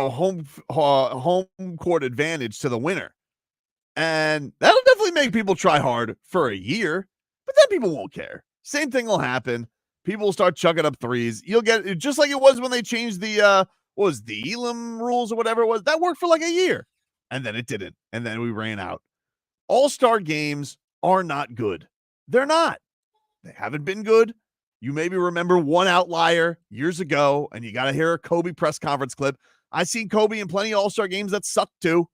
home court advantage to the winner. And that'll definitely make people try hard for a year, but then people won't care. Same thing will happen. People will start chucking up threes. You'll get it just like it was when they changed the what was the Elam rules or whatever it was. That worked for like a year, and then it didn't, and then we ran out. All-star games are not good. They're not. They haven't been good. You maybe remember one outlier years ago, and you got to hear a Kobe press conference clip. I've seen Kobe in plenty of all-star games that suck too.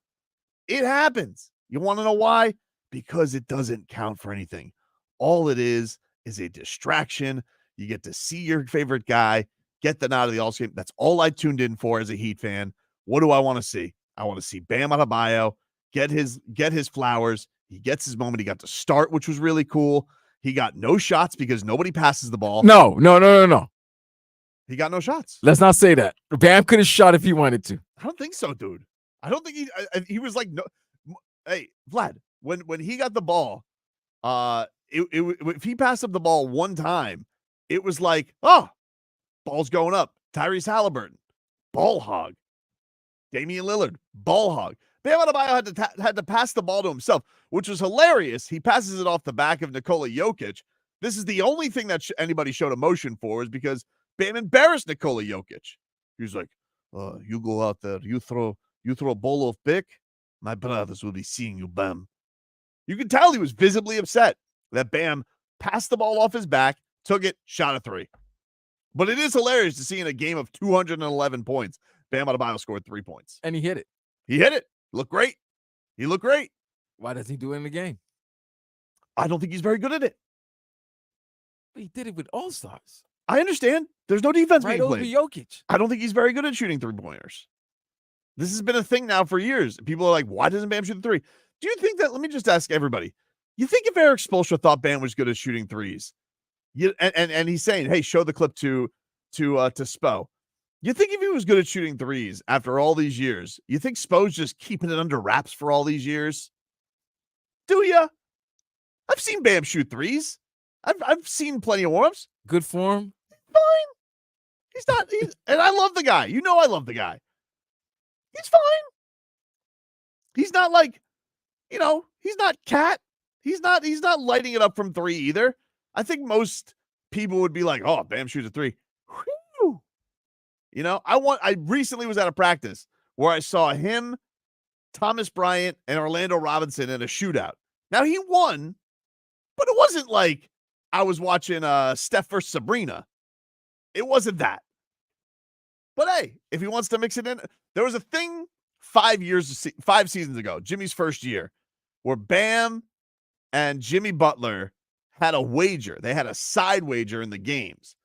It happens. You want to know why? Because it doesn't count for anything. All it is a distraction. You get to see your favorite guy, get the nod of the All-Star game. That's all I tuned in for as a Heat fan. What do I want to see? I want to see Bam Adebayo get his flowers. He gets his moment. He got to start, which was really cool. He got no shots because nobody passes the ball. No. He got no shots. Let's not say that. Bam could have shot if he wanted to. I don't think so, dude. I don't think he was like, no. Hey, Vlad, when he got the ball, if he passed up the ball one time, it was like, oh, ball's going up. Tyrese Halliburton, ball hog. Damian Lillard, ball hog. Bam Adebayo had to pass the ball to himself, which was hilarious. He passes it off the back of Nikola Jokic. This is the only thing that anybody showed emotion for, is because Bam embarrassed Nikola Jokic. He was like, you go out there, you throw a bowl of pick, my brothers will be seeing you, Bam. You can tell he was visibly upset that Bam passed the ball off his back, took it, shot a three. But it is hilarious to see in a game of 211 points, Bam Adebayo scored 3 points. And he hit it. He hit it. Looked great. He looked great. Why does he do it in the game? I don't think he's very good at it. But he did it with all-stars. I understand. There's no defense right being played. Over Jokic. I don't think he's very good at shooting three-pointers. This has been a thing now for years. People are like, why doesn't Bam shoot the three? Do you think that, let me just ask everybody, you think if Eric Spoelstra thought Bam was good at shooting threes, and he's saying, hey, show the clip to Spo. You think if he was good at shooting threes after all these years, you think Spo's just keeping it under wraps for all these years? Do ya? I've seen Bam shoot threes. I've seen plenty of warm-ups. Good form. Fine. He's not, and I love the guy. You know I love the guy. He's fine. He's not like, he's not Cat. He's not lighting it up from three either. I think most people would be like, oh, Bam shoots a three. Whew. I recently was at a practice where I saw him, Thomas Bryant, and Orlando Robinson in a shootout. Now, he won, but it wasn't like I was watching Steph versus Sabrina. It wasn't that. But hey, if he wants to mix it in, there was a thing 5 seasons ago, Jimmy's first year, where Bam and Jimmy Butler had a wager. They had a side wager in the games.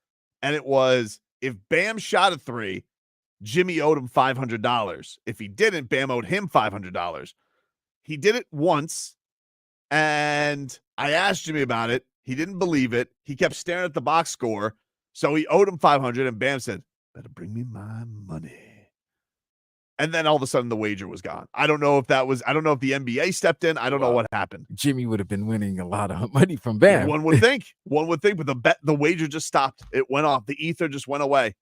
And it was, if Bam shot a three, Jimmy owed him $500. If he didn't, Bam owed him $500. He did it once, and I asked Jimmy about it. He didn't believe it. He kept staring at the box score, so he owed him $500, and Bam said, better bring me my money. And then all of a sudden the wager was gone. I don't know if the NBA stepped in. I don't know what happened. Jimmy would have been winning a lot of money from Bam. One would think, but the wager just stopped. It went off. The ether just went away.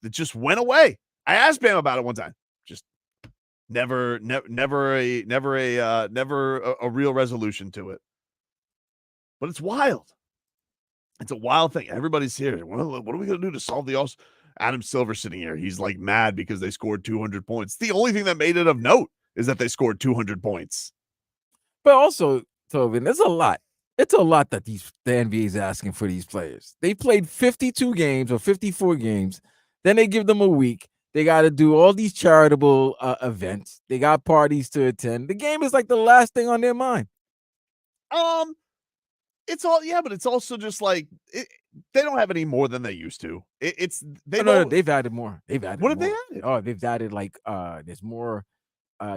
It just went away. I asked Bam about it one time. Just never a real resolution to it. But it's wild. It's a wild thing. Everybody's here. What are we going to do to solve the all? Adam Silver sitting here. He's like mad because they scored 200 points. The only thing that made it of note is that they scored 200 points. But also, Tobin, there's a lot. It's a lot that the NBA is asking for these players. They played 52 games or 54 games. Then they give them a week. They got to do all these charitable events. They got parties to attend. The game is like the last thing on their mind. It's all, yeah, but it's also just like they don't have any more than they used to. No, they've added more. They've added. What have more. they added? Oh, they've added like there's more.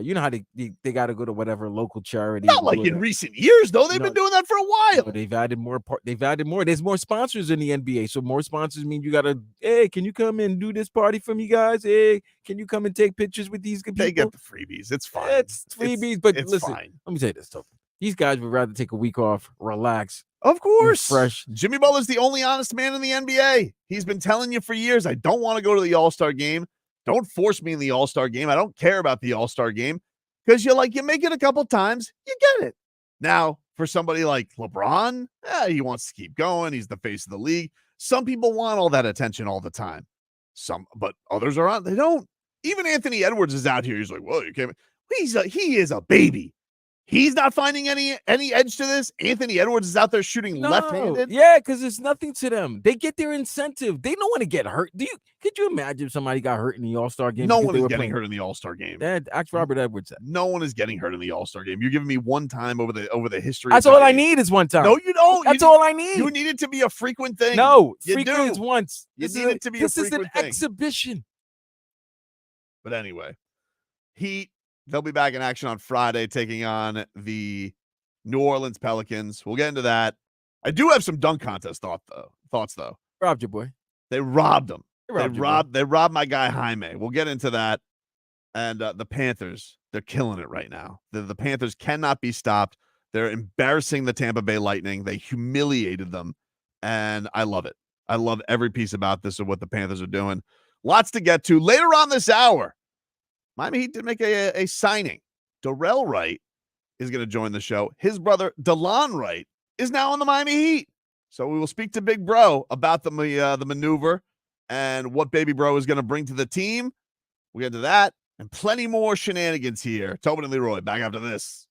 You know how they got to go to whatever local charity. Not like in recent years, though. They've been doing that for a while. But they've added more. They've added more. There's more sponsors in the NBA, so more sponsors mean you gotta. Hey, can you come and do this party for me, guys? Hey, can you come and take pictures with these people? They get the freebies. It's fine. It's freebies, but it's listen. Fine. Let me say this, Tobin. These guys would rather take a week off, relax. Of course. Fresh. Jimmy Butler's the only honest man in the NBA. He's been telling you for years, I don't want to go to the All-Star game. Don't force me in the All-Star game. I don't care about the All-Star game because you make it a couple times, you get it. Now, for somebody like LeBron, he wants to keep going. He's the face of the league. Some people want all that attention all the time. But others are on. They don't. Even Anthony Edwards is out here. He's like, well, you can't. He is a baby. He's not finding any edge to this. Anthony Edwards is out there shooting left-handed. Yeah, because it's nothing to them. They get their incentive. They don't want to get hurt. Could you imagine if somebody got hurt in the All-Star game? No one is getting hurt in the All-Star game. Ask Robert Edwards that. No one is getting hurt in the All-Star game. You're giving me one time over the history. That's all I need is one time. No, you don't. That's all I need. You need it to be a frequent thing. No, frequent is once. You need it to be a frequent thing. This is an exhibition. But anyway, they'll be back in action on Friday, taking on the New Orleans Pelicans. We'll get into that. I do have some dunk contest thoughts though. Robbed your boy. They robbed him. They robbed my guy Jaime. We'll get into that. And the Panthers, they're killing it right now. The Panthers cannot be stopped. They're embarrassing the Tampa Bay Lightning. They humiliated them, and I love it. I love every piece about this of what the Panthers are doing. Lots to get to later on this hour. Miami Heat did make a signing. Dorell Wright is going to join the show. His brother, Delon Wright, is now on the Miami Heat. So we will speak to Big Bro about the maneuver and what Baby Bro is going to bring to the team. We'll get to that and plenty more shenanigans here. Tobin and Leroy back after this.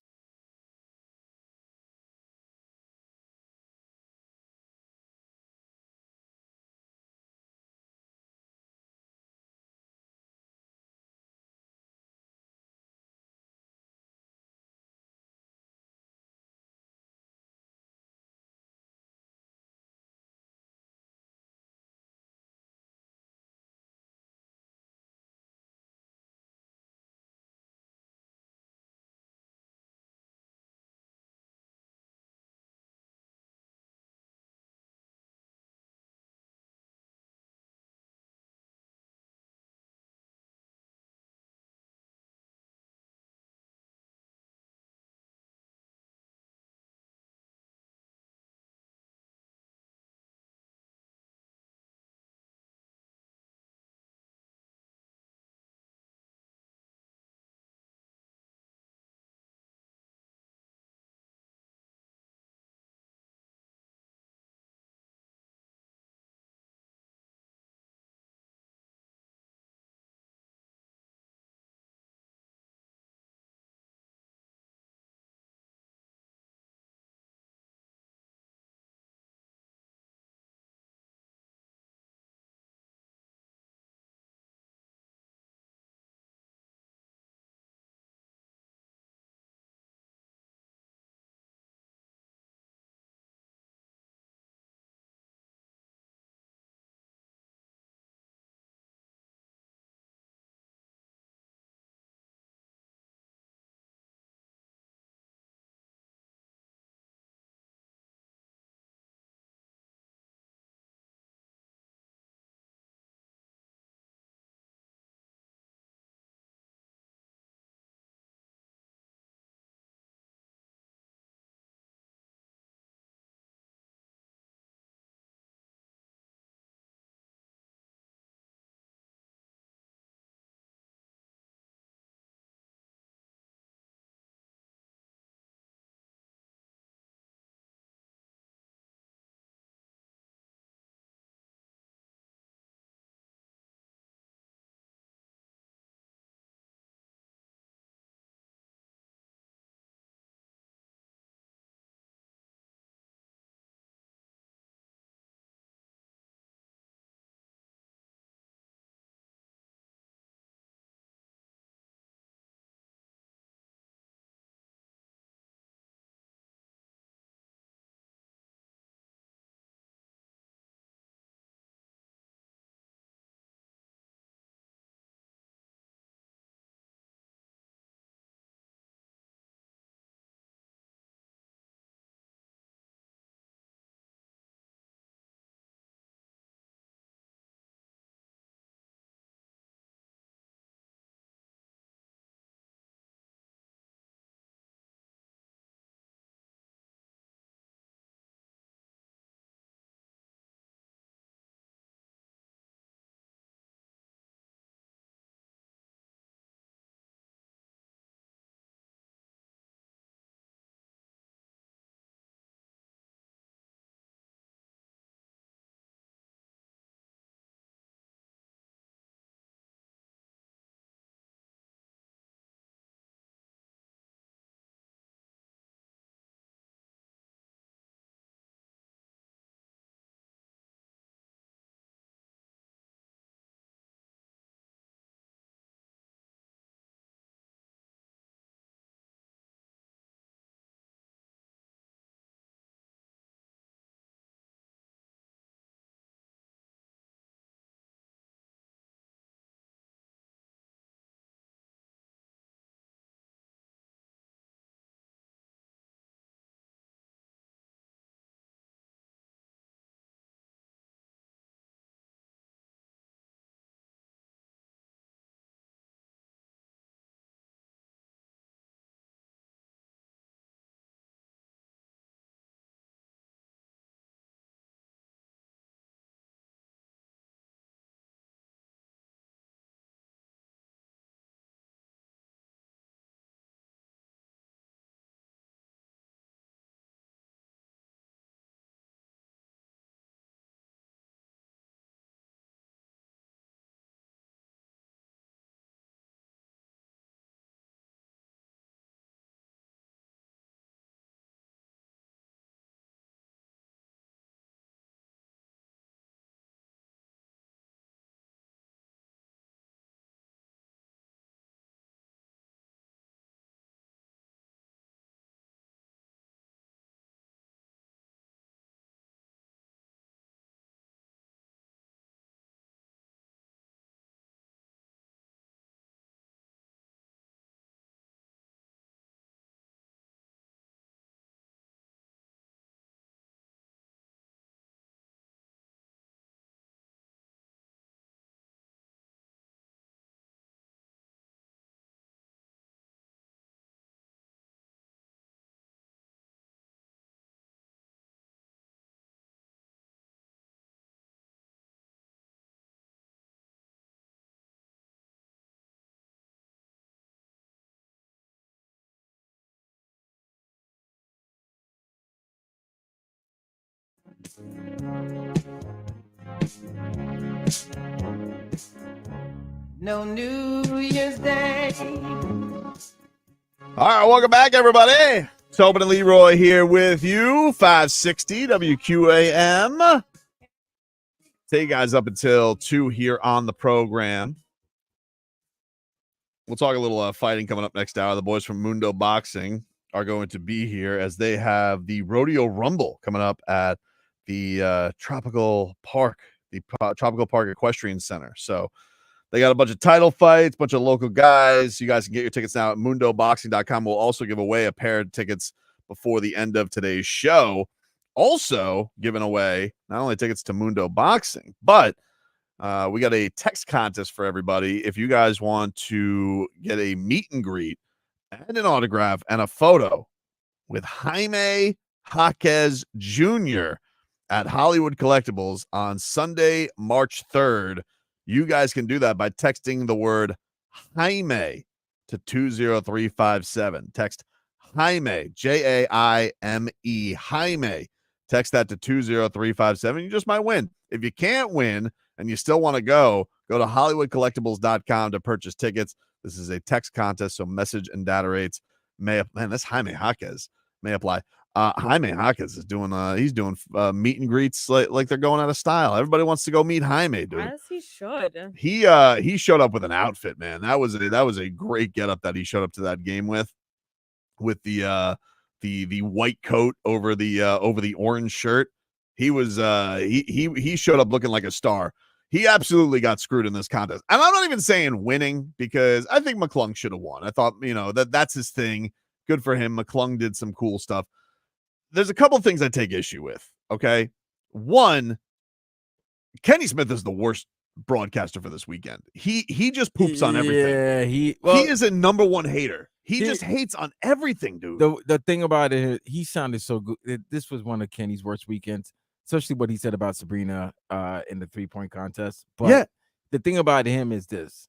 No New Year's Day. All right, welcome back, everybody. Tobin and Leroy here with you, 560 WQAM. Take you guys up until 2 here on the program. We'll talk a little fighting coming up next hour. The boys from Mundo Boxing are going to be here as they have the Rodeo Rumble coming up at the Tropical Park Equestrian Center. So they got a bunch of title fights, bunch of local guys. You guys can get your tickets now at mundoboxing.com. We'll also give away a pair of tickets before the end of today's show. Also giving away not only tickets to Mundo Boxing, but we got a text contest for everybody. If you guys want to get a meet and greet and an autograph and a photo with Jaime Jaquez Jr. at Hollywood Collectibles on Sunday, March 3rd, you guys can do that by texting the word Jaime to 20357. Text Jaime, Jaime, Jaime. Text that to 20357. You just might win. If you can't win and you still want to go to hollywoodcollectibles.com to purchase tickets. This is a text contest, so message and data rates may apply. Man, this Jaime Jaquez may apply. Jaime Jaquez is doing he's doing meet and greets like they're going out of style. Everybody wants to go meet Jaime, dude. As he should. He showed up with an outfit, man. That was a great getup that he showed up to that game with the white coat over the orange shirt. He was he showed up looking like a star. He absolutely got screwed in this contest. And I'm not even saying winning, because I think McClung should have won. I thought, that's his thing. Good for him. McClung did some cool stuff. There's a couple of things I take issue with. Okay. One, Kenny Smith is the worst broadcaster for this weekend. He just poops on everything. Yeah, he is a number one hater. He just hates on everything, dude. The thing about it, he sounded so good. This was one of Kenny's worst weekends, especially what he said about Sabrina in the 3-point contest. But yeah, the thing about him is this: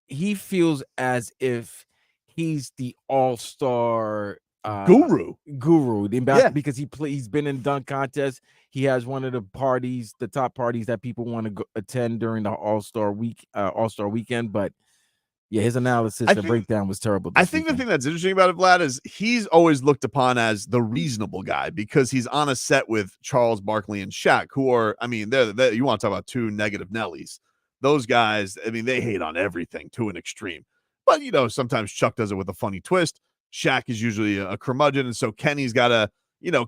he feels as if he's the all-star guru, because he's been in dunk contests. He has one of the top parties that people want to attend during the All-Star weekend. But yeah, his analysis and breakdown was terrible. I think the thing that's interesting about it, Vlad, is he's always looked upon as the reasonable guy because he's on a set with Charles Barkley and Shaq, who are, they're you want to talk about two negative Nellies. Those guys, they hate on everything to an extreme. But, sometimes Chuck does it with a funny twist. Shaq is usually a curmudgeon, and so Kenny's got to,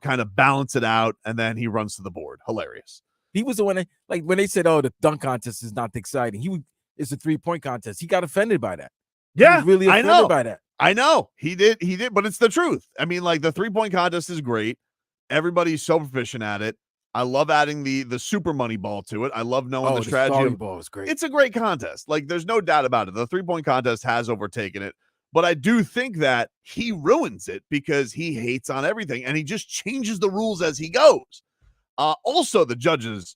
kind of balance it out, and then he runs to the board. Hilarious. He was the one when they said, "Oh, the dunk contest is not exciting." It's a 3-point contest. He got offended by that. Yeah, he was really offended by that. I know he did, but it's the truth. The 3-point contest is great. Everybody's so proficient at it. I love adding the super money ball to it. I love knowing the strategy. The ball is great. It's a great contest. There's no doubt about it. The 3-point contest has overtaken it. But I do think that he ruins it because he hates on everything and he just changes the rules as he goes. Also, the judges,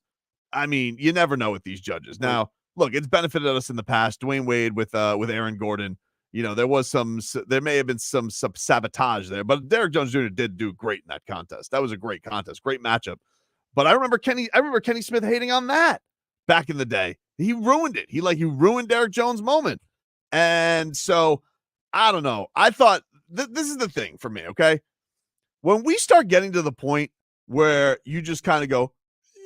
you never know with these judges. Now, look, it's benefited us in the past. Dwayne Wade with Aaron Gordon, there may have been some sabotage there, but Derek Jones Jr. did do great in that contest. That was a great contest, great matchup. But I remember Kenny Smith hating on that back in the day. He ruined it. He ruined Derek Jones' moment. And so I don't know. I thought this is the thing for me, okay? When we start getting to the point where you just kind of go,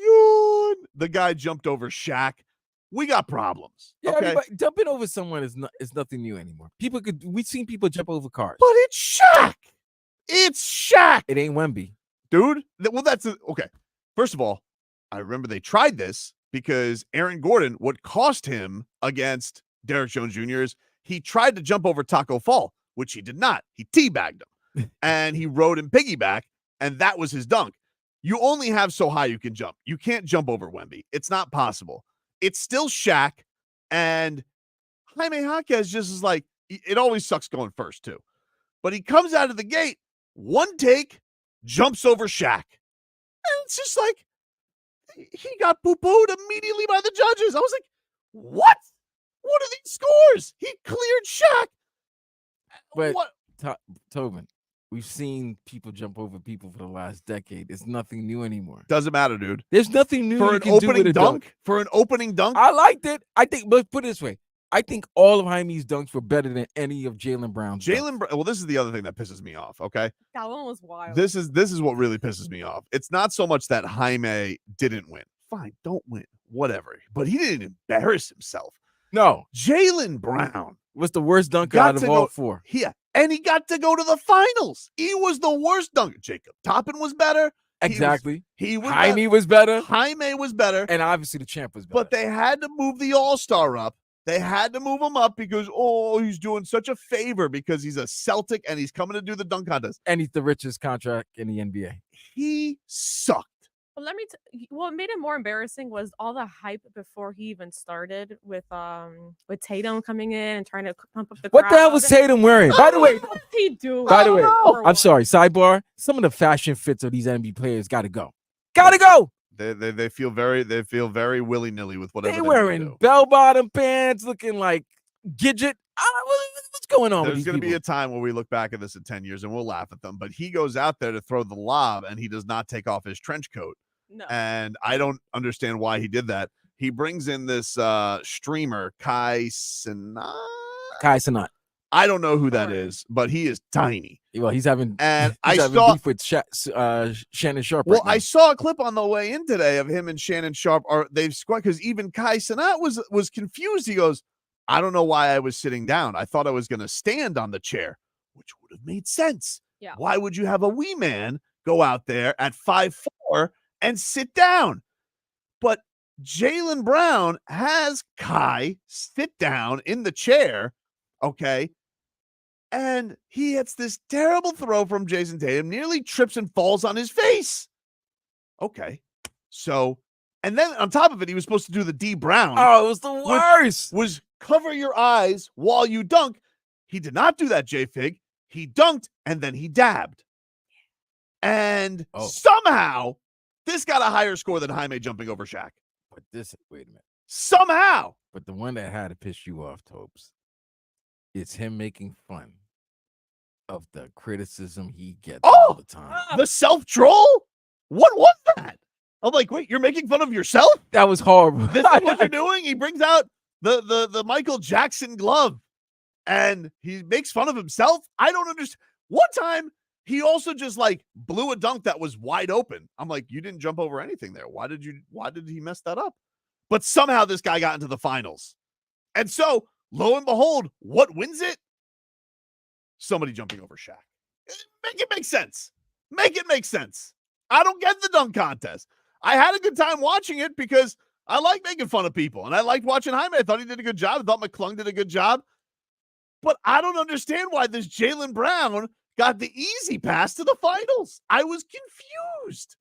yawn, the guy jumped over Shaq, we got problems. Yeah, okay? Jumping over someone is nothing new anymore. We've seen people jump over cars. But it's Shaq. It's Shaq. It ain't Wemby. Dude, well, okay. First of all, I remember they tried this because Aaron Gordon, what cost him against Derek Jones Jr. is he tried to jump over Taco Fall, which he did not. He teabagged him, and he rode him piggyback, and that was his dunk. You only have so high you can jump. You can't jump over Wemby. It's not possible. It's still Shaq, and Jaime Jaquez just is it always sucks going first, too. But he comes out of the gate, one take, jumps over Shaq. And it's just he got poo-pooed immediately by the judges. I was like, what? What are these scores? He cleared Shaq. But what? Tobin, We've seen people jump over people for the last decade. It's nothing new anymore. Doesn't matter, dude. There's nothing new For you an can do with opening a dunk, for an opening dunk, I liked it. I think, but put it this way. I think all of Jaime's dunks were better than any of Jaylen Brown's dunks. Well, this is the other thing that pisses me off. Okay, That one was wild. this is what really pisses me off. It's not so much that Jaime didn't win. Fine, don't win, whatever. But he didn't embarrass himself. No, Jaylen Brown was the worst dunker got out of to all go- four. Yeah, and he got to go to the finals. He was the worst dunker. Jacob Toppin was better. Exactly. He was Jaime was better, Jaime was better. and obviously the champ was better. But they had to move the All-Star up. They had to move him up because, he's doing such a favor because he's a Celtic and he's coming to do the dunk contest. And he's the richest contract in the NBA. He sucked. But let me what made it more embarrassing was all the hype before he even started with Tatum coming in and trying to pump up the What the hell was crowd. Tatum wearing? By the way, What did he do? By the way, Number I'm sorry. one. Sidebar. Some of the fashion fits of these NBA players got to go. Got to go. They feel very willy-nilly with whatever They they wearing do. bell-bottom pants, looking like Gidget. What's going on? There's with going to these be a people? time where we look back at this in 10 years and we'll laugh at them. But he goes out there to throw the lob and he does not take off his trench coat. No. And I don't understand why he did that. He brings in this streamer, Kai Cenat. Kai Cenat. I don't know who that Sorry. is, but he is tiny. Well, he's having And he's I having saw beef with Shannon Sharp. Well, right now. I saw a clip on the way in today of him and Shannon Sharp. They've squat because even Kai Cenat was confused. He goes, I don't know why I was sitting down. I thought I was going to stand on the chair, which would have made sense. Yeah. Why would you have a wee man go out there at 5'4" and sit down? But Jaylen Brown has Kai sit down in the chair, okay? And he hits this terrible throw from Jason Tatum, nearly trips and falls on his face. Okay. So, and then on top of it, he was supposed to do the D Brown. Oh, it was the worst. Was cover your eyes while you dunk. He did not do that, JFig. He dunked and then he dabbed. And somehow this got a higher score than Jaime jumping over Shaq. But wait a minute. Somehow. But the one that had to piss you off, Tobes, it's him making fun of the criticism he gets all the time. The self-troll? What was that? I'm like, wait, you're making fun of yourself? That was horrible. This is what you're doing? He brings out the Michael Jackson glove and he makes fun of himself. I don't understand. One time he also just like blew a dunk that was wide open. I'm like, you didn't jump over anything there. Why did he mess that up? But somehow this guy got into the finals. And so lo and behold, what wins it? Somebody jumping over Shaq. Make it make sense. Make it make sense. I don't get the dunk contest. I had a good time watching it because I like making fun of people. And I liked watching Jaime. I thought he did a good job. I thought McClung did a good job. But I don't understand why this Jaylen Brown got the easy pass to the finals. I was confused.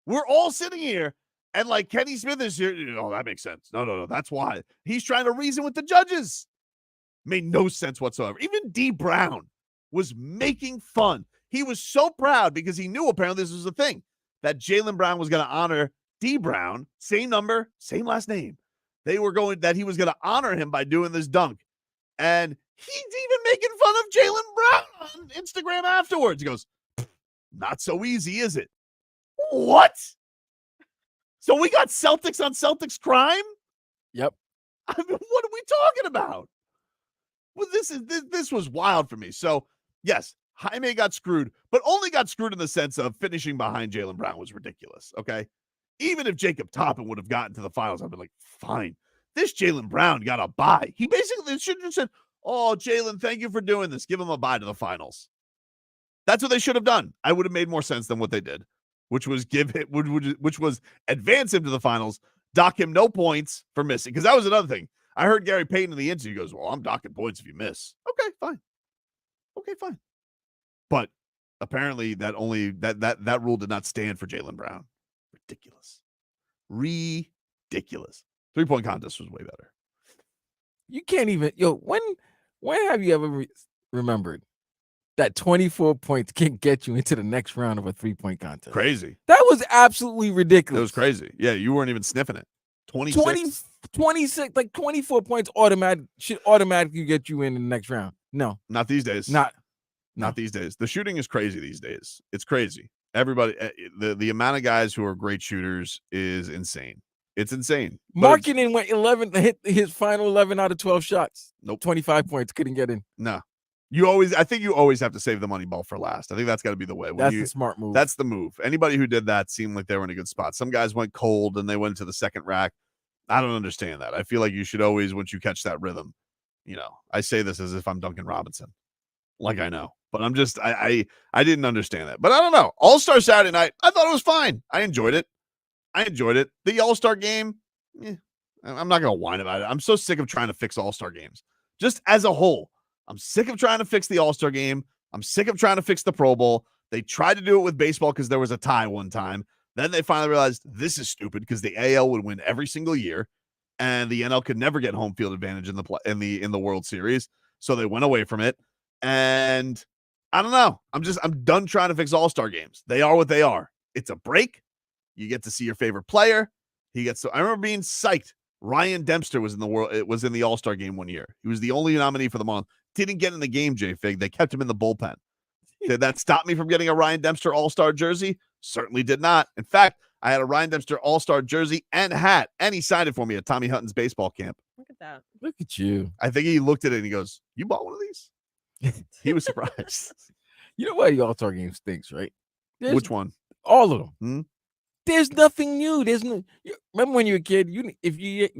We're all sitting here and like Kenny Smith is here. Oh, that makes sense. No. That's why. He's trying to reason with the judges. Made no sense whatsoever. Even D Brown was making fun. He was so proud because he knew apparently this was a thing that Jaylen Brown was going to honor D Brown, same number, same last name. He was going to honor him by doing this dunk. And he's even making fun of Jaylen Brown on Instagram afterwards. He goes, not so easy, is it? What? So we got Celtics on Celtics crime? Yep. I mean, what are we talking about? Well, this was wild for me. So, yes, Jaime got screwed, but only got screwed in the sense of finishing behind Jaylen Brown was ridiculous, okay? Even if Jacob Toppin would have gotten to the finals, I'd be like, fine. This Jaylen Brown got a bye. He basically should have said, oh, Jaylen, thank you for doing this. Give him a bye to the finals. That's what they should have done. I would have made more sense than what they did, which was which was advance him to the finals, dock him no points for missing. Because that was another thing. I heard Gary Payton in the interview. He goes, well, I'm docking points if you miss. Okay, fine. But apparently that rule did not stand for Jaylen Brown. Ridiculous. 3-point contest was way better. You can't even, when have you ever remembered that 24 points can get you into the next round of a 3-point contest? Crazy. That was absolutely ridiculous. It was crazy. Yeah, you weren't even sniffing it. 26. 26, like 24 points should automatically get you in the next round. No. Not these days. Not Not these days. The shooting is crazy these days. It's crazy. Everybody, the amount of guys who are great shooters is insane. It's insane. Markkanen went 11, hit his final 11 out of 12 shots. Nope. 25 points. Couldn't get in. No. I think you always have to save the money ball for last. I think that's got to be the way. That's the smart move. That's the move. Anybody who did that seemed like they were in a good spot. Some guys went cold and they went to the second rack. I don't understand that. I feel like you should always, once you catch that rhythm, I say this as if I'm Duncan Robinson. Like I know. But I'm just, I didn't understand that. But I don't know. All-Star Saturday night, I thought it was fine. I enjoyed it. The All-Star game, I'm not going to whine about it. I'm so sick of trying to fix All-Star games. Just as a whole, I'm sick of trying to fix the All-Star game. I'm sick of trying to fix the Pro Bowl. They tried to do it with baseball because there was a tie one time. Then they finally realized this is stupid because the AL would win every single year, and the NL could never get home field advantage in the World Series. So they went away from it. And I don't know. I'm done trying to fix All-Star games. They are what they are. It's a break. You get to see your favorite player. I remember being psyched. Ryan Dempster was in the All-Star game one year. He was the only nominee for the month. Didn't get in the game, JFig. They kept him in the bullpen. Did that stop me from getting a Ryan Dempster All-Star jersey? Certainly did not. In fact, I had a Ryan Dempster All-Star jersey and hat, and he signed it for me at Tommy Hutton's baseball camp. Look at that. Look at you. I think he looked at it and he goes, "You bought one of these?" He was surprised. You know why the All-Star game stinks, right? Which one? All of them. Hmm? There's nothing new. Remember when you were a kid? If you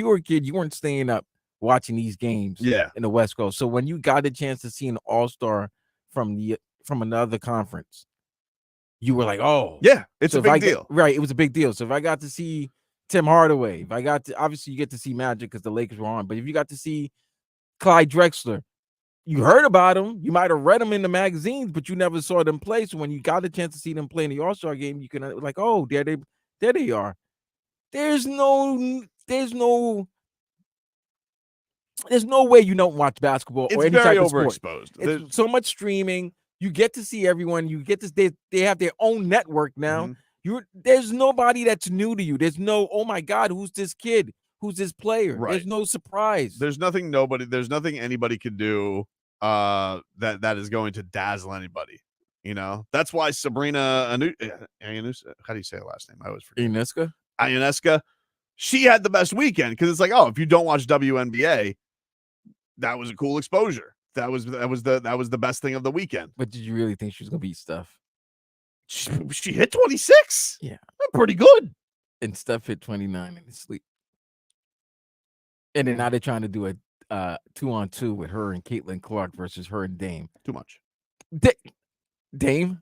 were a kid, you weren't staying up watching these games. In the West Coast. So when you got a chance to see an All-Star from another conference, you were like, "Oh, yeah, it's a big deal." Right? It was a big deal. So if I got to see Tim Hardaway, obviously you get to see Magic because the Lakers were on, but if you got to see Clyde Drexler, you heard about them. You might have read them in the magazines, but you never saw them play. So when you got a chance to see them play in the All-Star game, you can like, "Oh, there they are." There's no way you don't watch basketball or any very type of sport. overexposed. It's so much streaming. You get to see everyone. You get to they have their own network now. Mm-hmm. There's nobody that's new to you. There's no, "Oh my God, who's this kid? Who's this player?" Right. There's no surprise. There's nothing anybody could do that is going to dazzle anybody. That's why Sabrina how do you say her last name? I always forget. Ionescu. She had the best weekend because it's like, oh, if you don't watch WNBA, that was a cool exposure. That was the best thing of the weekend. But did you really think she was gonna beat Steph? She hit 26. Yeah, pretty good. And Steph hit 29 in his sleep. And then now they're trying to do a 2-on-2 with her and Caitlin Clark versus her and Dame. Too much. Dame?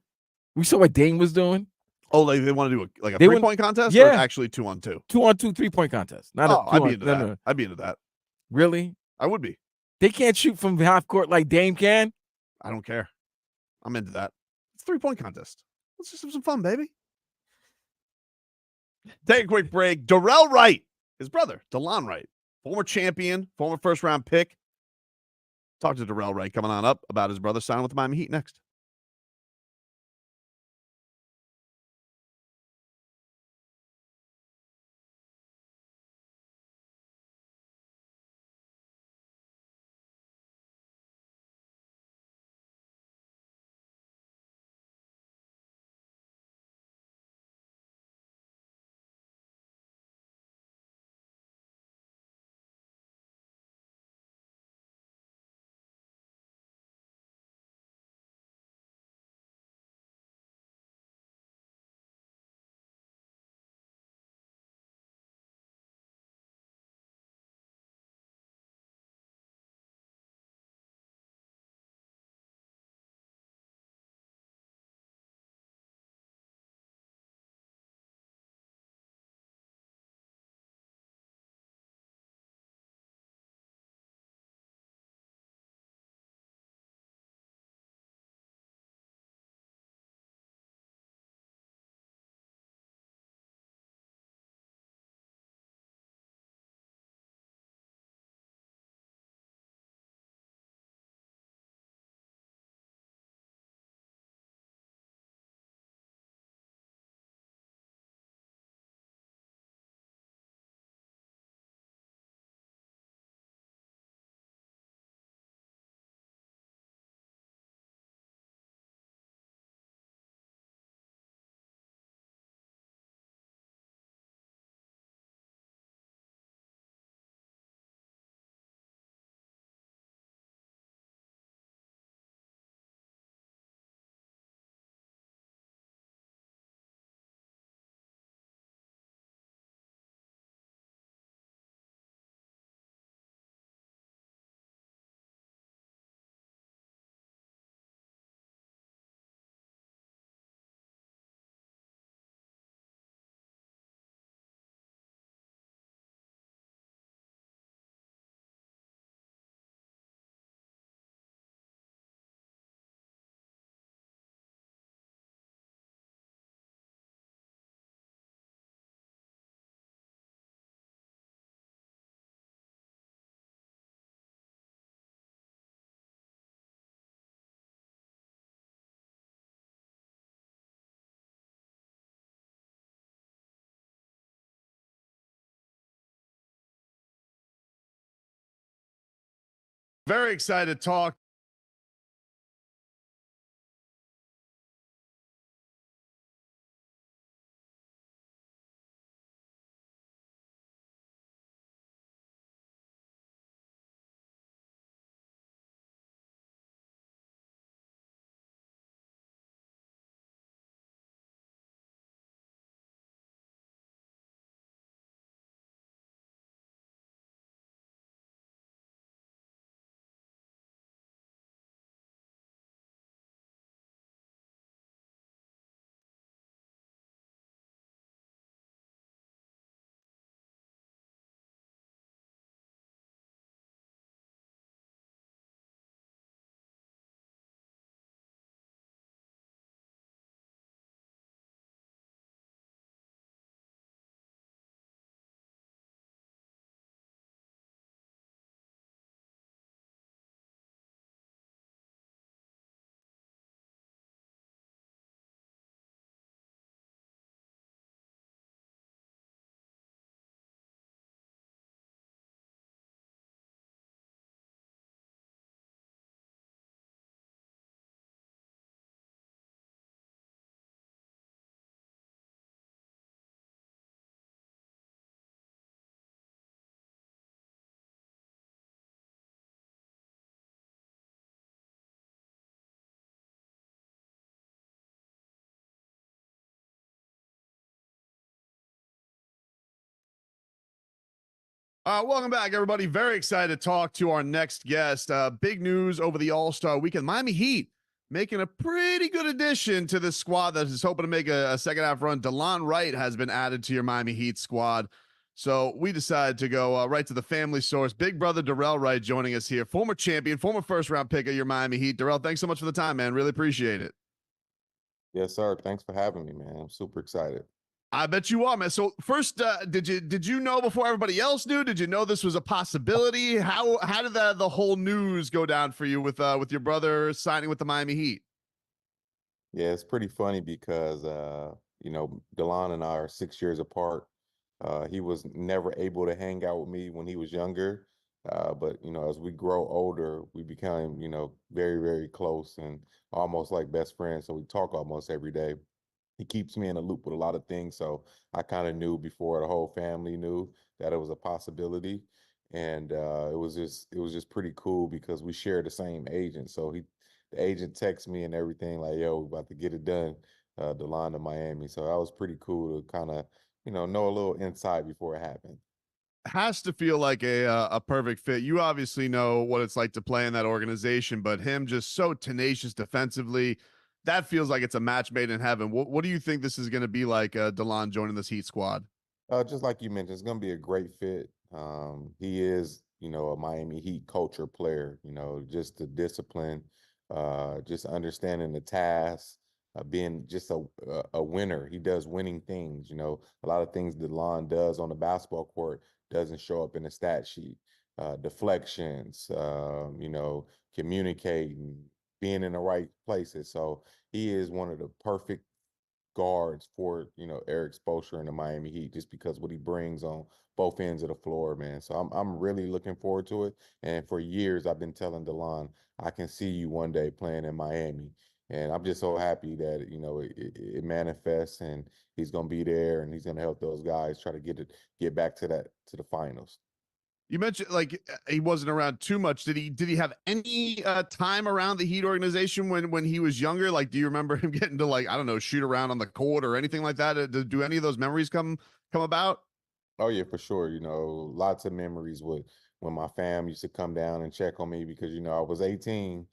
We saw what Dame was doing. Oh, like they want to do a 3-point contest? Yeah. Or actually 2-on-2? 2-on-2 3-point contest. I'd be into that. No. I'd be into that. Really? I would be. They can't shoot from half court like Dame can? I don't care. I'm into that. It's a 3-point contest. Let's just have some fun, baby. Take a quick break. Dorell Wright, his brother, Delon Wright, former champion, former first-round pick. Talk to Dorell Wright coming on up about his brother signing with the Miami Heat next. Very excited to talk. Welcome back, everybody. Very excited to talk to our next guest. Big news over the All-Star weekend. Miami Heat making a pretty good addition to this squad that is hoping to make a second half run. Delon Wright has been added to your Miami Heat squad. So we decided to go right to the family source. Big brother Dorell Wright joining us here. Former champion, former first-round pick of your Miami Heat. Dorell, thanks so much for the time, man. Really appreciate it. Yes, sir. Thanks for having me, man. I'm super excited. I bet you are, man. So first, did you know before everybody else knew? Did you know this was a possibility? How did the whole news go down for you with your brother signing with the Miami Heat? Yeah, it's pretty funny because Delon and I are 6 years apart. He was never able to hang out with me when he was younger. But as we grow older, we became, very, very close and almost like best friends. So we talk almost every day. He keeps me in a loop with a lot of things. So I kind of knew before the whole family knew that it was a possibility. And it was just pretty cool because we share the same agent. So the agent texts me and everything like, yo, we're about to get it done, Delon to Miami. So that was pretty cool to kind of, know a little insight before it happened. Has to feel like a perfect fit. You obviously know what it's like to play in that organization, but him just so tenacious defensively, that feels like it's a match made in heaven. What do you think this is going to be like, Delon joining this Heat squad? Just like you mentioned, it's going to be a great fit. He is, a Miami Heat culture player, just the discipline, just understanding the task, being just a winner. He does winning things, a lot of things Delon does on the basketball court doesn't show up in the stat sheet. Deflections, communicating, being in the right places. So he is one of the perfect guards for Eric Spoelstra and the Miami Heat, just because what he brings on both ends of the floor, man. So I'm really looking forward to it. And for years I've been telling Delon, I can see you one day playing in Miami. And I'm just so happy that it manifests and he's gonna be there and he's gonna help those guys try to get back to the finals. You mentioned like he wasn't around too much. Did he have any time around the Heat organization when he was younger? Like, do you remember him getting to, like, I don't know, shoot around on the court or anything like that? Do any of those memories come about? Oh yeah, for sure. Lots of memories with when my fam used to come down and check on me because I was 18,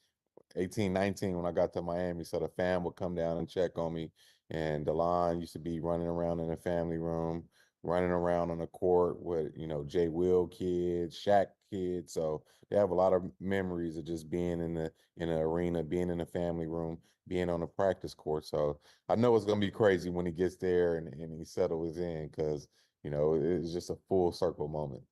19 when I got to Miami. So the fam would come down and check on me. And Delon used to be running around in the family room, running around on the court with, Jay Will kids, Shaq kids. So they have a lot of memories of just being in the arena, being in the family room, being on the practice court. So I know it's gonna be crazy when he gets there and he settles in because, it's just a full circle moment.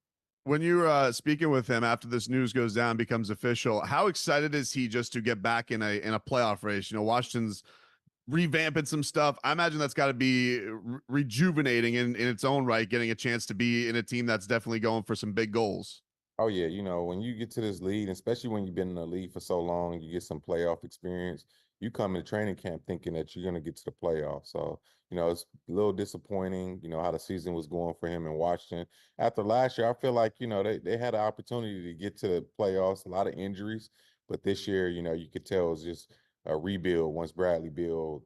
When you're speaking with him after this news goes down, becomes official, how excited is he just to get back in a playoff race? Washington's revamping some stuff. I imagine that's got to be rejuvenating in its own right, getting a chance to be in a team that's definitely going for some big goals. Oh yeah, when you get to this league, especially when you've been in the league for so long, you get some playoff experience. You come into training camp thinking that you're going to get to the playoffs. So, it's a little disappointing, how the season was going for him in Washington. After last year, I feel like, they had an opportunity to get to the playoffs, a lot of injuries. But this year, you could tell it was just a rebuild once Bradley Beal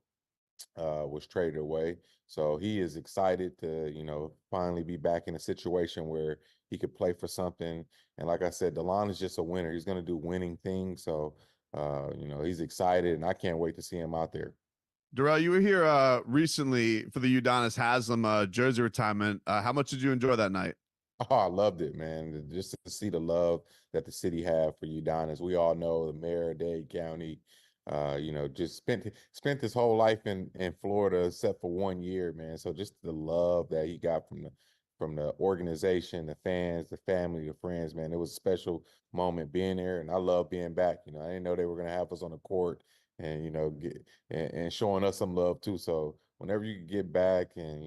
was traded away. So he is excited to, finally be back in a situation where he could play for something. And like I said, Delon is just a winner. He's going to do winning things. So, he's excited, and I can't wait to see him out there. Dorell, you were here recently for the Udonis Haslem jersey retirement. How much did you enjoy that night? Oh, I loved it, man. Just to see the love that the city had for Udonis. We all know the mayor of Dade County, just spent his whole life in Florida except for 1 year, man. So just the love that he got from the organization, the fans, the family, the friends, man. It was a special moment being there, and I love being back. I didn't know they were gonna have us on the court and and showing us some love too. So whenever you get back and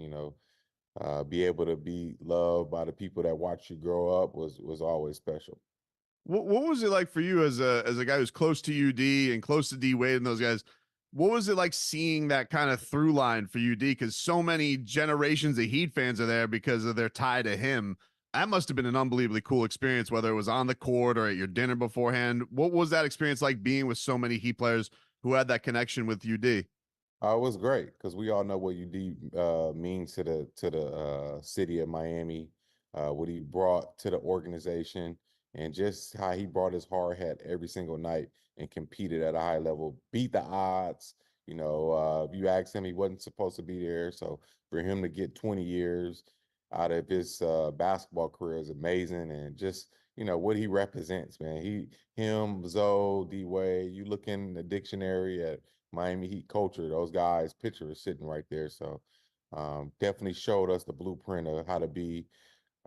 be able to be loved by the people that watch you grow up was always special. What was it like for you as a guy who's close to UD and close to D Wade and those guys? What was it like seeing that kind of through line for UD? Because so many generations of Heat fans are there because of their tie to him. That must have been an unbelievably cool experience, whether it was on the court or at your dinner beforehand. What was that experience like being with so many Heat players who had that connection with UD? It was great because we all know what UD means to the city of Miami, what he brought to the organization, and just how he brought his hard hat every single night and competed at a high level, beat the odds. If you ask him, he wasn't supposed to be there. So for him to get 20 years out of his basketball career is amazing, and just what he represents, man. Him, Zoe, D Wade. You look in the dictionary at Miami Heat culture, those guys' picture is sitting right there. So definitely showed us the blueprint of how to be,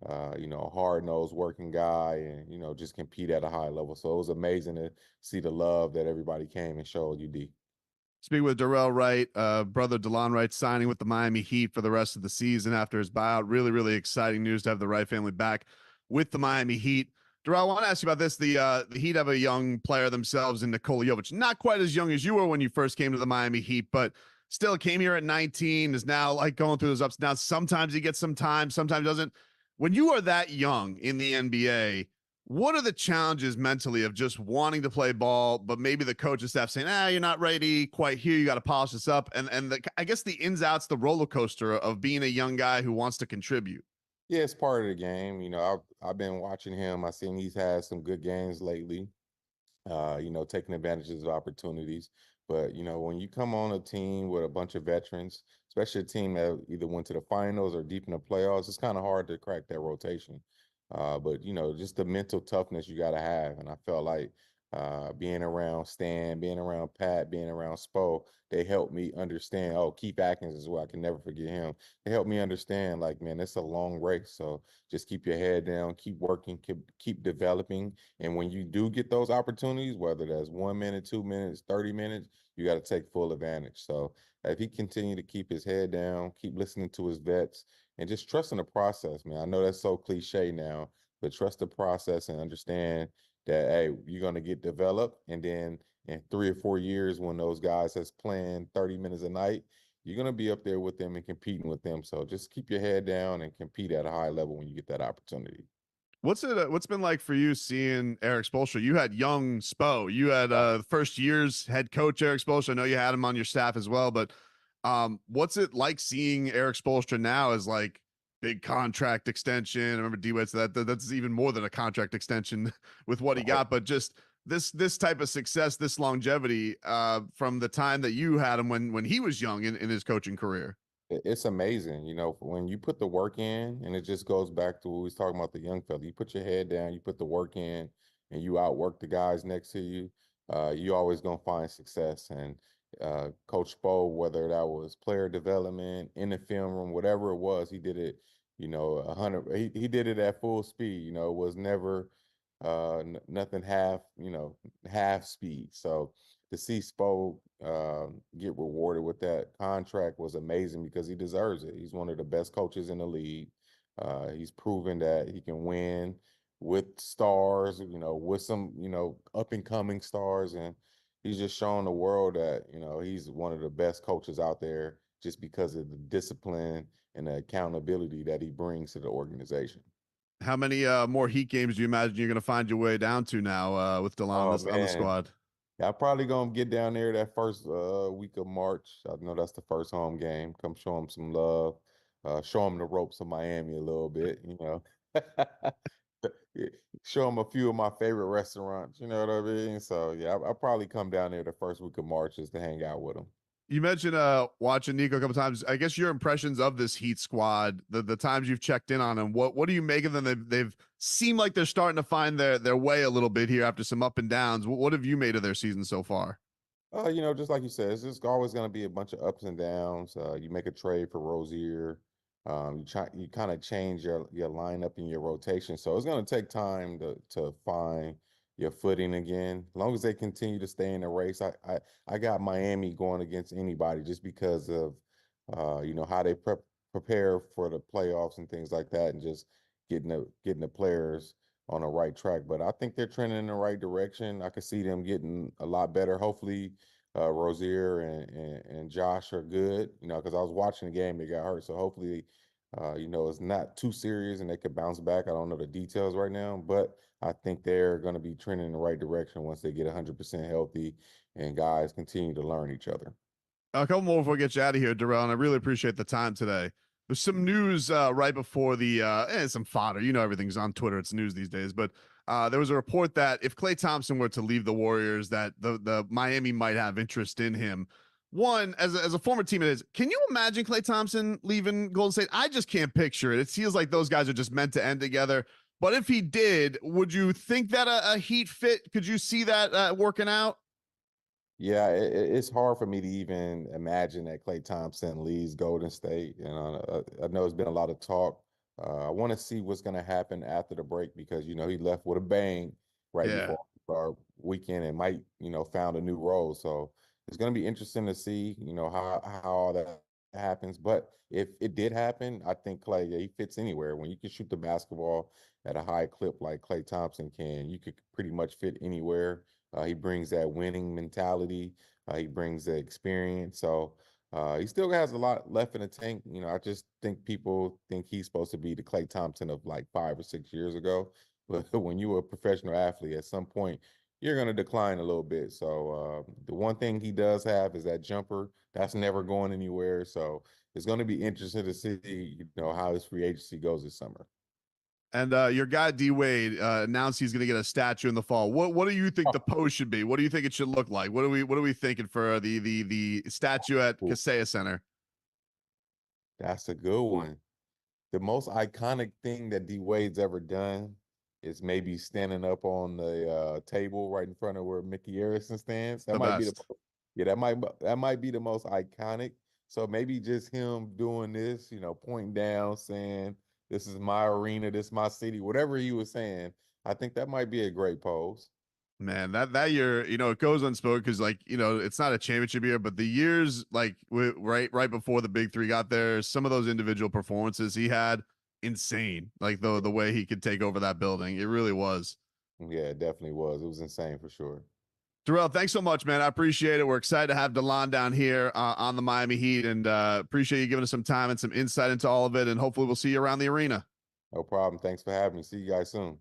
a hard-nosed working guy and, just compete at a high level. So it was amazing to see the love that everybody came and showed UD. Speaking with Dorell Wright, brother Delon Wright signing with the Miami Heat for the rest of the season after his buyout. Really, really exciting news to have the Wright family back with the Miami Heat. Dorell, I want to ask you about this. The Heat have a young player themselves in Nikola Jovic. Not quite as young as you were when you first came to the Miami Heat, but still came here at 19, is now like going through those ups and downs. Sometimes he gets some time, sometimes doesn't. When you are that young in the NBA, what are the challenges mentally of just wanting to play ball, but maybe the coaching staff saying, you're not ready quite here. You got to polish this up. And I guess the ins outs, the roller coaster of being a young guy who wants to contribute. Yeah, it's part of the game. I've been watching him. I've seen he's had some good games lately, taking advantages of opportunities. But, when you come on a team with a bunch of veterans, especially a team that either went to the finals or deep in the playoffs, it's kind of hard to crack that rotation. But, just the mental toughness you got to have. And I felt like being around Stan, being around Pat, being around Spo, they helped me understand. Oh, Keith Atkins as well. I can never forget him. They helped me understand, like, man, it's a long race. So just keep your head down, keep working, keep developing. And when you do get those opportunities, whether that's 1 minute, 2 minutes, 30 minutes, you got to take full advantage. So if he continue to keep his head down, keep listening to his vets, and just trusting the process, man. I know that's so cliche now, but trust the process and understand that, hey, you're going to get developed. And then in 3 or 4 years, when those guys has playing 30 minutes a night, you're going to be up there with them and competing with them. So just keep your head down and compete at a high level when you get that opportunity. What's been like for you seeing Eric Spoelstra? You had young Spo. You had first year's head coach Eric Spoelstra. I know you had him on your staff as well, but what's it like seeing Eric Spoelstra now as like big contract extension? I remember D-Wade said that's even more than a contract extension with what he got, but just this type of success, this longevity from the time that you had him when he was young in his coaching career. It's amazing, when you put the work in, and it just goes back to what we was talking about the young fella. You put your head down, you put the work in, and you outwork the guys next to you. You always gonna find success. And Coach Spo, whether that was player development in the film room, whatever it was, he did it. 100. He did it at full speed. It was never nothing half speed. So to see Spo get rewarded with that contract was amazing because he deserves it. He's one of the best coaches in the league. He's proven that he can win with stars, with some, up and coming stars. And he's just showing the world that, he's one of the best coaches out there just because of the discipline and the accountability that he brings to the organization. How many more Heat games do you imagine you're going to find your way down to now with Delon Oh, on the man. squad? Yeah, I'm probably going to get down there that first week of March. I know that's the first home game. Come show him some love, show him the ropes of Miami a little bit, show him a few of my favorite restaurants, you know what I mean? So, yeah, I'll probably come down there the first week of March just to hang out with him. You mentioned watching Nico a couple times. I guess your impressions of this Heat squad, the times you've checked in on them, what do you make of them? They've seemed like they're starting to find their way a little bit here after some up and downs. What have you made of their season so far? Just like you said, it's just always going to be a bunch of ups and downs. You make a trade for Rozier, you kind of change your lineup and your rotation. So it's going to take time to find your footing again. As long as they continue to stay in the race, I got Miami going against anybody just because of how they prepare for the playoffs and things like that, and just getting the players on the right track. But I think they're trending in the right direction. I could see them getting a lot better. Hopefully, Rozier and Josh are good, because I was watching the game, they got hurt. So hopefully, it's not too serious and they could bounce back. I don't know the details right now, but I think they're going to be trending in the right direction once they get 100% healthy and guys continue to learn each other. A couple more before we get you out of here, Dorell, and I really appreciate the time today. There's some news right before the some fodder. Everything's on Twitter. It's news these days, but there was a report that if Klay Thompson were to leave the Warriors, that the Miami might have interest in him. One, as a former teammate, can you imagine Klay Thompson leaving Golden State? I just can't picture it. It feels like those guys are just meant to end together. But if he did, would you think that a Heat fit? Could you see that working out? Yeah, it's hard for me to even imagine that Klay Thompson leaves Golden State. I know there's been a lot of talk. I want to see what's going to happen after the break because, he left with a bang right Yeah. before our weekend and might, found a new role. So it's going to be interesting to see, how all that happens. But if it did happen, I think Klay, yeah, he fits anywhere. When you can shoot the basketball at a high clip like Klay Thompson can, you could pretty much fit anywhere. He brings that winning mentality. He brings the experience. So he still has a lot left in the tank. I just think people think he's supposed to be the Klay Thompson of like 5 or 6 years ago. But when you're a professional athlete, at some point, you're going to decline a little bit. So the one thing he does have is that jumper. That's never going anywhere. So it's going to be interesting to see, how his free agency goes this summer. And your guy D Wade announced he's going to get a statue in the fall. What do you think the post should be? What do you think it should look like? What are we thinking for the statue at Kaseya Center? That's a good one. The most iconic thing that D Wade's ever done is maybe standing up on the table right in front of where Mickey Harrison stands. That The might best. that might be the most iconic. So maybe just him doing this, pointing down, saying, "This is my arena, this is my city," whatever he was saying. I think that might be a great pose. Man, that year, it goes unspoken because, it's not a championship year, but the years right before the big three got there, some of those individual performances he had, insane. Like the way he could take over that building, it really was. Yeah, it definitely was. It was insane for sure. Dorell, thanks so much, man. I appreciate it. We're excited to have Delon down here on the Miami Heat, and appreciate you giving us some time and some insight into all of it. And hopefully, we'll see you around the arena. No problem. Thanks for having me. See you guys soon.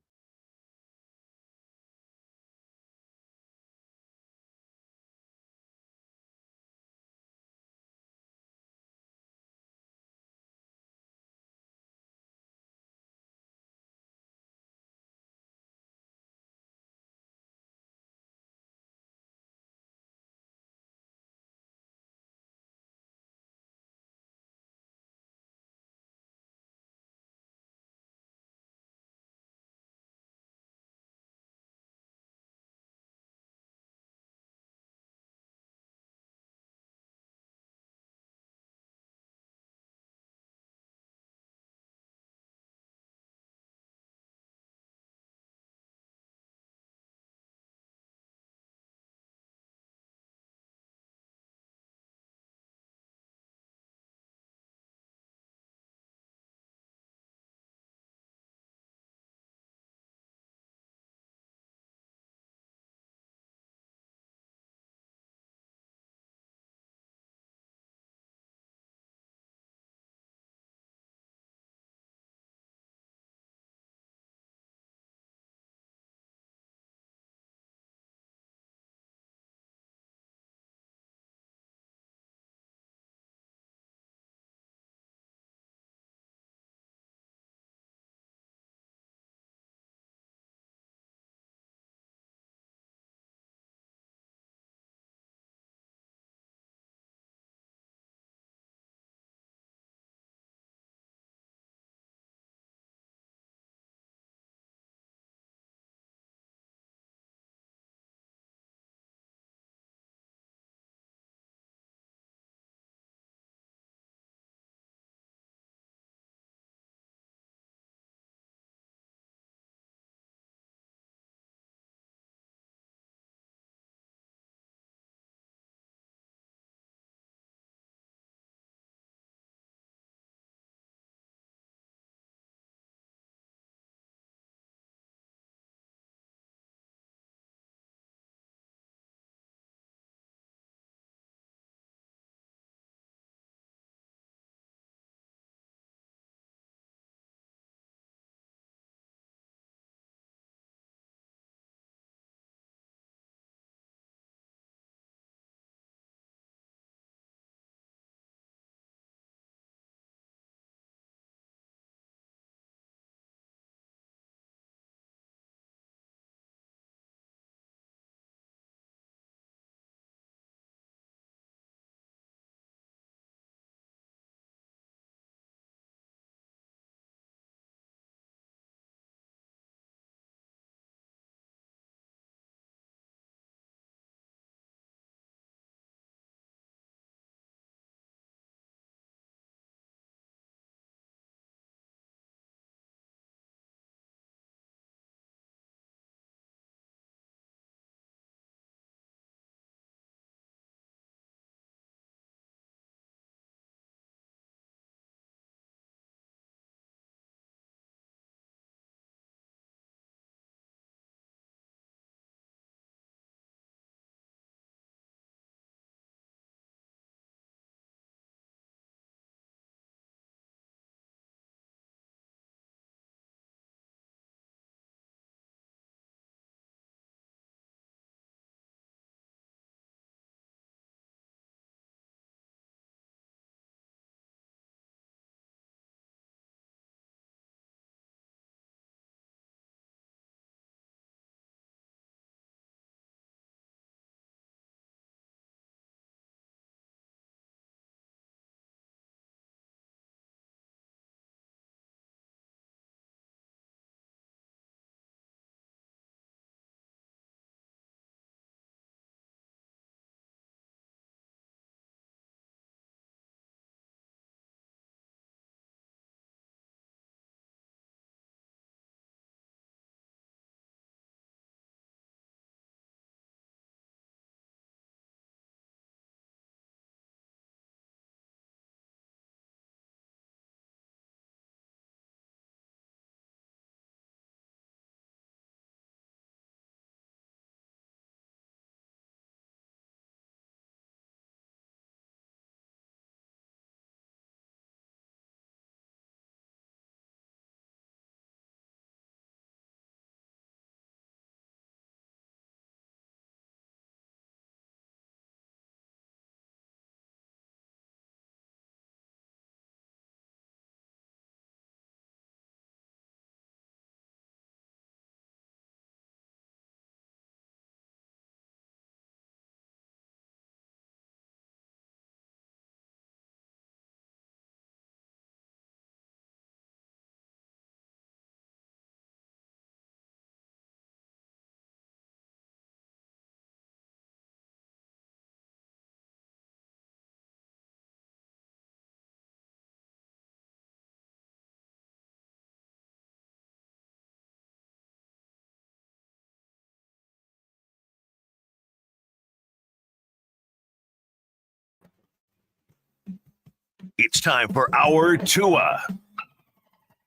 It's time for our Tua.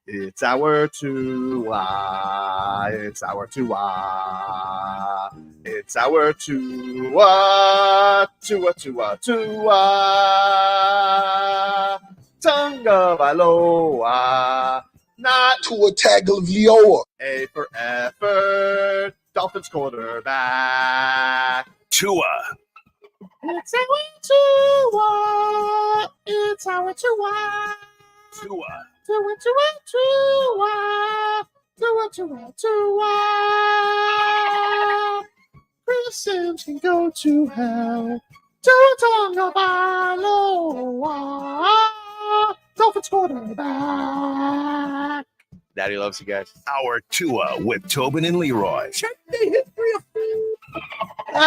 It's our Tua. It's our Tua. It's our Tua. Tua, Tua, Tua. Tonga Valoa. Not Tua Tagovailoa. A for effort. Dolphins quarterback. Tua. It's our Tua. It's our Tua. Tua. Tua, Tua, Tua. Tua, Tua, Tua. Chris Sims can go to hell. Tua Tonga Baloa. Dolphins quarterback. Daddy loves you guys. Our Tua with Tobin and Leroy. Check the history of Hour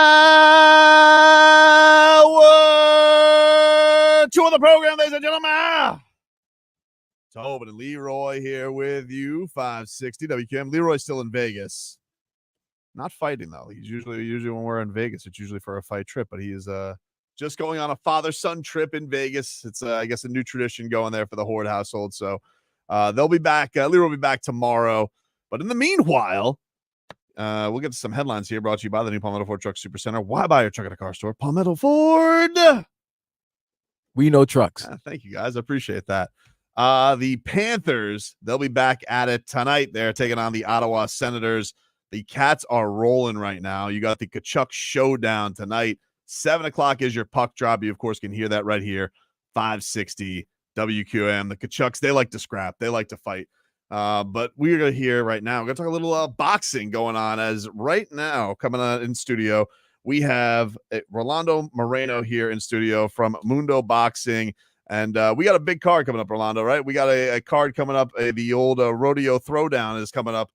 2 of the program, ladies and gentlemen. Tobin and Leroy here with you, 560 WQM. Leroy's still in Vegas. Not fighting, though. He's usually when we're in Vegas, it's usually for a fight trip, but he is just going on a father-son trip in Vegas. It's, I guess, a new tradition going there for the Horde household. So they'll be back. Leroy will be back tomorrow. But in the meanwhile, we'll get to some headlines here brought to you by the new Palmetto Ford Truck Supercenter. Why buy your truck at a car store? Palmetto Ford. We know trucks. Thank you, guys. I appreciate that. The Panthers, they'll be back at it tonight. They're taking on the Ottawa Senators. The Cats are rolling right now. You got the Tkachuk showdown tonight. 7 o'clock is your puck drop. You, of course, can hear that right here. 560 WQM. The Tkachuks, they like to scrap. They like to fight. But we're going to hear right now. We're going to talk a little boxing going on, as right now, coming on in studio, we have Rolando Moreno here in studio from Mundo Boxing. And we got a big card coming up, Rolando, right? We got a card coming up. The old rodeo throwdown is coming up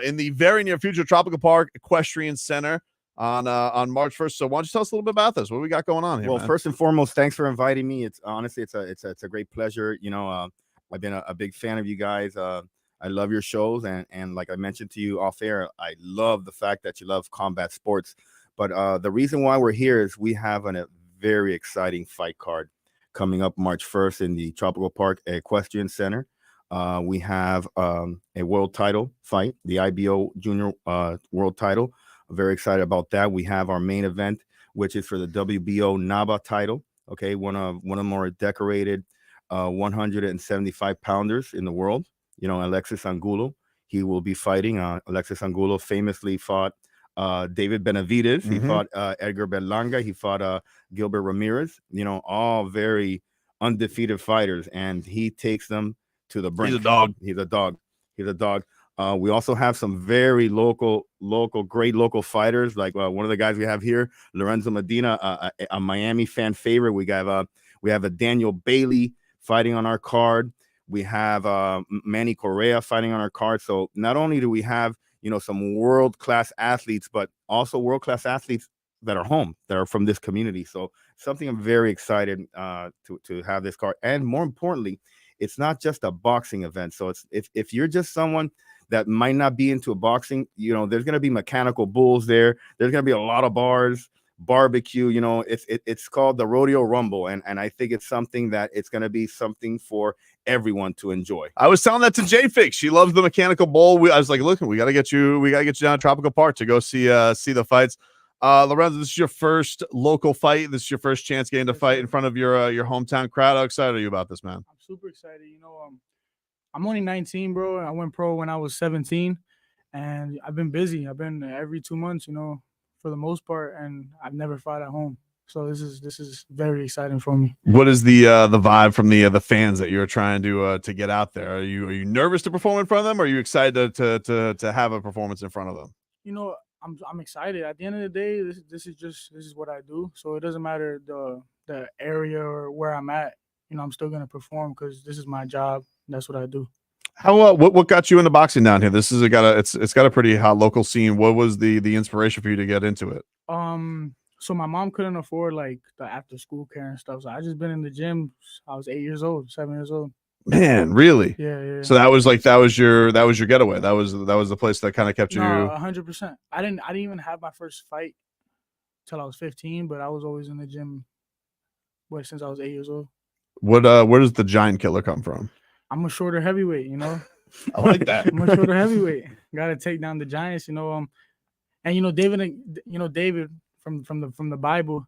in the very near future. Tropical Park Equestrian Center on March 1st. So why don't you tell us a little bit about this? What we got going on here? Well, man? first and foremost, thanks for inviting me. It's honestly, it's a great pleasure. You know, I've been a big fan of you guys. I love your shows, and like I mentioned to you off air, I love the fact that you love combat sports. But the reason why we're here is we have a very exciting fight card coming up March 1st in the Tropical Park Equestrian Center. We have a world title fight, the IBO Junior world title. I'm very excited about that. We have our main event, which is for the WBO NABA title. Okay, one of the more decorated 175 pounders in the world. You know, Alexis Angulo. He will be fighting. Alexis Angulo famously fought David Benavidez. He fought Edgar Berlanga. He fought Gilbert Ramirez. You know, all very undefeated fighters, and he takes them to the brink. He's a dog. He's a dog. He's a dog. We also have some very great local fighters. Like one of the guys we have here, Lorenzo Medina, a Miami fan favorite. We have a Daniel Bailey fighting on our card. We have Manny Correa fighting on our card. So not only do we have, you know, some world-class athletes, but also world-class athletes that are home, that are from this community. So something I'm very excited to have this card. And more importantly, it's not just a boxing event. So it's if you're just someone that might not be into boxing, you know, there's going to be mechanical bulls there. There's going to be a lot of bars, barbecue, you know, it's called the Rodeo Rumble. And I think it's something that it's going to be something for everyone to enjoy. I was telling that to JFig. She loves the mechanical bull. I was like, look, we got to get you down to Tropical Park to go see the fights. Lorenzo, this is your first local fight. This is your first chance getting to fight in front of your hometown crowd. How excited are you about this, man? I'm super excited. You know, I'm only 19, bro. I went pro when I was 17, and I've been busy. I've been every 2 months, you know, for the most part, and I've never fought at home. So this is very exciting for me. What is the vibe from the fans that you're trying to get out there? Are you nervous to perform in front of them? Or are you excited to have a performance in front of them? You know, I'm excited. At the end of the day, this is what I do. So it doesn't matter the area or where I'm at. You know, I'm still gonna perform because this is my job. That's what I do. How what got you into boxing down here? This is it's got a pretty hot local scene. What was the inspiration for you to get into it? So my mom couldn't afford like the after school care and stuff. So I just been in the gym. I was 7 years old. Man, really? Yeah. So that was your getaway. That was the place that kind of kept you. 100%. I didn't even have my first fight till I was 15, but I was always in the gym since I was 8 years old. Where does the giant killer come from? I'm a shorter heavyweight, you know. I like that. I'm a shorter heavyweight. Got to take down the giants, you know. And David from the Bible,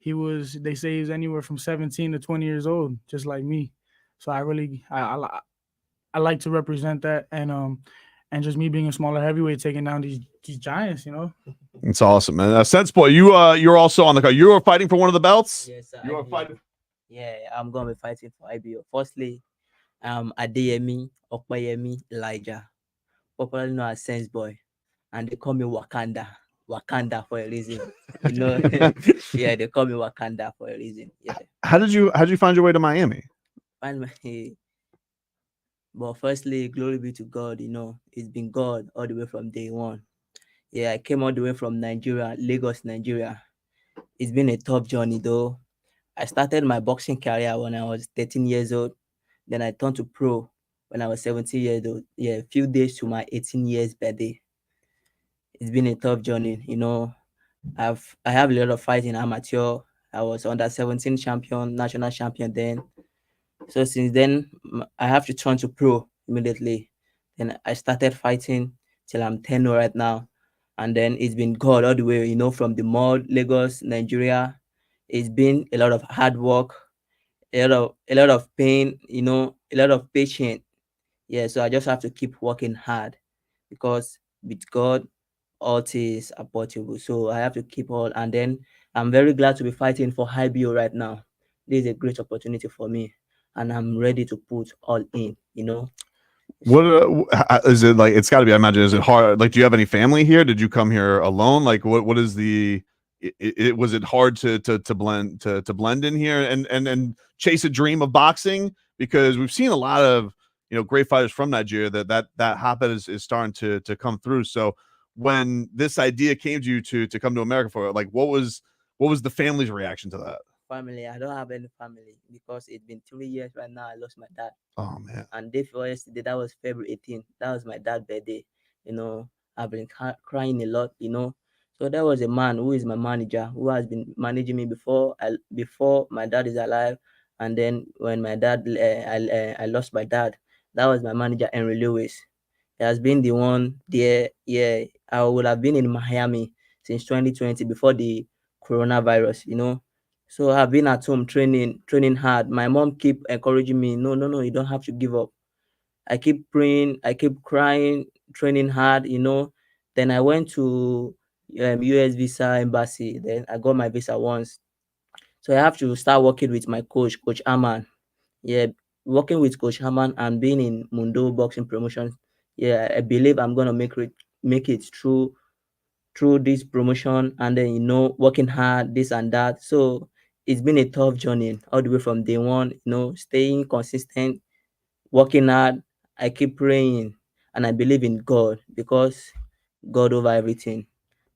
they say he was anywhere from 17 to 20 years old, just like me. So I like to represent that, and just me being a smaller heavyweight taking down these giants, you know. It's awesome, man. Sense boy, you're also on the card. You are fighting for one of the belts. Yes, You are fighting. Yeah, I'm gonna be fighting for IBO. Firstly, Adeyemi Okpayemi Elijah, popularly known as Sense Boy, and they call me Wakanda for a reason. You know, yeah, they call me Wakanda for a reason. Yeah. How did you find your way to Miami? But firstly, glory be to God. You know, it's been God all the way from day one. Yeah, I came all the way from Nigeria, Lagos, Nigeria. It's been a tough journey though. I started my boxing career when I was 13 years old. Then I turned to pro when I was 17 years old. Yeah, a few days to my 18 years birthday. It's been a tough journey. You know, I have a lot of fights in amateur. I was under 17 champion, national champion then. So since then, I have to turn to pro immediately. Then I started fighting till I'm 10 right now. And then it's been God all the way, you know, from the mud, Lagos, Nigeria. It's been a lot of hard work, a lot of pain, you know, a lot of patience. Yeah, so I just have to keep working hard because with God, all things are possible. So I have to keep all. And then I'm very glad to be fighting for IBO right now. This is a great opportunity for me, and I'm ready to put all in, you know. What is it like? It's got to be. I imagine. Is it hard? Like, do you have any family here? Did you come here alone? Like, what is the? Was it hard to blend in here and chase a dream of boxing? Because we've seen a lot of great fighters from Nigeria that hotbed is starting to come through. So when this idea came to you to come to America for it, like what was the family's reaction to that? Family, I don't have any family because it's been 3 years right now. I lost my dad. Oh man! And day before yesterday, that was February 18th. That was my dad's birthday. You know, I've been crying a lot. You know, so there was a man who is my manager who has been managing me before my dad is alive, and then when my dad I lost my dad, that was my manager Henry Lewis. He has been the one there. Yeah, I would have been in Miami since 2020 before the coronavirus. You know. So I've been at home training hard. My mom keep encouraging me. No, you don't have to give up. I keep praying. I keep crying, training hard. You know. Then I went to US visa embassy. Then I got my visa once. So I have to start working with my coach, Coach Aman. Yeah, working with Coach Aman and being in Mundo Boxing Promotions. Yeah, I believe I'm gonna make it through this promotion, and then working hard, this and that. So it's been a tough journey all the way from day one, staying consistent, working hard. I keep praying and I believe in God because God over everything.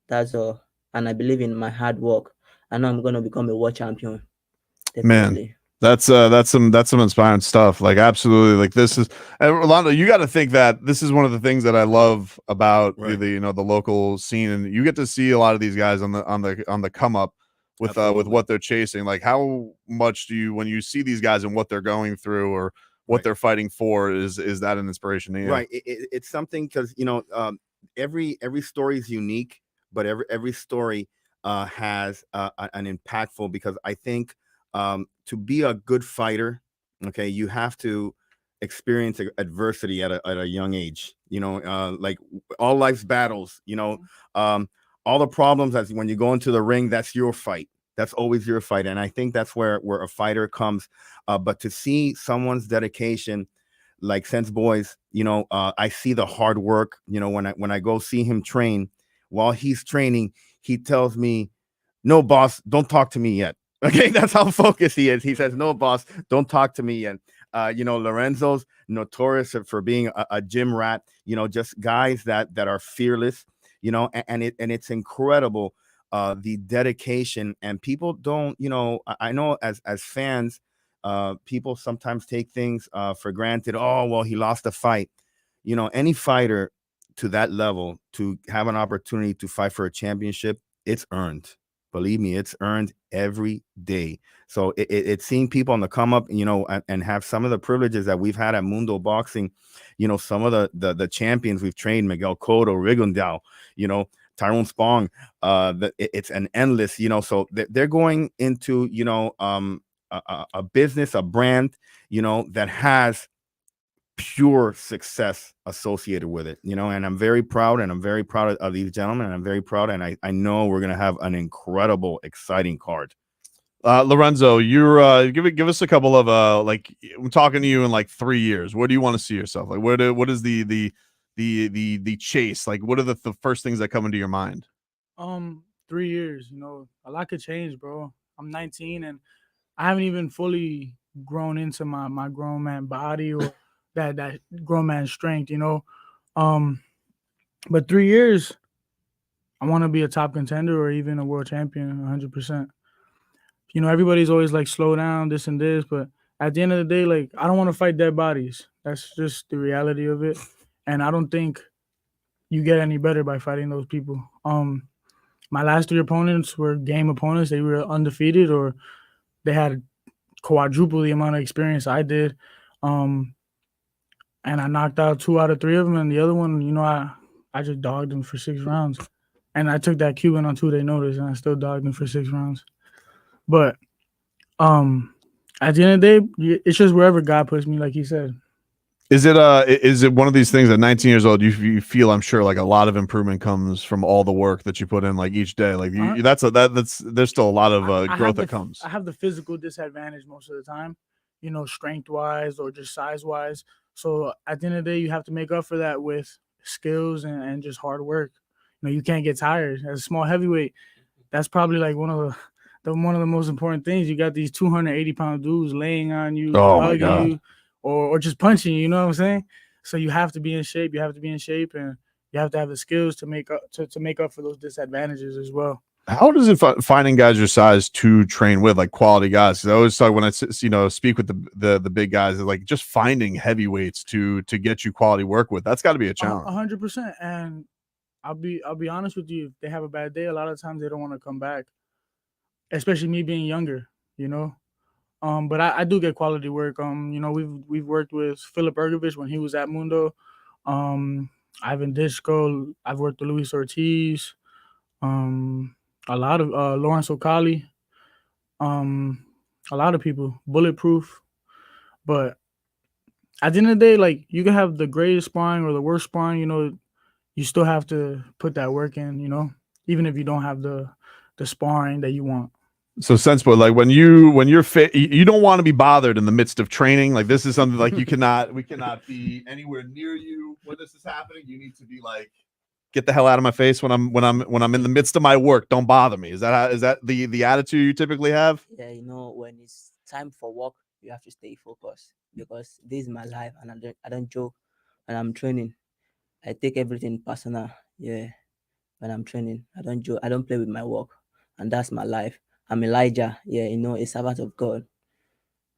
That's all. And I believe in my hard work. I know I'm gonna become a world champion. Definitely. Man, that's some inspiring stuff. Like absolutely, like this is Rolando. You got to think that this is one of the things that I love about the local scene, and you get to see a lot of these guys on the come up with what they're chasing. Like how much do you, when you see these guys and what they're going through or what they're fighting for, is that an inspiration to you? Right. It's something because every story is unique, but every story has an impactful, because I think to be a good fighter, okay, you have to experience adversity at a young age. Like all life's battles. All the problems, as when you go into the ring, that's your fight. That's always your fight, and I think that's where a fighter comes. But to see someone's dedication, like Sense Boys, I see the hard work. When I go see him train, while he's training, he tells me, "No, boss, don't talk to me yet." Okay, that's how focused he is. He says, "No, boss, don't talk to me yet." Lorenzo's notorious for being a gym rat. Just guys that are fearless. And it's incredible, the dedication. And people don't, I know as fans, people sometimes take things for granted. Oh, well, he lost a fight. Any fighter to that level, to have an opportunity to fight for a championship, it's earned. believe me, it's earned every day. So it's seeing people on the come up, you know, and have some of the privileges that we've had at Mundo Boxing, you know, some of the champions we've trained, Miguel Cotto, Rigondeaux, you know, Tyrone Spong, it's an endless, you know, so they're going into, you know, a business, a brand, you know, that has pure success associated with it, you know, and I'm very proud of these gentlemen, and I'm very proud, and I know we're gonna have an incredible, exciting card. Lorenzo, you're give us a couple of like, I'm talking to you in like 3 years. Where do you want to see yourself? Like, what is the chase? Like, what are the first things that come into your mind? 3 years, you know, a lot could change, bro. I'm 19 and I haven't even fully grown into my grown man body or that grown man strength, you know. But 3 years, I want to be a top contender or even a world champion, 100%. You know, everybody's always like, slow down, this and this, but at the end of the day, like, I don't want to fight dead bodies. That's just the reality of it. And I don't think you get any better by fighting those people. My last 3 opponents were game opponents. They were undefeated or they had quadruple the amount of experience I did. And I knocked out 2 out of 3 of them. And the other one, you know, I just dogged him for 6 rounds. And I took that Cuban on 2-day notice, and I still dogged him for 6 rounds. But at the end of the day, it's just wherever God puts me, like he said. Is it one of these things at 19 years old, you feel, I'm sure, like a lot of improvement comes from all the work that you put in, like each day? Like there's still a lot of growth that comes. I have the physical disadvantage most of the time, you know, strength-wise or just size-wise. So at the end of the day, you have to make up for that with skills and just hard work. You know, you can't get tired. As a small heavyweight, that's probably like one of the most important things. You got these 280-pound dudes laying on you, hugging you, or just punching you. You know what I'm saying? So you have to be in shape. You have to be in shape, and you have to have the skills to make up for those disadvantages as well. How does it finding guys your size to train with, like quality guys? Because I always talk when I speak with the big guys, like just finding heavyweights to get you quality work with. That's got to be a challenge. 100%. And I'll be honest with you. If they have a bad day, a lot of times they don't want to come back. Especially me being younger, you know. But I do get quality work. You know, we've worked with Philip Ergovich when he was at Mundo. Ivan Disco. I've worked with Luis Ortiz. A lot of Lorenzo Kali, a lot of people, Bulletproof. But at the end of the day, like, you can have the greatest sparring or the worst sparring, you know, you still have to put that work in, you know, even if you don't have the sparring that you want. So Sensible, like when you're fit, you don't want to be bothered in the midst of training. Like, this is something like we cannot be anywhere near you when this is happening. You need to be like, get the hell out of my face when I'm in the midst of my work. Don't bother me. Is that the attitude you typically have? Yeah, you know, when it's time for work, you have to stay focused because this is my life, and I don't joke when I'm training. I take everything personal. Yeah, when I'm training, I don't joke. I don't play with my work, and that's my life. I'm Elijah. Yeah, you know, a servant of God.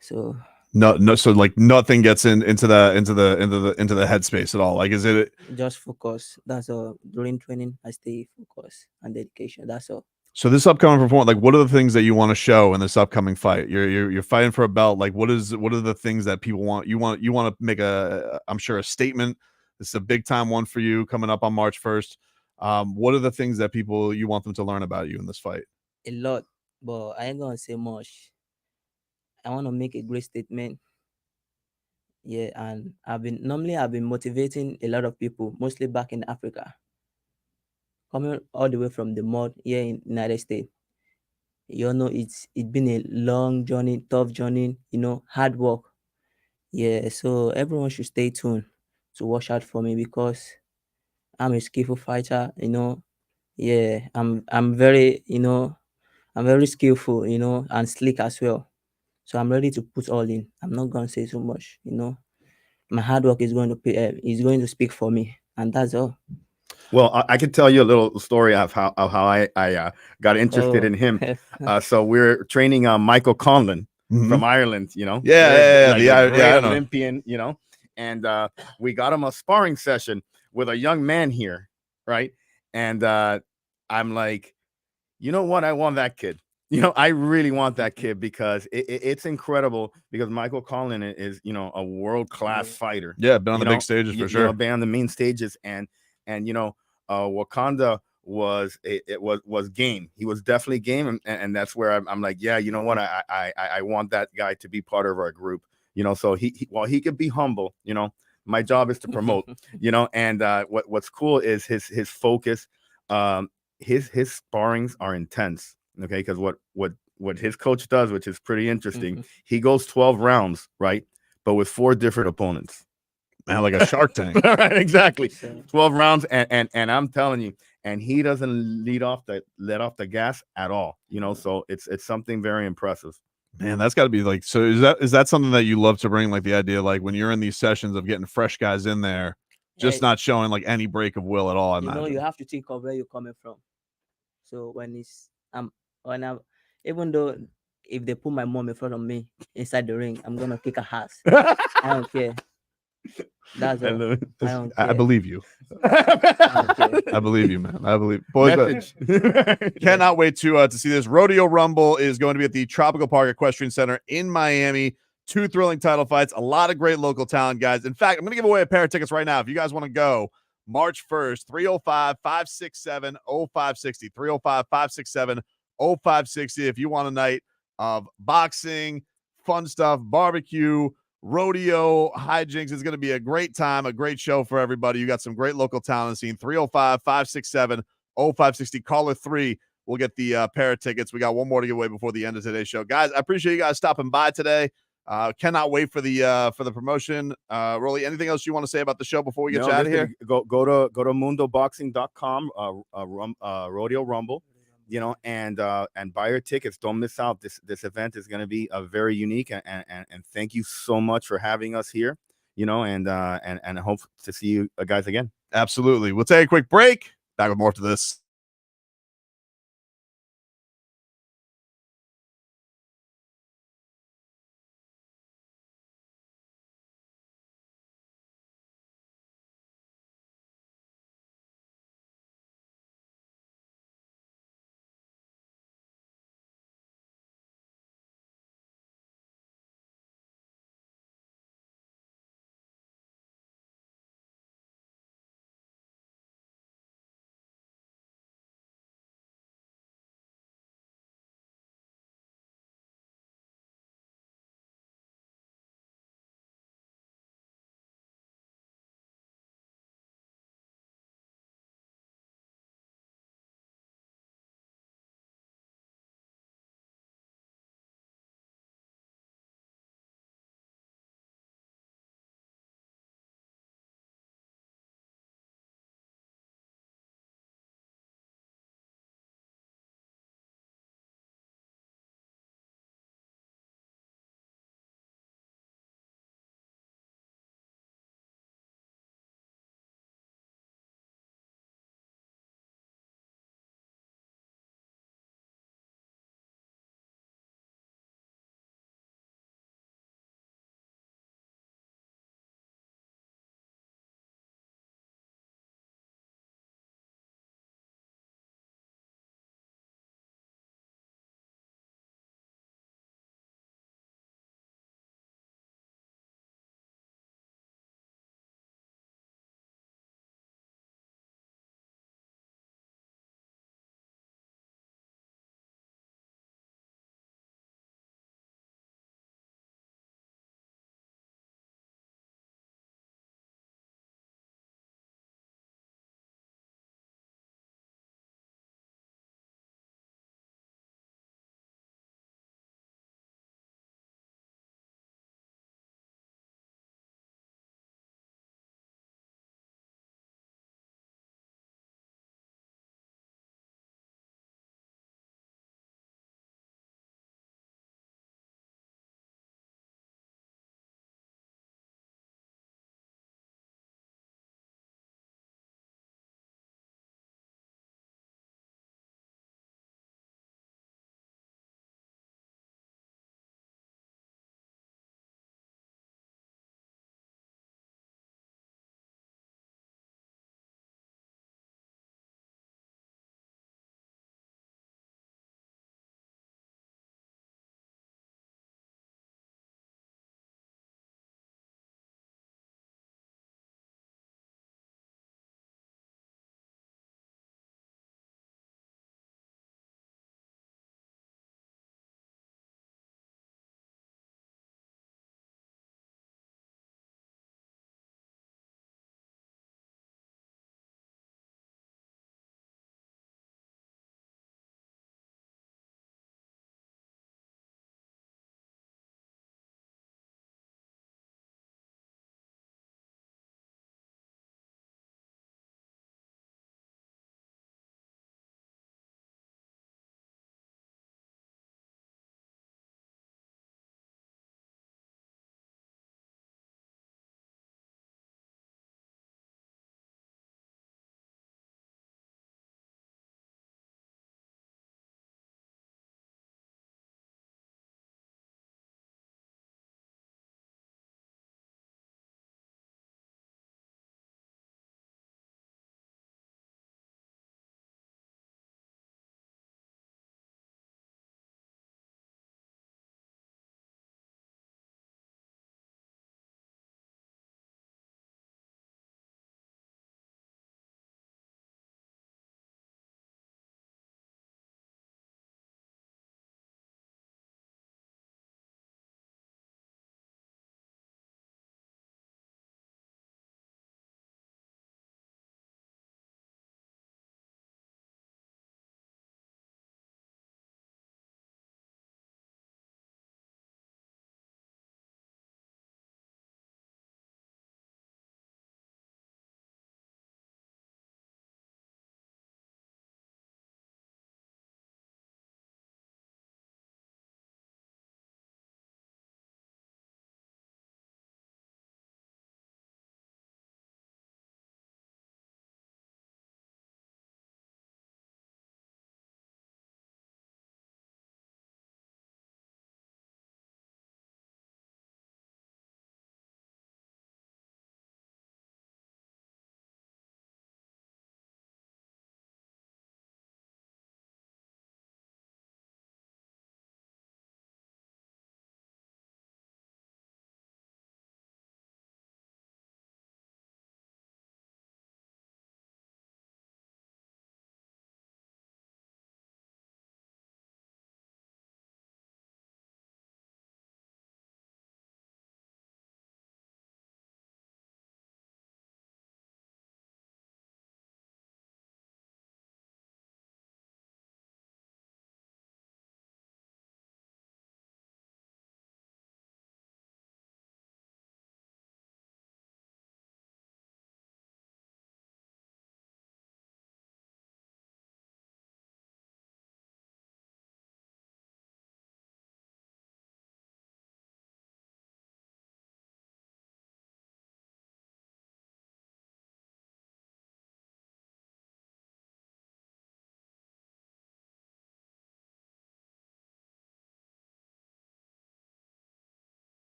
So. No. So like nothing gets into the headspace at all. Like, is it just focus? That's all. During training, I stay focused and dedication. That's all. So this upcoming performance, like, what are the things that you want to show in this upcoming fight? You're fighting for a belt. Like, what are the things that people want? You want to make I'm sure, a statement. This is a big time one for you coming up on March 1st. What are the things that you want them to learn about you in this fight? A lot, but I ain't gonna say much. I want to make a great statement. Yeah, and I've been motivating a lot of people, mostly back in Africa, coming all the way from the mud here in United States. You know, it's been a long journey, tough journey, you know, hard work. Yeah, so everyone should stay tuned to watch out for me because I'm a skillful fighter, you know. Yeah, I'm very, you know, I'm very skillful, you know, and slick as well. So I'm ready to put all in. I'm not gonna say too much, you know. My hard work is going to speak for me, and that's all. Well, I could tell you a little story of how I got interested in him. So we're training Michael Conlon from Ireland, you know. Yeah, Olympian, you know. And we got him a sparring session with a young man here, right? And I'm like, you know what? I want that kid. I really want that kid because it's incredible because Michael Collin is, a world-class fighter. Yeah, been on the big stages for sure. Been on the main stages and Wakanda was game. He was definitely game, and that's where I'm like, yeah, you know what? I want that guy to be part of our group. So while he could be humble, my job is to promote. And what's cool is his focus. His sparrings are intense. Okay, because what his coach does, which is pretty interesting, he goes 12 rounds, right? But with 4 different opponents. Man, like a Shark Tank. Right, exactly. 12 rounds, and I'm telling you, and he doesn't let off the gas at all. So it's something very impressive. Man, that's got to be like, so is that something that you love to bring, like the idea, like when you're in these sessions of getting fresh guys in there, just not showing like any break of will at all? You have to think of where you're coming from. So even though if they put my mom in front of me inside the ring, I'm gonna kick her ass. I don't care. That's all. I believe you. I believe you, man. I believe. Boys, cannot wait to see this. Rodeo Rumble is going to be at the Tropical Park Equestrian Center in Miami. 2 thrilling title fights, a lot of great local talent, guys. In fact, I'm going to give away a pair of tickets right now. If you guys want to go, March 1st, 305-567-0560. 305-567-0560. If you want a night of boxing, fun stuff, barbecue, rodeo, hijinks, is going to be a great time, a great show for everybody. You got some great local talent scene. 305-567-0560. Caller 3 will get the pair of tickets. We got one more to give away before the end of today's show. Guys, I appreciate you guys stopping by today. Cannot wait for the promotion. Rolly, anything else you want to say about the show before we get you out of here? Go to mundoboxing.com, Rodeo Rumble, and buy your tickets. Don't miss out. This event is going to be very unique, and thank you so much for having us here. And I hope to see you guys again. Absolutely. We'll take a quick break. Back with more to this.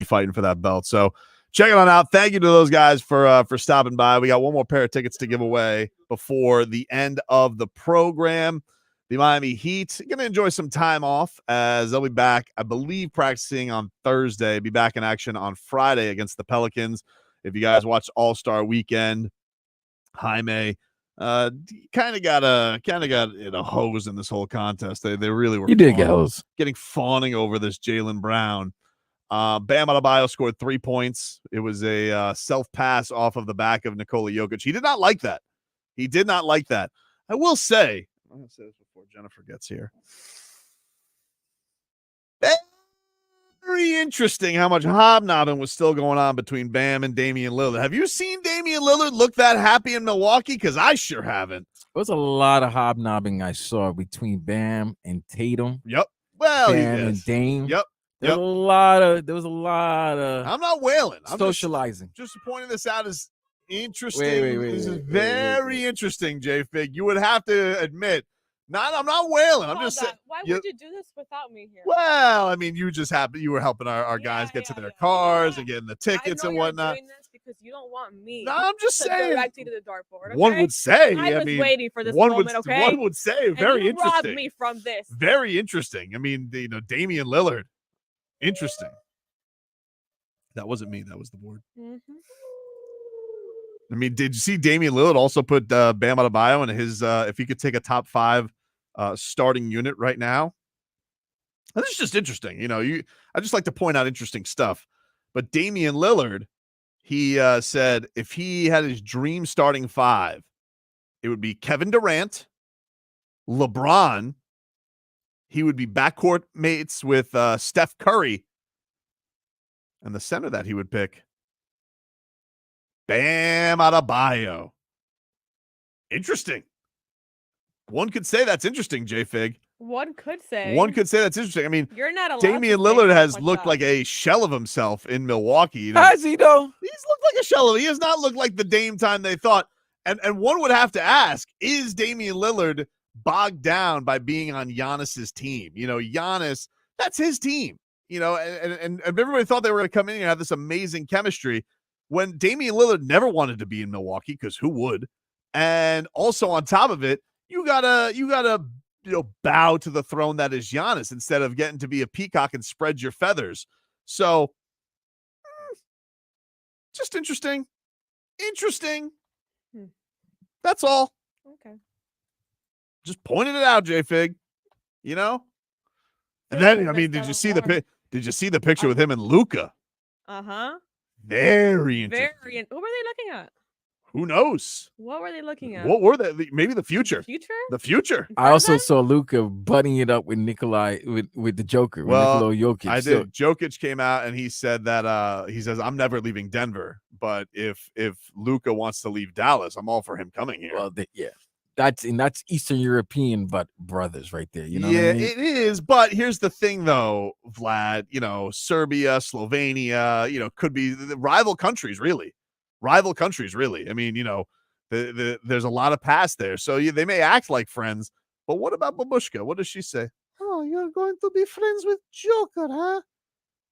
fighting for that belt. So check it on out. Thank you to those guys for stopping by. We got one more pair of tickets to give away before the end of the program. The Miami Heat going to enjoy some time off as they'll be back, I believe, practicing on Thursday. Be back in action on Friday against the Pelicans. If you guys watched All-Star Weekend, Jaime kind of got hose in this whole contest. They really were. You did get hose. Getting fawning over this Jaylen Brown. Bam Adebayo scored 3 points. It was a self pass off of the back of Nikola Jokic. He did not like that. I will say, I'm going to say this before Jennifer gets here. Very interesting how much hobnobbing was still going on between Bam and Damian Lillard. Have you seen Damian Lillard look that happy in Milwaukee? Because I sure haven't. There was a lot of hobnobbing I saw between Bam and Tatum. Yep. Well, Bam and Dame. Yep. There was a lot of I'm not wailing. I'm socializing. Just pointing this out as interesting. Wait, this is very interesting, J Fig. You would have to admit. I'm not wailing. I'm just saying. Why would you do this without me here? Well, I mean, you were helping our guys get to their cars and getting the tickets and whatnot. Doing this because you don't want me. No, I'm just saying. Direct you to the dartboard. Okay? One would say. I was waiting for this one moment. Would, okay. One would say very and you interesting. robbed me from this. Very interesting. I mean, Damian Lillard. Interesting. That wasn't me. That was the board. Mm-hmm. I mean, did you see Damian Lillard also put Bam Adebayo in his if he could take a top 5 starting unit right now? This is just interesting. I just like to point out interesting stuff. But Damian Lillard, he said if he had his dream starting 5, it would be Kevin Durant, LeBron. He would be backcourt mates with Steph Curry. And the center that he would pick, Bam Adebayo. Interesting. One could say that's interesting, J Fig. One could say that's interesting. I mean, you're not allowed. Damian Lillard has looked like a shell of himself in Milwaukee. Has he though? He's looked like a shell of. He has not looked like the Dame time they thought. And one would have to ask: is Damian Lillard bogged down by being on Giannis's team? Giannis, that's his team. And everybody thought they were going to come in and have this amazing chemistry when Damian Lillard never wanted to be in Milwaukee, because who would? And also on top of it, you gotta bow to the throne that is Giannis instead of getting to be a peacock and spread your feathers. So just interesting. That's all. Okay. Just pointing it out, J Fig. And then, I mean, did you see the picture with him and Luka? Uh-huh. Very interesting. What were they looking at? Who knows? What were they looking at? What were they? Maybe the future. The future. I also saw Luka butting it up with with the Joker. Well, with Jokic. I did. Jokic came out and he said that he says, I'm never leaving Denver, but if Luka wants to leave Dallas, I'm all for him coming here. Well, yeah. That's Eastern European, but brothers right there. You know what I mean? It is. But here's the thing, though, Vlad. Serbia, Slovenia. Could be the rival countries, really. I mean, there's a lot of past there, so they may act like friends. But what about Babushka? What does she say? Oh, you're going to be friends with Joker, huh?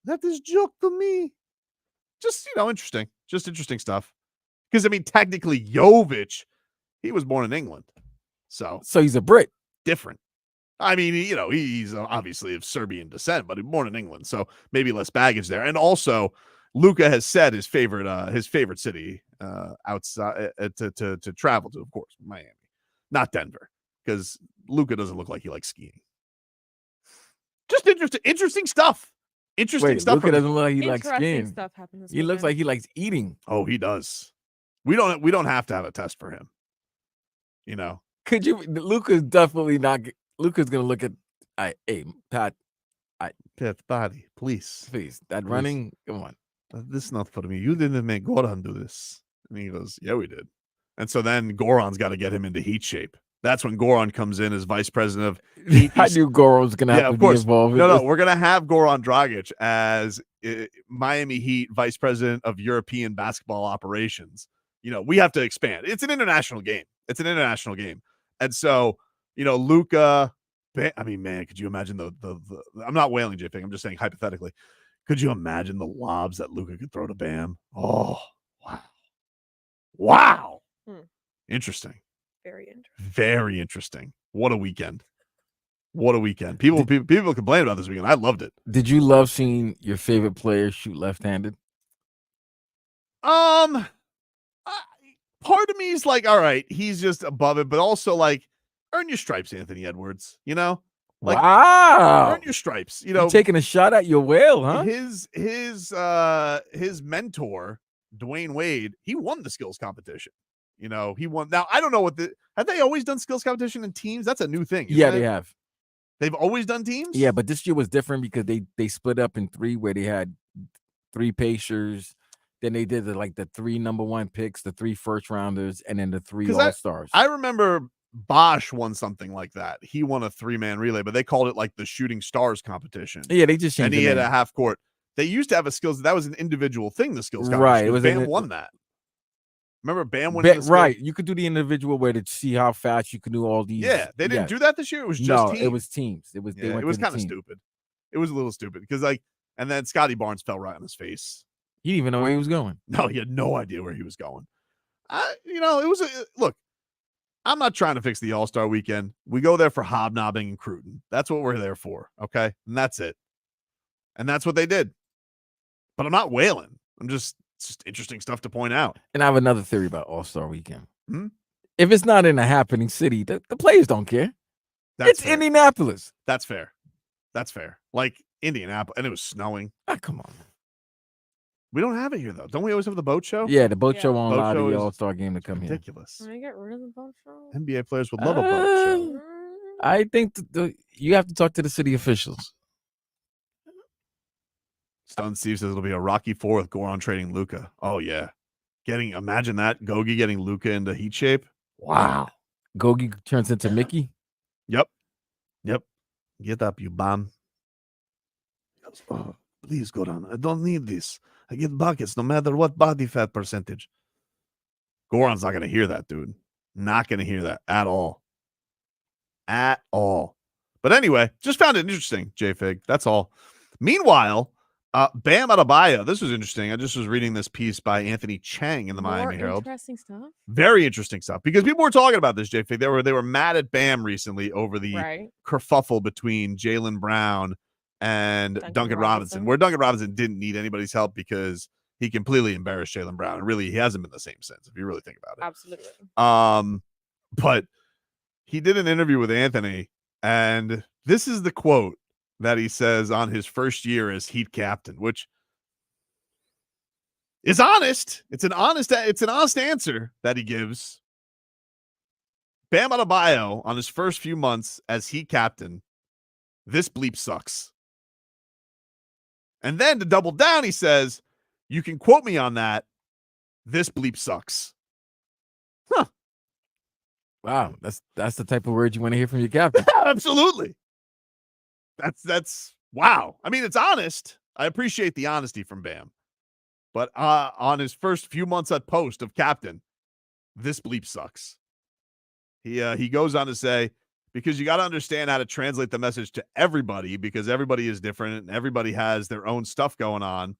That is joke to me. Just interesting. Just interesting stuff. Because I mean, technically, Jovic, he was born in England. So he's a Brit. Different. I mean, he's obviously of Serbian descent, but he's born in England. So maybe less baggage there. And also, Luka has said his favorite city outside to travel to, of course, Miami, not Denver, because Luka doesn't look like he likes skiing. Just interesting stuff. Luka doesn't look like he likes skiing. Stuff happens he looks like he likes eating. Oh, he does. We don't have to have a test for him. Could you? Luka's definitely not. Luka's gonna look at. Hey, Pat. Pat, body, please. That running. Come on. This is not for me. You didn't make Goran do this. And he goes, yeah, we did. And so then Goran's got to get him into heat shape. That's when Goran comes in as vice president of heat. I knew Goran was going to have to be involved. No, we're going to have Goran Dragic as Miami Heat vice president of European basketball operations. We have to expand. It's an international game. And so, Luka, I mean, man, could you imagine the I'm not wailing, JFig. I'm just saying hypothetically. Could you imagine the lobs that Luka could throw to Bam? Oh, wow. Wow. Interesting. Very interesting. Very interesting. What a weekend. What a weekend. People complain about this weekend. I loved it. Did you love seeing your favorite player shoot left-handed? Part of me is like, all right, he's just above it, but also like, earn your stripes, Anthony Edwards. You know, like wow, earn your stripes. You know, you taking a shot at your whale, huh? His mentor, Dwayne Wade, he won the skills competition. You know, he won. Now I don't know have they always done skills competition in teams? That's a new thing. Yeah, they have. They've always done teams. Yeah, but this year was different because they split up in 3 where they had 3 Pacers. Then they did the 3 number 1 picks, the 3 first rounders, and then the 3 all-stars. I remember Bosch won something like that. He won a 3-man relay, but they called it like the Shooting Stars competition. Yeah, they just changed and he had a half court. They used to have a skills. That was an individual thing. The skills competition. Right. It was Bam won that. Remember Bam winning the right. You could do the individual where to see how fast you can do all these. Yeah, they didn't do that this year. It was just teams. It was teams. It was it was kind of stupid. It was a little stupid because and then Scotty Barnes fell right on his face. He didn't even know where he was going. No, he had no idea where he was going. It was look. I'm not trying to fix the All-Star weekend. We go there for hobnobbing and Cruton. That's what we're there for. Okay, and that's it. And that's what they did. But I'm not wailing. It's just interesting stuff to point out. And I have another theory about All-Star Weekend. If it's not in a happening city, the players don't care. It's fair. Indianapolis. That's fair. That's fair. Like Indianapolis, and it was snowing. Come on. We don't have it here, though. Don't we always have the boat show? Yeah, the boat show won't allow the All-Star game to come here. Ridiculous. Can I get rid of the boat show? NBA players would love a boat show. I think you have to talk to the city officials. Stun Steve says it'll be a Rocky 4 with Goran trading Luka. Oh, yeah. Imagine that. Gogi getting Luka into heat shape. Wow. Gogi turns into Mickey? Yep. Get up, you bum. Oh, please, Goran. I don't need this. I get buckets no matter what body fat percentage. Goran's not going to hear that, dude. Not going to hear that at all. At all. But anyway, just found it interesting, JFig. That's all. Meanwhile, Bam Adebayo. This was interesting. I just was reading this piece by Anthony Chang in the Miami Herald. Interesting stuff. Very interesting stuff because people were talking about this, JFig. They were mad at Bam recently over the kerfuffle between Jaylen Brown and Duncan Robinson, where Duncan Robinson didn't need anybody's help because he completely embarrassed Jaylen Brown, and really he hasn't been the same since, if you really think about it. Absolutely. But he did an interview with Anthony, and this is the quote that he says on his first year as Heat captain, which is honest. It's an honest answer that he gives. Bam Adebayo on his first few months as Heat captain, this bleep sucks. And then to double down, he says, you can quote me on that. This bleep sucks. Huh. Wow. That's the type of word you want to hear from your captain. Absolutely. That's wow. I mean, it's honest. I appreciate the honesty from Bam. But on his first few months at post of captain, this bleep sucks. He goes on to say, because you got to understand how to translate the message to everybody, because everybody is different and everybody has their own stuff going on.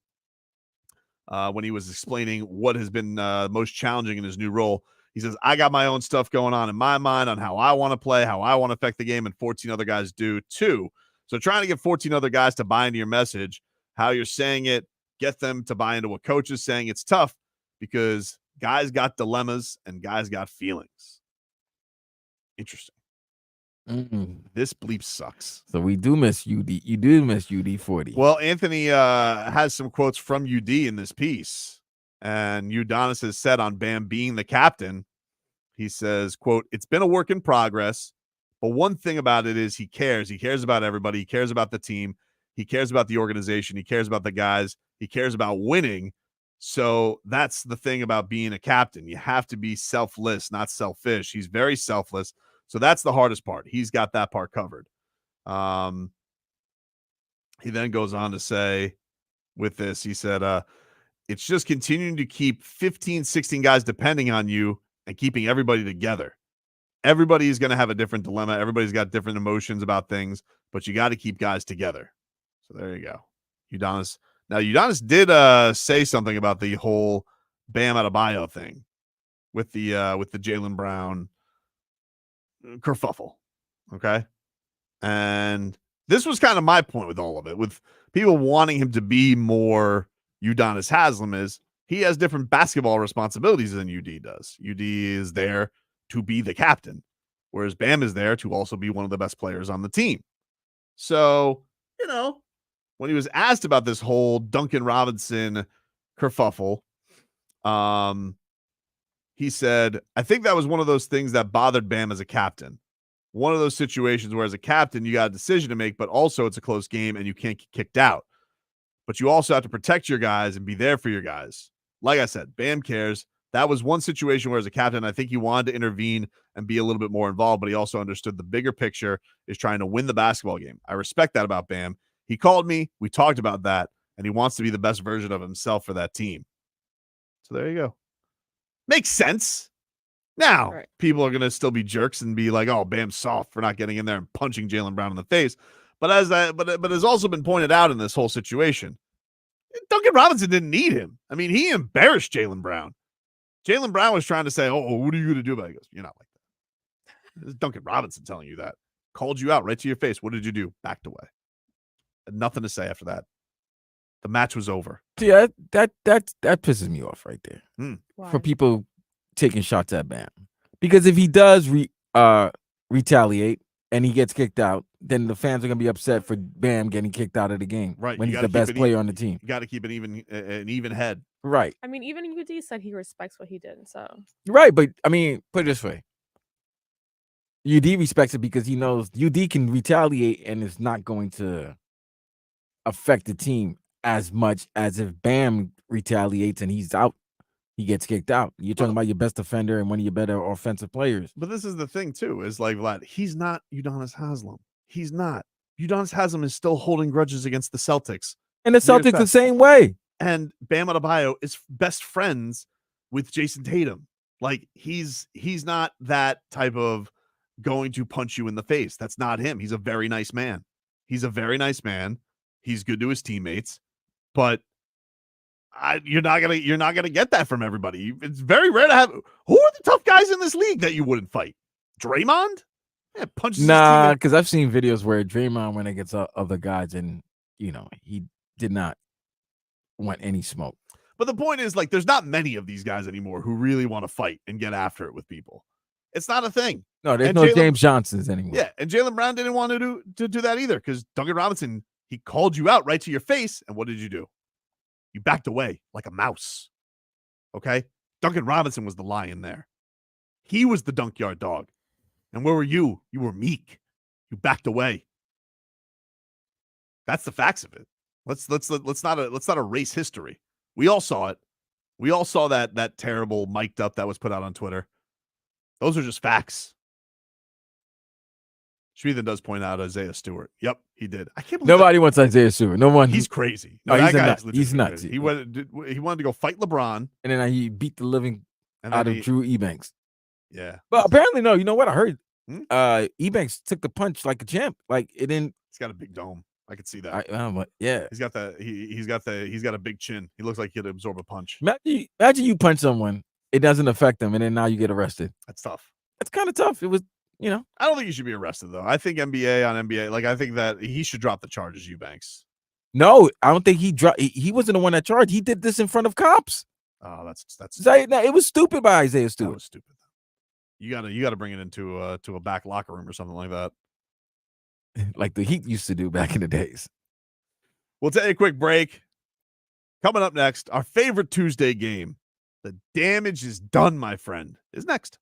When he was explaining what has been most challenging in his new role, he says, I got my own stuff going on in my mind on how I want to play, how I want to affect the game, and 14 other guys do too. So trying to get 14 other guys to buy into your message, how you're saying it, get them to buy into what coach is saying. It's tough because guys got dilemmas and guys got feelings. Interesting. This bleep sucks. So we do miss UD. You do miss UD 40. Well, Anthony has some quotes from UD in this piece. And Udonis has said on Bam being the captain, he says, quote, it's been a work in progress. But one thing about it is he cares. He cares about everybody. He cares about the team. He cares about the organization. He cares about the guys. He cares about winning. So that's the thing about being a captain. You have to be selfless, not selfish. He's very selfless. So that's the hardest part. He's got that part covered. He then goes on to say with this, he said, it's just continuing to keep 15, 16 guys depending on you and keeping everybody together. Everybody's going to have a different dilemma. Everybody's got different emotions about things, but you got to keep guys together. So there you go. Udonis. Now, Udonis did say something about the whole Bam Adebayo thing with the Jaylen Brown kerfuffle. Okay. And this was kind of my point with all of it, with people wanting him to be more Udonis Haslem, is he has different basketball responsibilities than UD does. UD is there to be the captain, whereas Bam is there to also be one of the best players on the team. So, when he was asked about this whole Duncan Robinson kerfuffle, he said, I think that was one of those things that bothered Bam as a captain. One of those situations where as a captain, you got a decision to make, but also it's a close game and you can't get kicked out. But you also have to protect your guys and be there for your guys. Like I said, Bam cares. That was one situation where as a captain, I think he wanted to intervene and be a little bit more involved, but he also understood the bigger picture is trying to win the basketball game. I respect that about Bam. He called me. We talked about that, and he wants to be the best version of himself for that team. So there you go. Makes sense. Now, people are going to still be jerks and be like, oh, Bam's soft for not getting in there and punching Jaylen Brown in the face. But but has also been pointed out in this whole situation, Duncan Robinson didn't need him. I mean, he embarrassed Jaylen Brown. Jaylen Brown was trying to say, oh, what are you going to do about it? He goes, you're not like that. This is Duncan Robinson telling you that. Called you out right to your face. What did you do? Backed away. Had nothing to say after that. The match was over. Yeah, that pisses me off right there. Why? For people taking shots at Bam. Because if he does retaliate and he gets kicked out, then the fans are going to be upset for Bam getting kicked out of the game. Right. When You he's gotta the best keep it player even. on the team. You got to keep an even head. Right. I mean, even UD said he respects what he did. So Right. But I mean, put it this way. UD respects it because he knows UD can retaliate and it's not going to affect the team as much as if Bam retaliates and he's out, he gets kicked out. You're talking about your best defender and one of your better offensive players. But this is the thing, too, is like, Vlad, he's not Udonis Haslem. He's not. Udonis Haslem is still holding grudges against the Celtics. And the Celtics the same way. And Bam Adebayo is best friends with Jason Tatum. Like, he's not that type of going to punch you in the face. That's not him. He's a very nice man. He's a very nice man. He's good to his teammates, but you're not gonna get that from everybody. It's very rare to have. Who are the tough guys in this league that you wouldn't fight? Draymond? Yeah, punches. Nah, because I've seen videos where Draymond went against other guys, and he did not want any smoke. But the point is, like, there's not many of these guys anymore who really want to fight and get after it with people. It's not a thing. No, there's no James Johnsons anymore. Yeah, and Jaylen Brown didn't want to do that either because Duncan Robinson, he called you out right to your face, and what did you do? You backed away like a mouse. Okay? Duncan Robinson was the lion there. He was the dunkyard dog. And where were you? You were meek. You backed away. That's the facts of it. Let's not erase history. We all saw it. We all saw that terrible mic'd up that was put out on Twitter. Those are just facts. Schmieden does point out Isaiah Stewart. Yep, he did. I can't believe nobody wants Isaiah Stewart. No one. He's crazy. No, that that guy guy's he's nuts. crazy. He wanted to go fight LeBron, and then he beat the living out of Drew Ebanks. Yeah, but apparently no. You know what I heard? Ebanks took the punch like a champ. Like it didn't. He's got a big dome. I could see that. But yeah, he's got a big chin. He looks like he'd absorb a punch. Imagine you punch someone, it doesn't affect them, and then now you get arrested. That's tough. That's kind of tough. It was. I don't think he should be arrested, though. I think NBA on NBA, like, I think that he should drop the charges, Eubanks. No, I don't think he dropped. He wasn't the one that charged. He did this in front of cops. Oh, that's it was stupid by Isaiah Stewart. That was stupid. You gotta bring it into a back locker room or something like that. Like the Heat used to do back in the days. We'll take a quick break. Coming up next, our favorite Tuesday game. The damage is done, my friend, is next.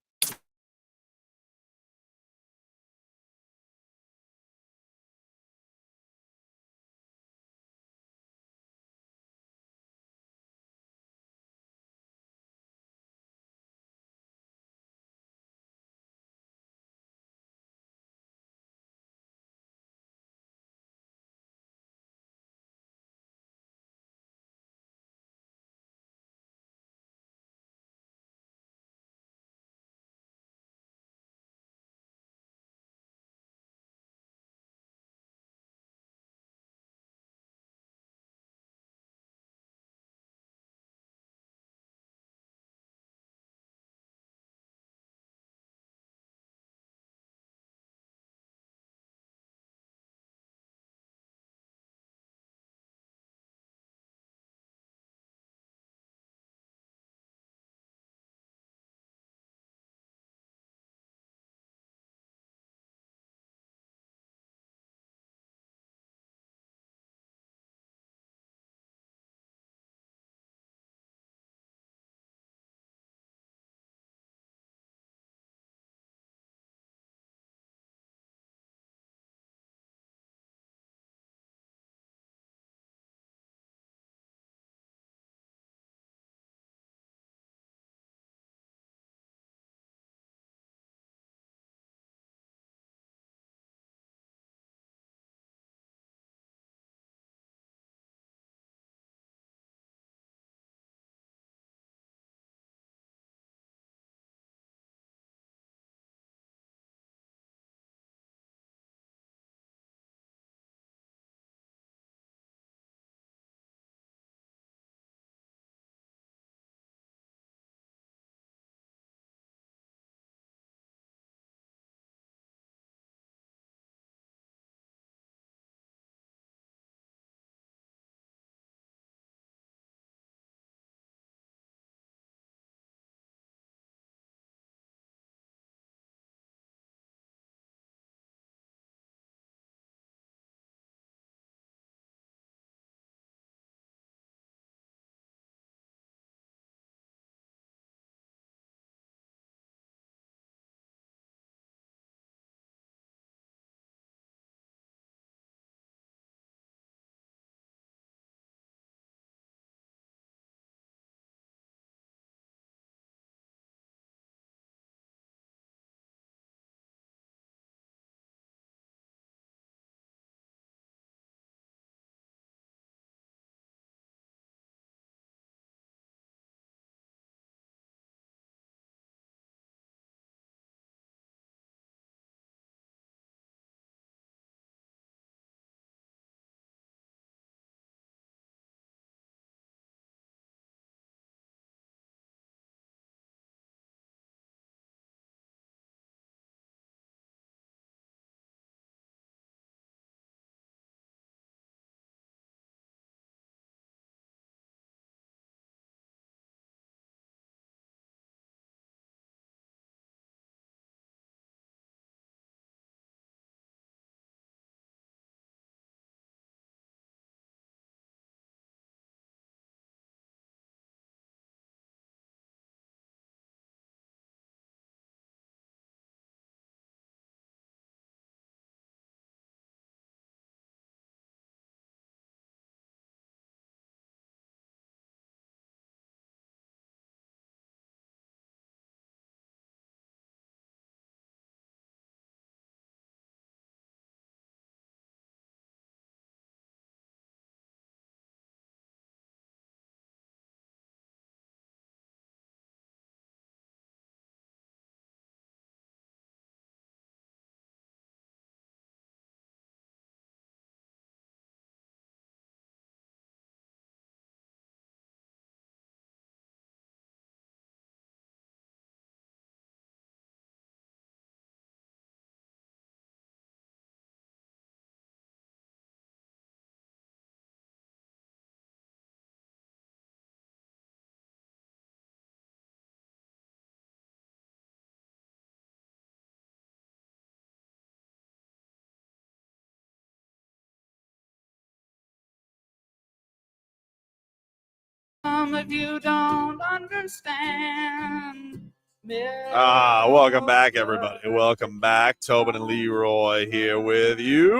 some of you don't understand. Welcome back, everybody. Welcome back. Tobin and Leroy here with you.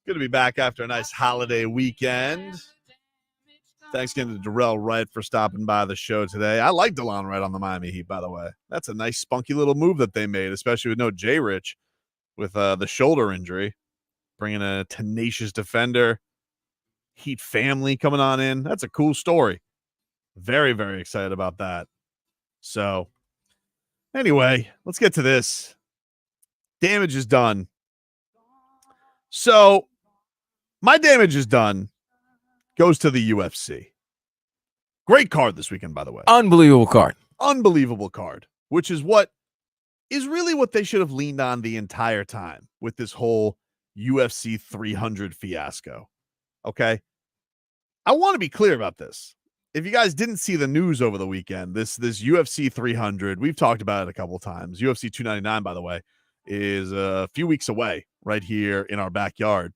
Good to be back after a nice holiday weekend. Thanks again to Delon Wright for stopping by the show today. I like Delon Wright on the Miami Heat, by the way. That's a nice, spunky little move that they made, especially with no J. Rich with the shoulder injury. Bringing a tenacious defender. Heat family coming on in. That's a cool story. Very, very excited about that. So, anyway, let's get to this. Damage is done. So, my damage is done. Goes to the UFC. Great card this weekend, by the way. Unbelievable card. Unbelievable card, which is what is really what they should have leaned on the entire time with this whole UFC 300 fiasco. Okay? I want to be clear about this. If you guys didn't see the news over the weekend, this UFC 300, we've talked about it a couple times. UFC 299, by the way, is a few weeks away right here in our backyard.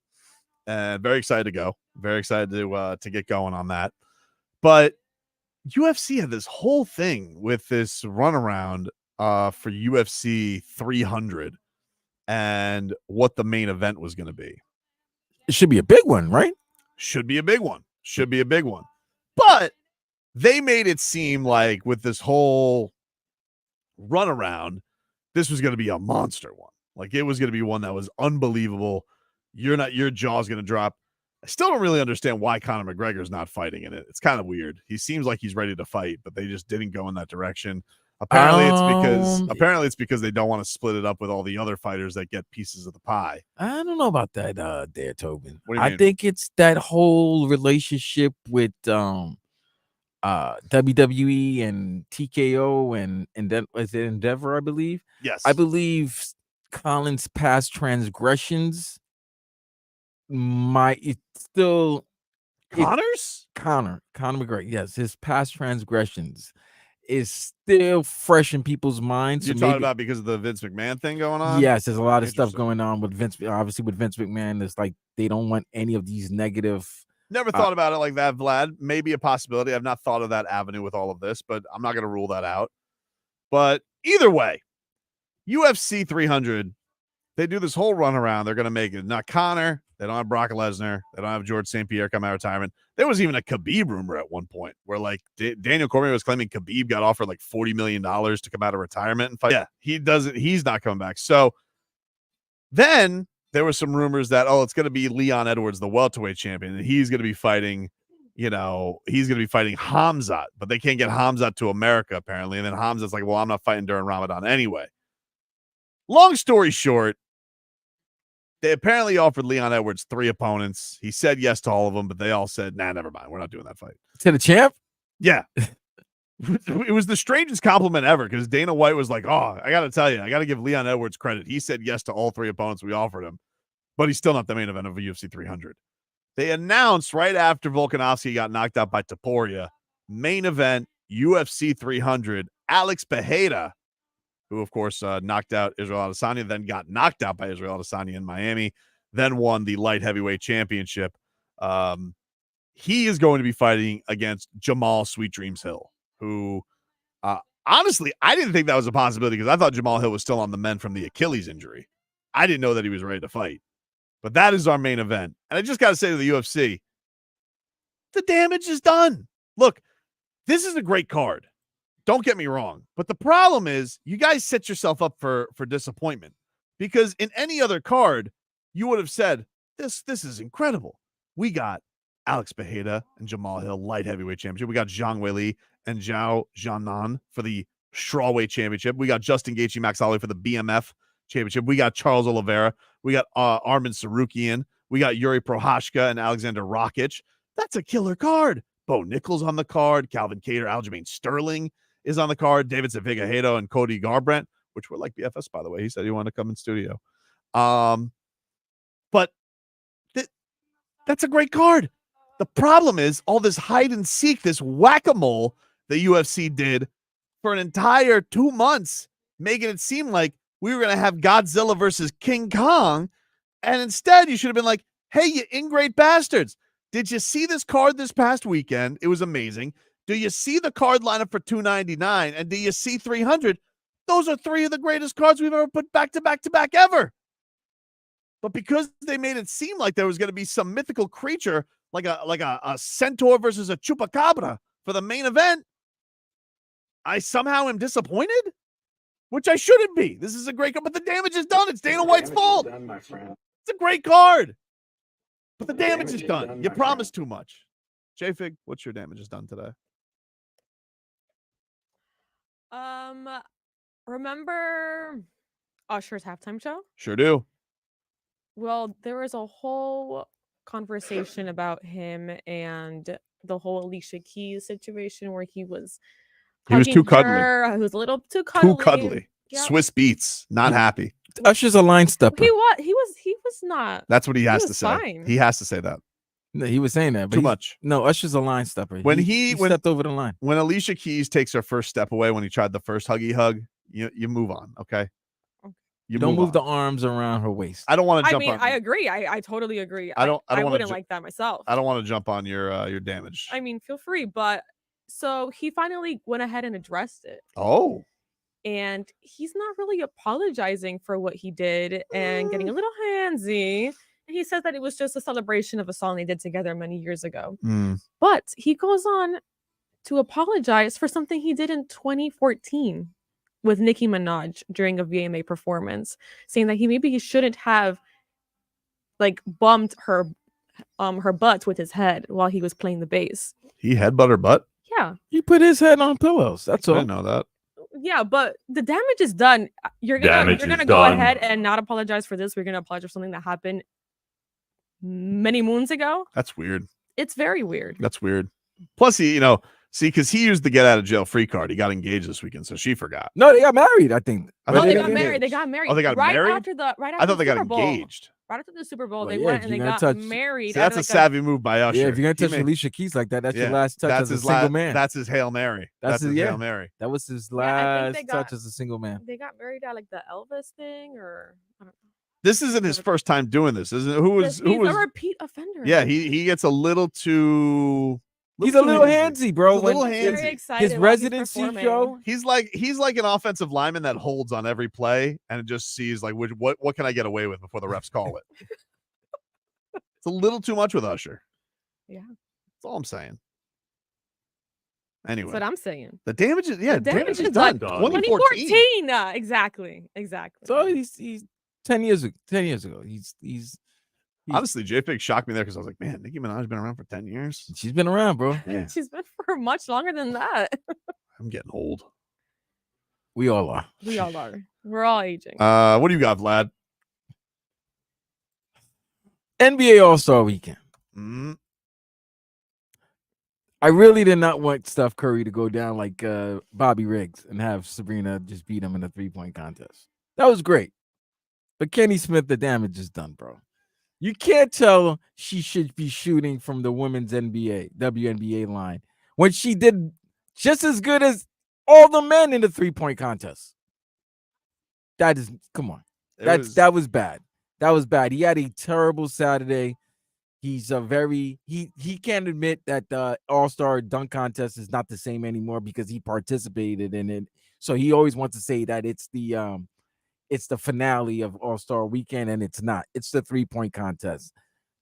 And very excited to go. Very excited to get going on that. But UFC had this whole thing with this runaround for UFC 300 and what the main event was going to be. It should be a big one, right? Should be a big one. Should be a big one. But they made it seem like with this whole runaround, this was going to be a monster one. Like it was going to be one that was unbelievable. Your jaw's going to drop. I still don't really understand why Conor McGregor's not fighting in it. It's kind of weird. He seems like he's ready to fight, but they just didn't go in that direction. Apparently it's because they don't want to split it up with all the other fighters that get pieces of the pie. I don't know about that there, Tobin. What do you I mean? think it's that whole relationship with WWE and TKO and then was it Endeavor, I believe? Yes. I believe Colin's past transgressions Conor McGregor, yes, his past transgressions is still fresh in people's minds. You're talking about because of the Vince McMahon thing going on? Yes, there's a lot of stuff going on with Vince. Obviously, with Vince McMahon, it's like they don't want any of these negative. Never thought about it like that, Vlad. Maybe a possibility. I've not thought of that avenue with all of this, but I'm not going to rule that out. But either way, UFC 300, they do this whole run around. They're going to make it not Conor. They don't have Brock Lesnar. They don't have George St. Pierre come out of retirement. There was even a Khabib rumor at one point where like Daniel Cormier was claiming Khabib got offered like $40 million to come out of retirement and fight. Yeah, he doesn't. He's not coming back. So then there were some rumors that, it's going to be Leon Edwards, the welterweight champion, and he's going to be fighting, he's going to be fighting Hamzat, but they can't get Hamzat to America apparently. And then Hamzat's like, well, I'm not fighting during Ramadan anyway. Long story short, they apparently offered Leon Edwards 3 opponents. He said yes to all of them, but they all said, nah, never mind. We're not doing that fight. To the champ? Yeah. It was the strangest compliment ever because Dana White was like, I got to tell you, I got to give Leon Edwards credit. He said yes to all 3 opponents we offered him, but he's still not the main event of a UFC 300. They announced right after Volkanovski got knocked out by Topuria, main event UFC 300, Alex Pereira, who, of course, knocked out Israel Adesanya, then got knocked out by Israel Adesanya in Miami, then won the light heavyweight championship. He is going to be fighting against Jamal Sweet Dreams Hill, who, honestly, I didn't think that was a possibility because I thought Jamal Hill was still on the mend from the Achilles injury. I didn't know that he was ready to fight. But that is our main event. And I just got to say to the UFC, the damage is done. Look, this is a great card. Don't get me wrong. But the problem is you guys set yourself up for disappointment because in any other card, you would have said, this is incredible. We got Alex Pereira and Jamal Hill light heavyweight championship. We got Zhang Weili and Zhao Jianan for the strawweight championship. We got Justin Gaethje, Max Holloway for the BMF championship. We got Charles Oliveira. We got Armin Sarukian. We got Yuri Prohashka and Alexander Rakic. That's a killer card. Bo Nichols on the card. Calvin Kattar, Aljamain Sterling is on the card. David Zephiga and Cody Garbrandt, which were like BFS, by the way. He said he wanted to come in studio. But that's a great card. The problem is all this hide and seek, this whack-a-mole the UFC did for an entire 2 months, making it seem like we were going to have Godzilla versus King Kong. And instead, you should have been like, hey, you ingrate bastards. Did you see this card this past weekend? It was amazing. Do you see the card lineup for $299? And do you see 300? Those are three of the greatest cards we've ever put back to back to back ever. But because they made it seem like there was going to be some mythical creature like a centaur versus a chupacabra for the main event, I somehow am disappointed, which I shouldn't be. This is a great card, but the damage is done. It's Dana White's fault. It's a great card, but the damage is done. You promised too much. JFig, what's your damage is done today? Remember Usher's halftime show? Sure do. Well, there was a whole conversation about him and the whole Alicia Keys situation where he was too hugging cuddly. her. He was a little too cuddly. Too cuddly. Yep. Swiss beats. Not happy. Usher's a line stepper. He was not. That's what he has to was say. fine. He has to say that. No, he was saying that. But Too much. No, Usher's a line stepper. When he stepped over the line. When Alicia Keys takes her first step away when he tried the first huggy hug, you move on, okay? You don't move on. the arms around her waist. I don't want to I jump mean, on. I agree. I totally agree. I I wanna wouldn't ju- like that myself. I don't want to jump on your damage. I mean, feel free, but so he finally went ahead and addressed it. Oh. And he's not really apologizing for what he did and getting a little handsy. And he says that it was just a celebration of a song they did together many years ago. But he goes on to apologize for something he did in 2014 with Nicki Minaj during a VMA performance, saying that he shouldn't have like bumped her butt with his head while he was playing the bass. He headbutt her butt? Yeah. He put his head on pillows. That's I all. didn't know that. Yeah, but the damage is done. You're gonna go ahead and not apologize for this. We're gonna apologize for something that happened many moons ago. That's weird. It's very weird. That's weird. Plus, because he used the get out of jail free card. He got engaged this weekend, so she forgot. No, they got married, I think. I No, thought they they got got married. They got married. Oh, they got right married? after the I thought they got Super Bowl. engaged. Right after the Super Bowl, Well, they yeah, went if and they you're gonna got touch- married. So that's a savvy move by Usher. Yeah, if you're He gonna touch made- Alicia Keys like that, that's Yeah, your last touch that's as a his single man. That's his Hail Mary. That's That's his his- Hail yeah. Mary. That was his I last think they touch got- as a single man. They got married at like the Elvis thing, or I don't know. This isn't his first time doing this, isn't it? He's a repeat offender. Yeah, he gets a little too. He's a little handsy, bro. He's a little When handsy. Very excited his while he's residency performing. show, He's like an offensive lineman that holds on every play and it just sees like what can I get away with before the refs call it. It's a little too much with Usher. Yeah. That's all I'm saying. Anyway, That's what I'm saying. the damage is The damage is is done. done. 2014. 2014. Exactly. so he's 10 years ago. He's Honestly, JFig shocked me there because I was like, man, Nicki Minaj been around for 10 years. she's been around, bro. Yeah, She's been for much longer than that. I'm getting old. We all are. We all are. We're all aging. What do you got, Vlad? NBA All-Star Weekend. Mm, I really did not want Steph Curry to go down like Bobby Riggs and have Sabrina just beat him in a 3-point contest. That was great. But Kenny Smith, the damage is done, bro. You can't tell she should be shooting from the women's WNBA line when she did just as good as all the men in the 3-point contest. That is, come on. That was bad. That was bad. He had a terrible Saturday. He's he can't admit that the All-Star dunk contest is not the same anymore because he participated in it. So he always wants to say that it's the finale of All-Star Weekend, and it's not. It's the 3-point contest.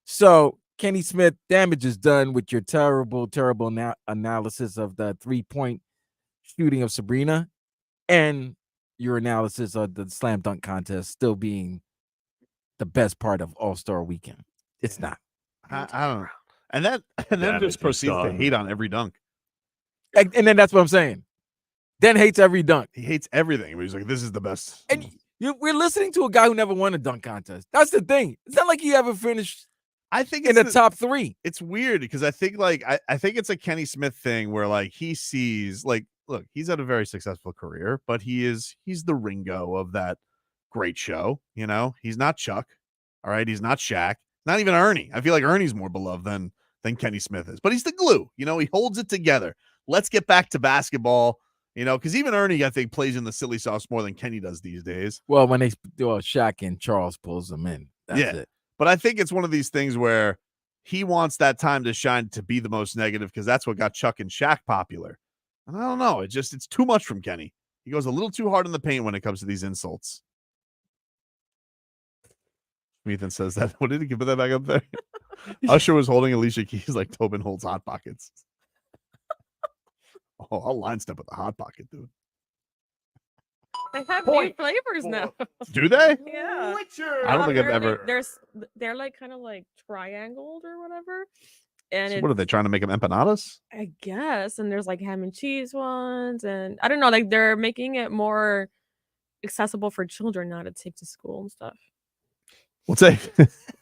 So Kenny Smith, damage is done with your terrible analysis of the 3-point shooting of Sabrina and your analysis of the slam dunk contest still being the best part of All-Star Weekend. It's not. I don't know. And then just proceeds to hate on every dunk. And then that's what I'm saying. Then hates every dunk. He hates everything. But he's like, this is the best. And we're listening to a guy who never won a dunk contest. That's the thing. It's not like he ever finished I think in the top 3. It's weird because I think I think it's a Kenny Smith thing where like he sees like, look, he's had a very successful career, but he's the Ringo of that great show. You know, he's not Chuck. All right. He's not Shaq. Not even Ernie. I feel like Ernie's more beloved than Kenny Smith is, but he's the glue. You know, he holds it together. Let's get back to basketball. You know, because even Ernie, I think, plays in the silly sauce more than Kenny does these days. Well, when Shaq and Charles pulls them in, that's it. But I think it's one of these things where he wants that time to shine to be the most negative because that's what got Chuck and Shaq popular. And I don't know. It's too much from Kenny. He goes a little too hard in the paint when it comes to these insults. Ethan says that. What did he put that back up there? Usher was holding Alicia Keys like Tobin holds Hot Pockets. Oh, I'll line step with the Hot Pocket, dude. They have new flavors now. Do they? Yeah. I don't think I've ever. They're like kind of like triangled or whatever. And So what are they trying to make them empanadas? I guess. And there's like ham and cheese ones, and I don't know. Like they're making it more accessible for children now to take to school and stuff. We'll take.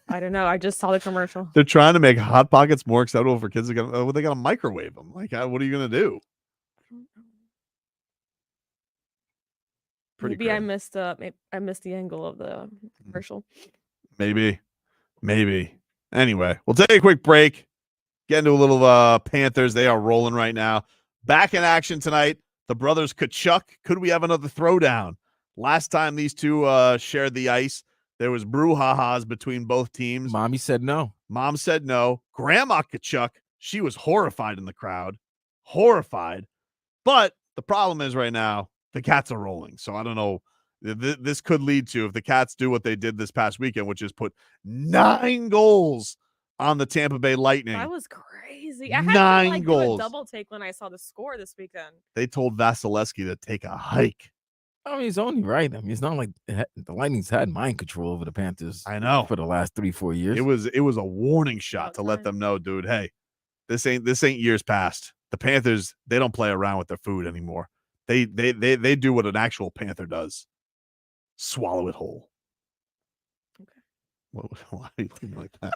I don't know. I just saw the commercial. They're trying to make Hot Pockets more acceptable for kids. They got to microwave them. Like, what are you gonna do? Pretty Maybe I crazy. missed the angle of the commercial. Maybe. Anyway, we'll take a quick break. Get into a little Panthers. They are rolling right now. Back in action tonight. The brothers Tkachuk. Could we have another throwdown? Last time these two shared the ice, there was brouhahas between both teams. Mommy said no. Mom said no. Grandma Tkachuk, she was horrified in the crowd. Horrified. But the problem is right now, the Cats are rolling. So I don't know. This could lead to, if the Cats do what they did this past weekend, which is put 9 goals on the Tampa Bay Lightning. That was crazy. I had 9 to goals. do a double take when I saw the score this weekend. They told Vasilevsky to take a hike. I mean, it's only right. I mean, it's not like the Lightning's had mind control over the Panthers. I know, for the last 3-4 years. It was a warning shot to let them know, dude. Hey, this ain't years past. The Panthers, they don't play around with their food anymore. They do what an actual Panther does. Swallow it whole. Okay. Why are you looking like that?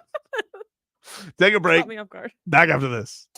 Take a break. Caught me off guard. Back after this.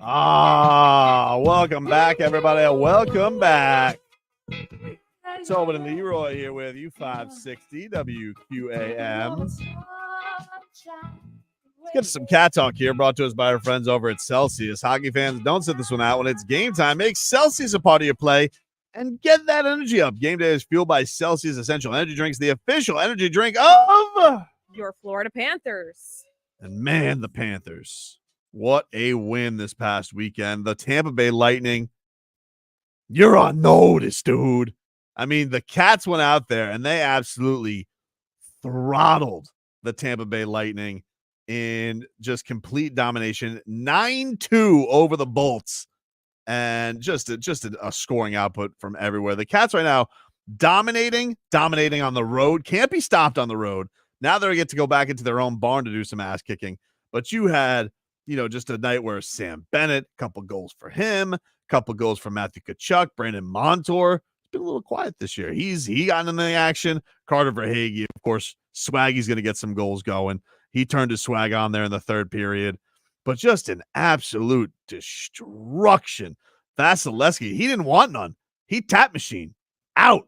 Welcome back, everybody. Welcome back. Tobin and Leroy here with you, 560 WQAM. Let's get to some cat talk here, brought to us by our friends over at Celsius. Hockey fans, don't sit this one out when it's game time. Make Celsius a part of your play and get that energy up. Game day is fueled by Celsius Essential Energy Drinks, the official energy drink of your Florida Panthers. And man, the Panthers. What a win this past weekend. The Tampa Bay Lightning, you're on notice, dude. I mean, the Cats went out there and they absolutely throttled the Tampa Bay Lightning in just complete domination. 9-2 over the Bolts. And just a scoring output from everywhere. The Cats right now dominating on the road. Can't be stopped on the road. Now they get to go back into their own barn to do some ass kicking. But you had, just a night where Sam Bennett, a couple goals for him, a couple goals for Matthew Tkachuk, Brandon Montour. It's been a little quiet this year. He got in the action. Carter Verhage, of course, Swaggy's going to get some goals going. He turned his swag on there in the third period. But just an absolute destruction. Vasilevsky, he didn't want none. He tap machine. Out.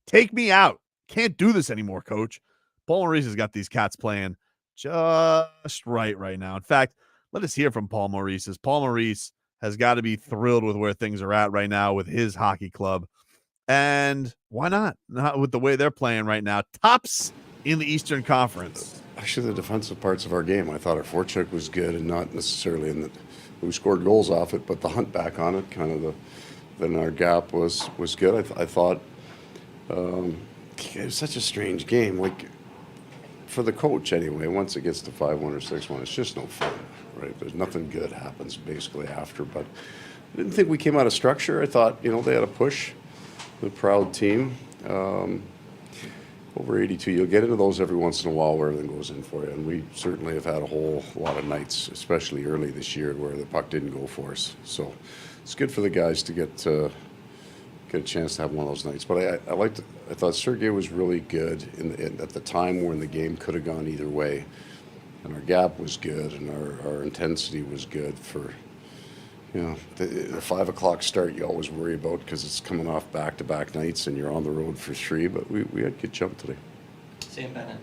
Take me out. Can't do this anymore, coach. Paul Maurice has got these Cats playing just right now. In fact, let us hear from Paul Maurice. Paul Maurice has got to be thrilled with where things are at right now with his hockey club. And why not? Not with the way they're playing right now. Tops in the Eastern Conference. Actually, the defensive parts of our game, I thought our forecheck was good, and not necessarily in that we scored goals off it, but the hunt back on it, then our gap was good. I thought it was such a strange game. Like, for the coach anyway, once it gets to 5-1 or 6-1, it's just no fun, right? There's nothing good happens basically after. But I didn't think we came out of structure. I thought, they had a push, the proud team. Over 82, you'll get into those every once in a while where everything goes in for you. And we certainly have had a whole lot of nights, especially early this year, where the puck didn't go for us. So it's good for the guys to get a chance to have one of those nights. But I thought Sergei was really good at the time when the game could have gone either way. And our gap was good, and our intensity was good for, the 5 o'clock start you always worry about because it's coming off back-to-back nights and you're on the road for 3, but we had good jump today. Sam Bennett,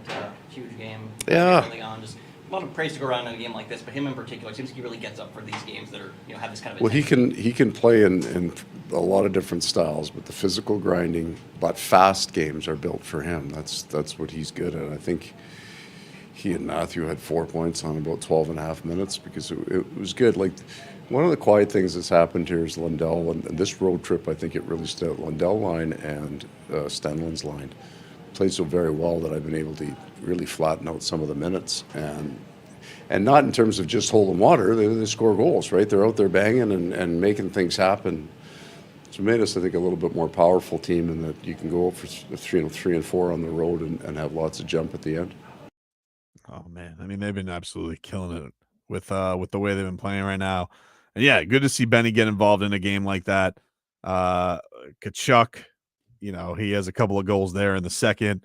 huge game. Yeah. Early on, just a lot of praise to go around in a game like this, but him in particular, seems like he really gets up for these games that are, have this kind of. Well, he can play in a lot of different styles, but the physical grinding, but fast games are built for him. That's what he's good at. I think he and Matthew had 4 points on about 12 and a half minutes because it was good. Like, one of the quiet things that's happened here is Lundell, and this road trip, I think it really stood out. Lundell line and Stenlund's line played so very well that I've been able to really flatten out some of the minutes, and not in terms of just holding water. They score goals, right? They're out there banging and making things happen. It's made us, I think, a little bit more powerful team in that you can go up for 3 and 4 on the road and have lots of jump at the end. Oh man, I mean, they've been absolutely killing it with the way they've been playing right now. And yeah, good to see Benny get involved in a game like that. Tkachuk, he has a couple of goals there in the second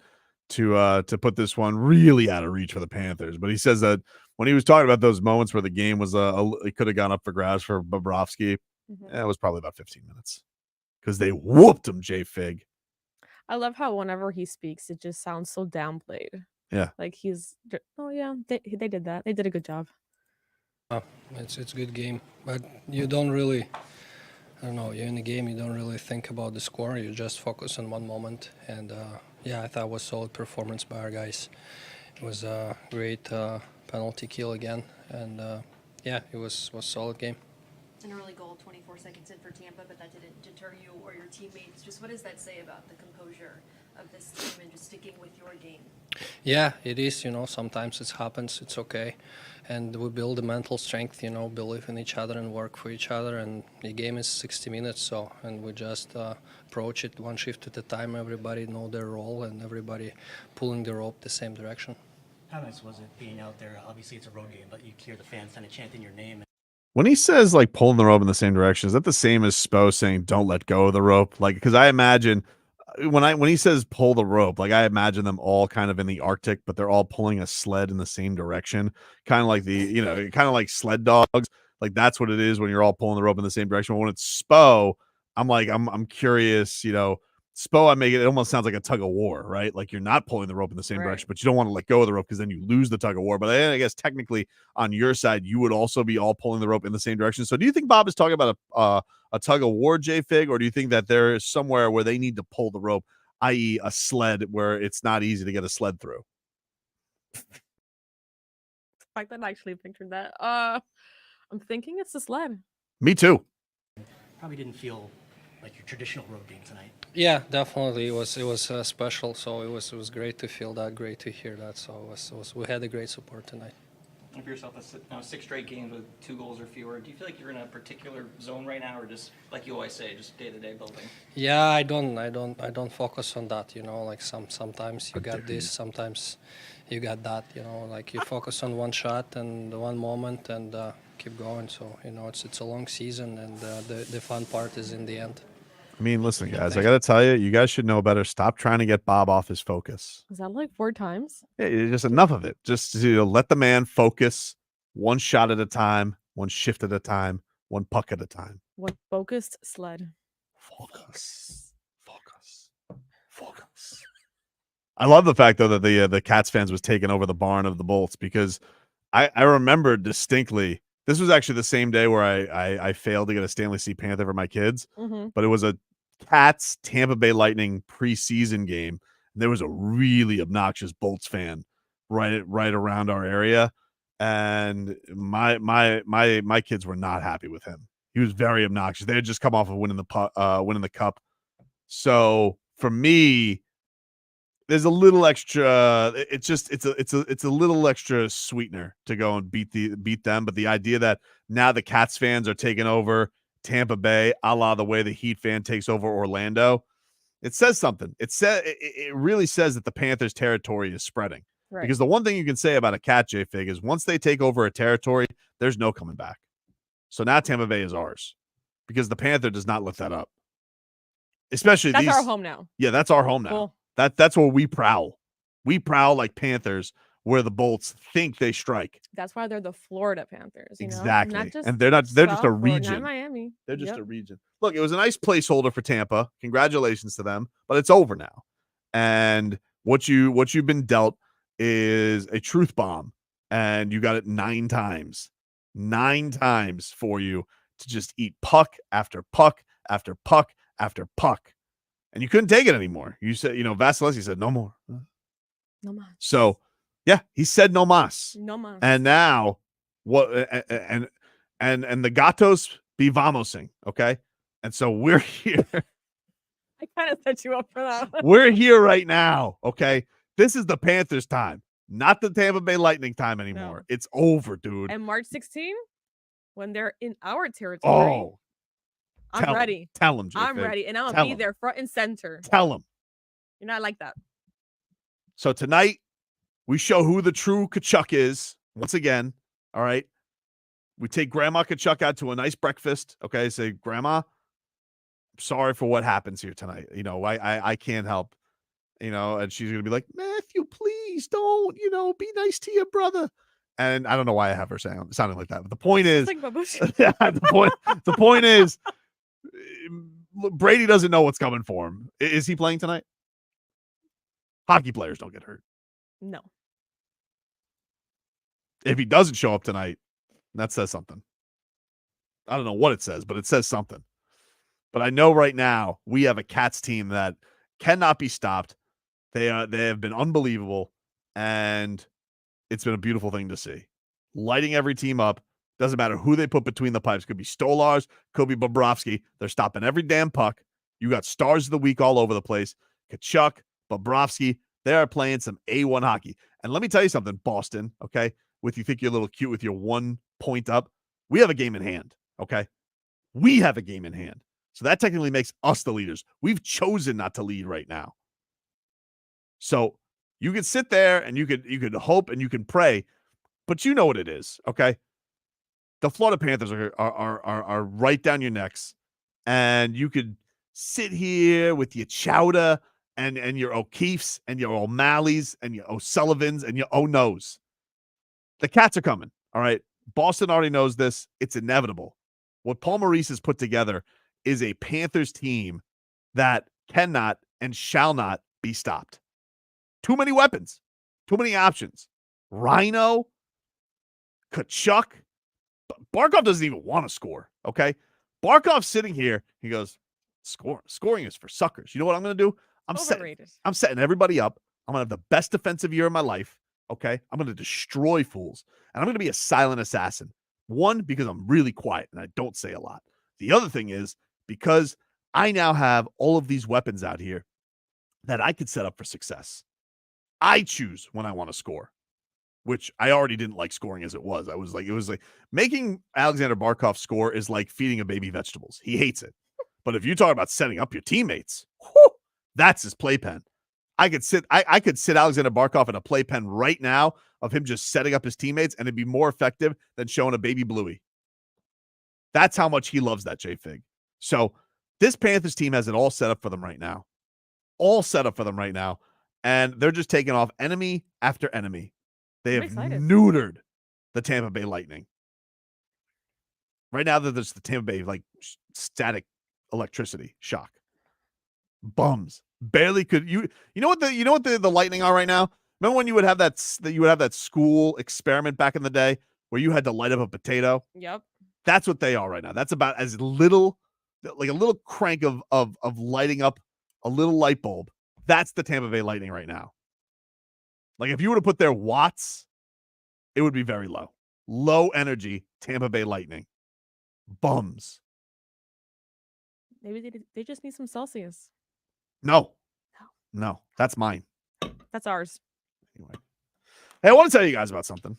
to put this one really out of reach for the Panthers. But he says that when he was talking about those moments where the game was it could have gone up for grabs for Bobrovsky, it was probably about 15 minutes because they whooped him, J Fig. I love how whenever he speaks, it just sounds so downplayed. Yeah, like they did that. They did a good job. It's a good game, but you don't really, you're in the game, you don't really think about the score, you just focus on one moment, and I thought it was solid performance by our guys. It was a great penalty kill again, and it was a solid game. An early goal 24 seconds in for Tampa, but that didn't deter you or your teammates. Just what does that say about the composure of this team and just sticking with your game? Yeah, it is, sometimes it happens, it's okay. And we build the mental strength, believe in each other and work for each other. And the game is 60 minutes, and we just approach it one shift at a time. Everybody know their role and everybody pulling the rope the same direction. How nice was it being out there? Obviously it's a road game, but you hear the fans kind of chanting your name. When he says like pulling the rope in the same direction, is that the same as Spo saying don't let go of the rope? Like, because I imagine when he says pull the rope, like I imagine them all kind of in the Arctic, but they're all pulling a sled in the same direction, kind of like kind of like sled dogs. Like that's what it is when you're all pulling the rope in the same direction. But when it's Spo, I'm curious, Spo, it almost sounds like a tug of war, right? Like you're not pulling the rope in the same direction, but you don't want to let go of the rope because then you lose the tug of war. But I guess technically on your side, you would also be all pulling the rope in the same direction. So do you think Bob is talking about a tug of war, JFig, or do you think that there is somewhere where they need to pull the rope, i.e. a sled where it's not easy to get a sled through? I actually pictured that. I'm thinking it's the sled. Me too. Probably didn't feel like your traditional road game tonight. Yeah, definitely. It was special. So it was great to feel that, great to hear that. So we had a great support tonight. And for yourself, now 6 straight games with 2 goals or fewer. Do you feel like you're in a particular zone right now, or just like you always say, just day-to-day building? Yeah, I don't focus on that. Like sometimes you got this, sometimes you got that. Like you focus on one shot and one moment and keep going. So it's a long season, and the fun part is in the end. I mean, listen, guys, I got to tell you, you guys should know better. Stop trying to get Bob off his focus. Is that like 4 times? Yeah, just enough of it. Just to let the man focus one shot at a time, one shift at a time, one puck at a time. One focused sled. Focus. I love the fact, though, that the Cats fans was taking over the barn of the Bolts, because I remember distinctly, this was actually the same day where I failed to get a Stanley C. Panther for my kids, but it was a Cats Tampa Bay Lightning preseason game. And there was a really obnoxious Bolts fan right around our area, and my kids were not happy with him. He was very obnoxious. They had just come off of winning the cup. So for me, there's a little extra. It's a little extra sweetener to go and beat them. But the idea that now the Cats fans are taking over Tampa Bay, a la the way the Heat fan takes over Orlando, it says something. It really says that the Panthers' territory is spreading. Right. Because the one thing you can say about a Cat, JFig, is once they take over a territory, there's no coming back. So now Tampa Bay is ours, because the Panther does not lift that up. Especially that's our home now. Yeah, that's our home now. Cool. That's where we prowl. We prowl like Panthers, where the Bolts think they strike. That's why they're the Florida Panthers. Exactly. And they're just a region. Not Miami. They're just a region. Look, it was a nice placeholder for Tampa. Congratulations to them, but it's over now. And what you've been dealt is a truth bomb, and you got it 9 times. 9 times for you to just eat puck after puck after puck after puck. And you couldn't take it anymore. You said, Vasilevsky said, no more. No mas. So, yeah, he said no mas. No mas. And now, what? And the gatos be vamosing, okay? And so we're here. I kind of set you up for that. We're here right now, okay? This is the Panthers' time, not the Tampa Bay Lightning time anymore. No. It's over, dude. And March 16, when they're in our territory. I'm ready. Tell them, JFig. I'm ready, and I'm going to be there front and center. Tell them. You're not like that. So tonight, we show who the true Tkachuk is. Once again, all right? We take Grandma Tkachuk out to a nice breakfast, okay? Say, Grandma, I'm sorry for what happens here tonight. I can't help, and she's going to be like, Matthew, please don't, be nice to your brother. And I don't know why I have her sounding like that. But the point is, the point is, Brady doesn't know what's coming for him. Is he playing tonight? Hockey players don't get hurt. No. If he doesn't show up tonight, that says something. I don't know what it says, but it says something. But I know right now we have a Cats team that cannot be stopped. They have been unbelievable, and it's been a beautiful thing to see. Lighting every team up. Doesn't matter who they put between the pipes. Could be Stolars, could be Bobrovsky. They're stopping every damn puck. You got stars of the week all over the place. Tkachuk, Bobrovsky, they are playing some A1 hockey. And let me tell you something, Boston, okay? You think you're a little cute with your 1 point up. We have a game in hand, okay? We have a game in hand. So that technically makes us the leaders. We've chosen not to lead right now. So you could sit there and you could hope and you can pray, but you know what it is, okay? The Florida Panthers are right down your necks, and you could sit here with your Chowder and your O'Keefes and your O'Malleys and your O'Sullivans and your O'Nos. The Cats are coming, all right? Boston already knows this. It's inevitable. What Paul Maurice has put together is a Panthers team that cannot and shall not be stopped. Too many weapons, too many options. Rhino, Tkachuk. Barkov doesn't even want to score, okay? Barkov's sitting here. He goes, scoring is for suckers. You know what I'm going to do? I'm setting everybody up. I'm going to have the best defensive year of my life, okay? I'm going to destroy fools. And I'm going to be a silent assassin. One, because I'm really quiet and I don't say a lot. The other thing is because I now have all of these weapons out here that I could set up for success. I choose when I want to score, which I already didn't like scoring as it was. It was like making Alexander Barkov score is like feeding a baby vegetables. He hates it. But if you talk about setting up your teammates, whew, that's his playpen. I could sit Alexander Barkov in a playpen right now of him just setting up his teammates, and it'd be more effective than showing a baby Bluey. That's how much he loves that JFig. So this Panthers team has it all set up for them right now. All set up for them right now. And they're just taking off enemy after enemy. They have neutered the Tampa Bay Lightning. Right now, there's the Tampa Bay static electricity shock. Bums barely could you know what the Lightning are right now? Remember when you would have that school experiment back in the day where you had to light up a potato? Yep. That's what they are right now. That's about as little, like a little crank of lighting up a little light bulb. That's the Tampa Bay Lightning right now. Like if you were to put their watts, it would be very low. Low energy Tampa Bay Lightning. Bums. Maybe they just need some Celsius. No, that's mine. That's ours. Anyway. Hey, I want to tell you guys about something.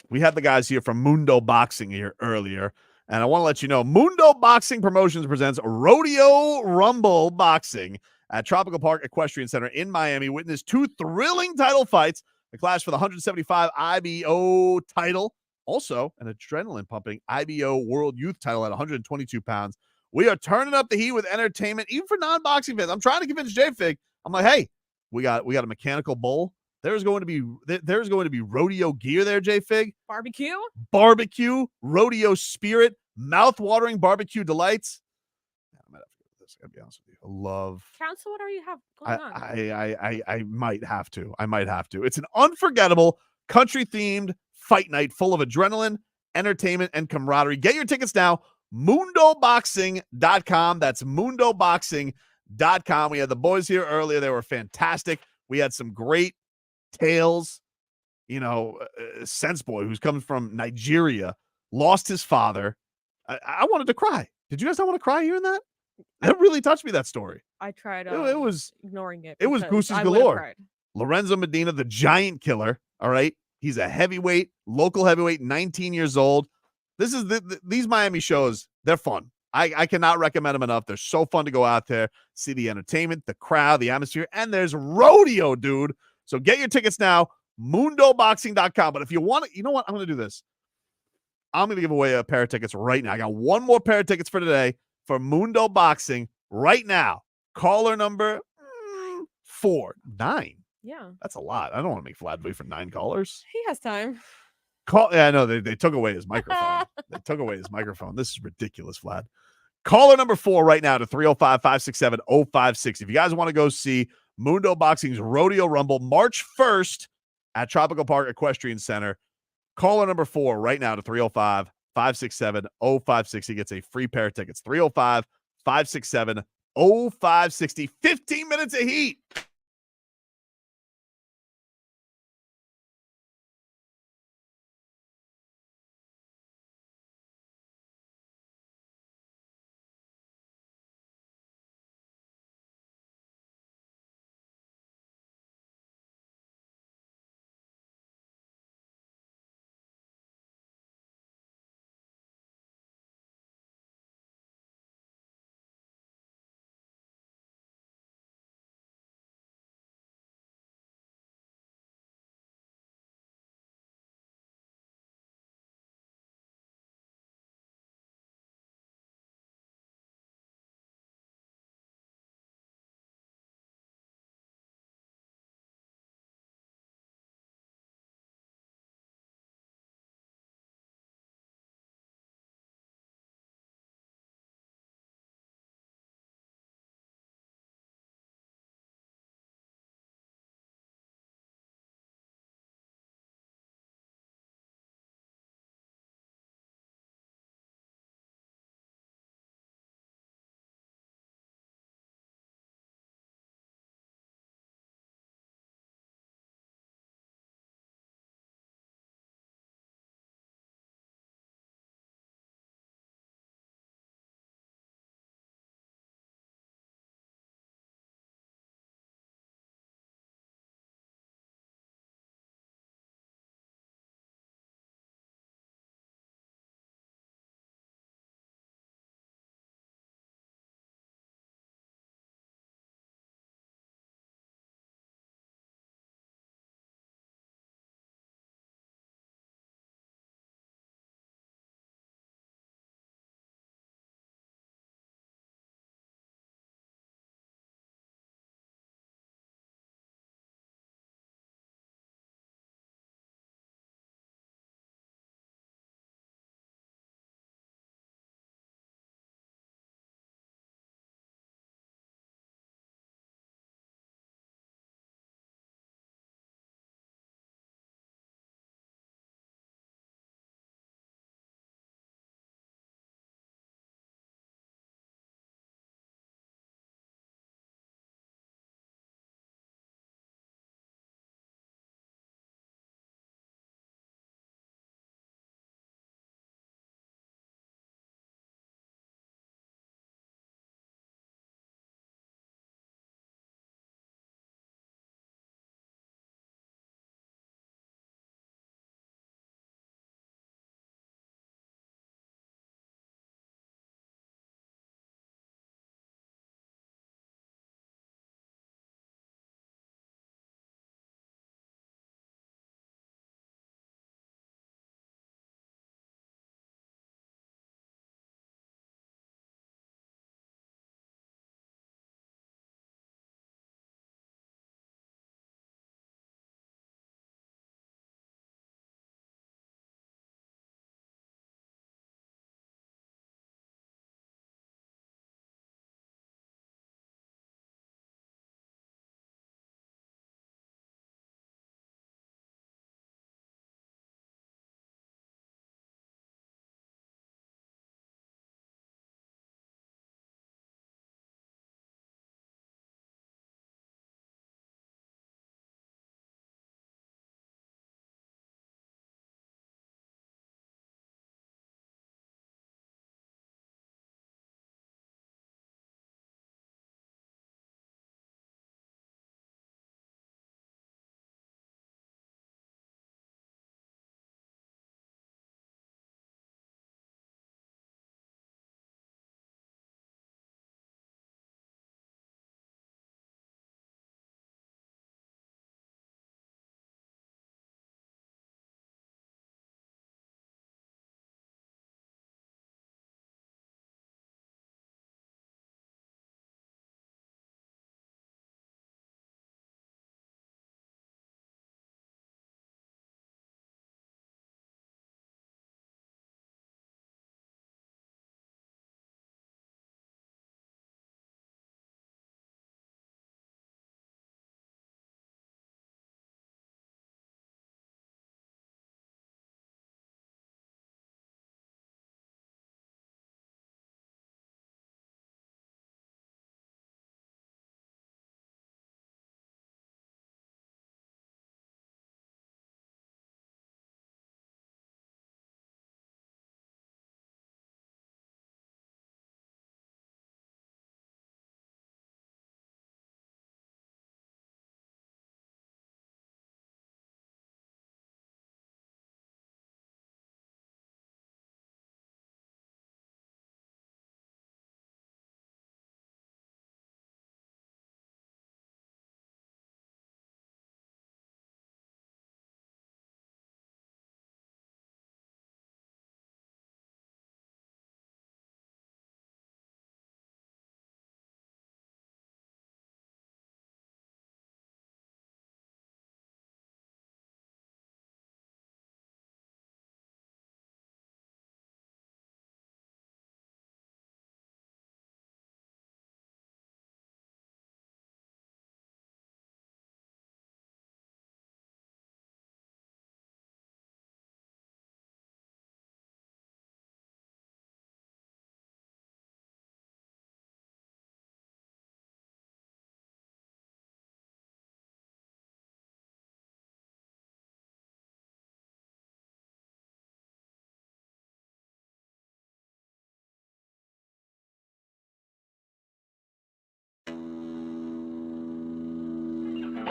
We had the guys here from Mundo Boxing here earlier, and I want to let you know Mundo Boxing Promotions presents Rodeo Rumble Boxing at Tropical Park Equestrian Center in Miami. Witness 2 thrilling title fights, the clash for the 175 IBO title, also an adrenaline-pumping IBO World Youth title at 122 pounds. We are turning up the heat with entertainment, even for non-boxing fans. I'm trying to convince JFig. I'm like, hey, we got a mechanical bull. There's going to be rodeo gear there, JFig. Barbecue, rodeo spirit, mouth-watering barbecue delights. I might have to go with this. I gotta be honest with you. I love. Council, what are you have going on? I might have to. It's an unforgettable country-themed fight night full of adrenaline, entertainment, and camaraderie. Get your tickets now. MundoBoxing.com. That's MundoBoxing.com. We had the boys here earlier. They were fantastic. We had some great tales. Sense Boy, who's coming from Nigeria, lost his father. I wanted to cry. Did you guys not want to cry hearing that? That really touched me, that story. I tried it was ignoring it. It was gooses galore. Lorenzo Medina, the giant killer. All right. He's a heavyweight, local heavyweight, 19 years old. This is these Miami shows. They're fun. I cannot recommend them enough. They're so fun to go out there, see the entertainment, the crowd, the atmosphere, and there's rodeo, dude. So get your tickets now, MundoBoxing.com. But if you want to, you know what? I'm going to do this. I'm going to give away a pair of tickets right now. I got one more pair of tickets for today for Mundo Boxing right now. Caller number 9. Yeah. That's a lot. I don't want to make Vlad wait for 9 callers. He has time. Yeah, I know. They took away his microphone. This is ridiculous, Vlad. Caller number 4 right now to 305-567-0560. If you guys want to go see Mundo Boxing's Rodeo Rumble March 1st at Tropical Park Equestrian Center, caller number 4 right now to 305-567-0560 gets a free pair of tickets. 305-567-0560. 15 minutes of heat.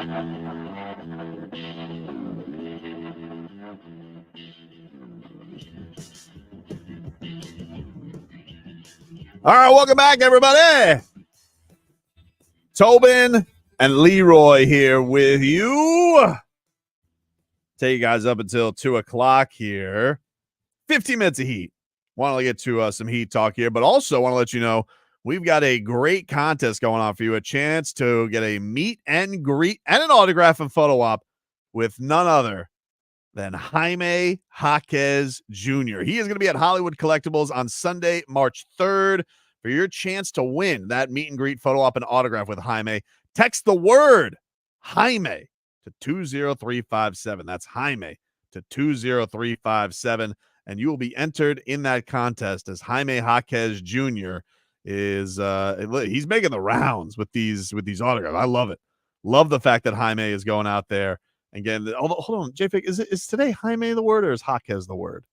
All right, welcome back, everybody. Tobin and Leroy here with you. Take you guys up until 2 o'clock here. 15 minutes of heat. Want to get to some heat talk here, but also want to let you know we've got a great contest going on for you. A chance to get a meet and greet and an autograph and photo op with none other than Jaime Jaquez Jr. He is going to be at Hollywood Collectibles on Sunday, March 3rd. For your chance to win that meet and greet photo op and autograph with Jaime, text the word Jaime to 20357. That's Jaime to 20357. And you will be entered in that contest as Jaime Jaquez Jr. is he's making the rounds with these autographs. I love it. Love the fact that Jaime is going out there and getting hold on, JFig, is today Jaime the word or is Jaquez the word?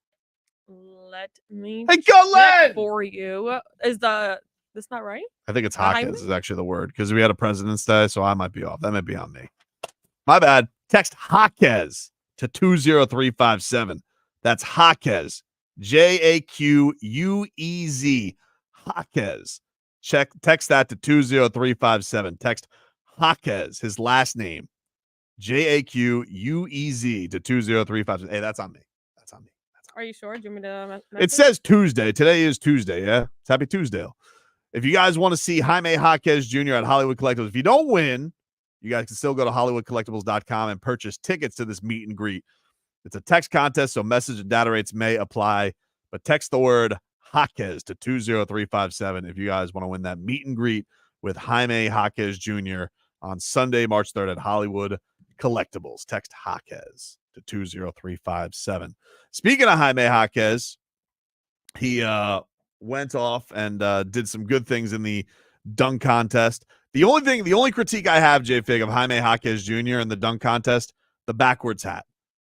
Let me Hey, go Len! For you. Is that's not right? I think it's Jaime? Jaquez is actually the word because we had a President's Day, so I might be off. That might be on me. My bad. Text Jaquez to 20357. That's Jaquez. Jaquez. Jaquez. Text that to 20357. Text Jaquez, his last name. Jaquez to 20357. Hey, that's on me. That's on me. Are you sure? Do you want me to It says Tuesday. Today is Tuesday, yeah? It's Happy Tuesday. If you guys want to see Jaime Jaquez Jr. at Hollywood Collectibles, if you don't win, you guys can still go to HollywoodCollectibles.com and purchase tickets to this meet and greet. It's a text contest, so message and data rates may apply, but text the word Jaquez to 20357 if you guys want to win that meet and greet with Jaime Jaquez Jr. on Sunday, March 3rd at Hollywood Collectibles. Text Jaquez to 20357. Speaking of Jaime Jaquez, he went off and did some good things in the dunk contest. The only critique I have, JFig, of Jaime Jaquez Jr. in the dunk contest, the backwards hat.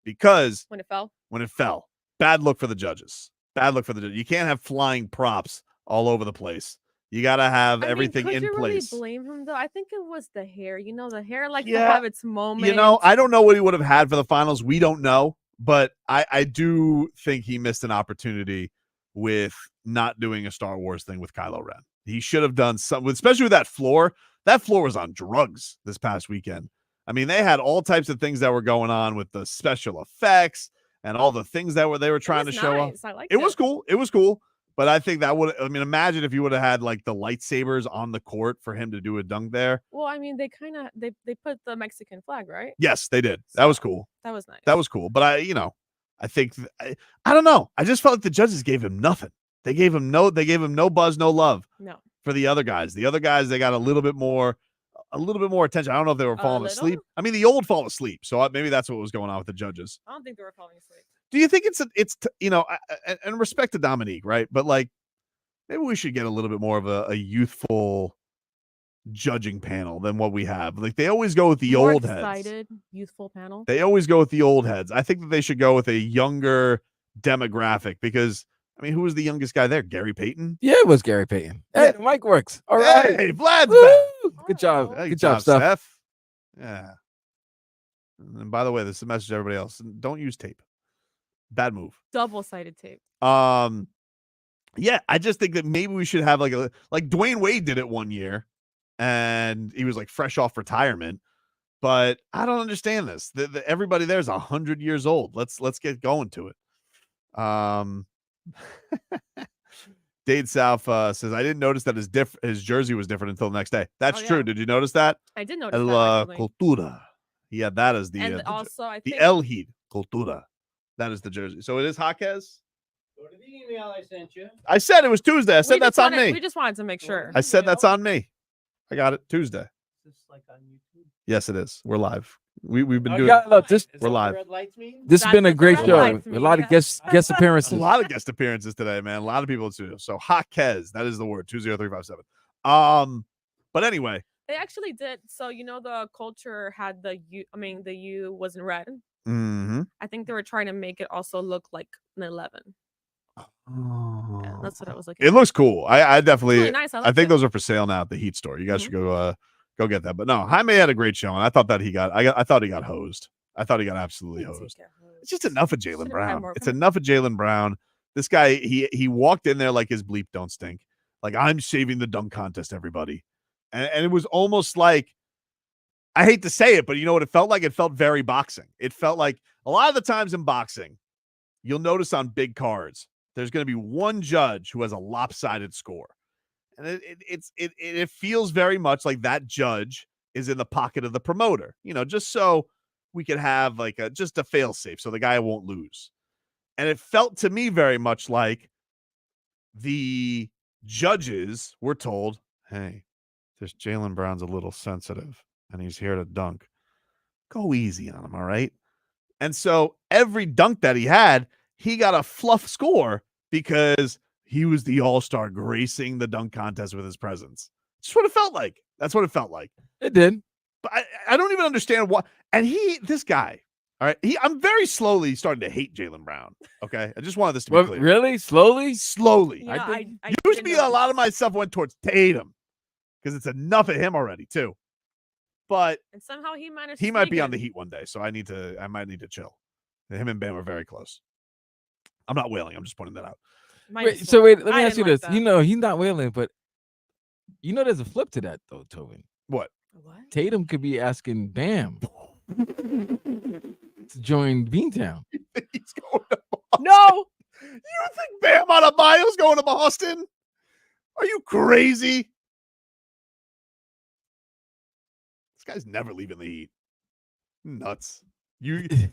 Because when it fell, bad look for the judges. You can't have flying props all over the place. You got to have everything in place. Could you really blame him, though? I think it was the hair. You know, the hair likes to have its moment. I don't know what he would have had for the finals. We don't know. But I do think he missed an opportunity with not doing a Star Wars thing with Kylo Ren. He should have done something, especially with that floor. That floor was on drugs this past weekend. I mean, they had all types of things that were going on with the special effects and all the things that they were trying to show off. It was cool. It was cool. But I think that would, imagine if you would have had like the lightsabers on the court for him to do a dunk there. Well, I mean, they put the Mexican flag, right? Yes, they did. That was cool. That was nice. That was cool. But I think I don't know. I just felt like the judges gave him nothing. They gave him no buzz, no love. No. For the other guys. The other guys, they got a little bit more attention. I don't know if they were falling asleep. I mean, the old fall asleep. So maybe that's what was going on with the judges. I don't think they were falling asleep. Do you think it's and respect to Dominique, right? But like, maybe we should get a little bit more of a youthful judging panel than what we have. Like, they always go with the More old excited, heads. youthful panel. They always go with the old heads. I think that they should go with a younger demographic because, I mean, who was the youngest guy there? Gary Payton? Yeah, it was Gary Payton. Hey, the mic works. All right. Hey, Vlad's back. Good job. Hey, Good job, Steph. Yeah. And by the way, this is a message to everybody else. Don't use tape. Bad move. Double-sided tape. Yeah, I just think that maybe we should have like Dwayne Wade did it one year and he was like fresh off retirement, but I don't understand this. Everybody there's 100 years old. Let's get going to it. Dade South says, I didn't notice that his jersey was different until the next day. That's true. Did you notice that? I did notice that. Actually. Cultura. Yeah, that is the and also I think the El Heat Cultura. That is the jersey. So it is Jaquez. Go to the email I sent you. I said it was Tuesday. I said that's on me. We just wanted to make sure. I said that's on me. I got it Tuesday. Is this like on YouTube? Yes, it is. We're live. We've been doing. Yeah, look, we're live. This has been a great show. A lot of guest appearances. A lot of guest appearances today, man. A lot of people too. So Jaquez, that is the word. 20357. But anyway, they actually did. So the culture had the U. I mean, the U was in red. Mm-hmm. I think they were trying to make it also look like an 11. Yeah, that's what I was looking. It looks cool. I definitely. Really nice. I think those are for sale now at the Heat store. You guys should go Go get that. But no, Jaime had a great showing. I thought that I thought he got hosed. I thought he got absolutely hosed. It's just enough of Jaylen Brown. It's enough of Jaylen Brown. This guy, he walked in there like his bleep don't stink. Like, I'm saving the dunk contest, everybody. And it was almost like, I hate to say it, but you know what it felt like? It felt very boxing. It felt like a lot of the times in boxing, you'll notice on big cards, there's going to be one judge who has a lopsided score. And it feels very much like that judge is in the pocket of the promoter, just so we could have like just a fail safe so the guy won't lose. And it felt to me very much like the judges were told, hey, this Jaylen Brown's a little sensitive and he's here to dunk. Go easy on him, all right? And so every dunk that he had, he got a fluff score because he was the all-star gracing the dunk contest with his presence. Just what it felt like. That's what it felt like. It did. But I don't even understand why. And this guy, all right, I'm very slowly starting to hate Jaylen Brown. Okay. I just wanted this to be clear. Really? Slowly? Slowly. Yeah, I used to be a lot of my stuff went towards Tatum because it's enough of him already, too. But and somehow he managed. He might be on the Heat one day, so I might need to chill. Him and Bam are very close. I'm not wailing. I'm just pointing that out. Wait, let me ask you this. He's not wailing, but there's a flip to that though, Tobin. What? Tatum could be asking Bam to join Beantown. He's going to Boston. No. You think Bam Adebayo's going to Boston? Are you crazy? This guy's never leaving the Heat. Nuts.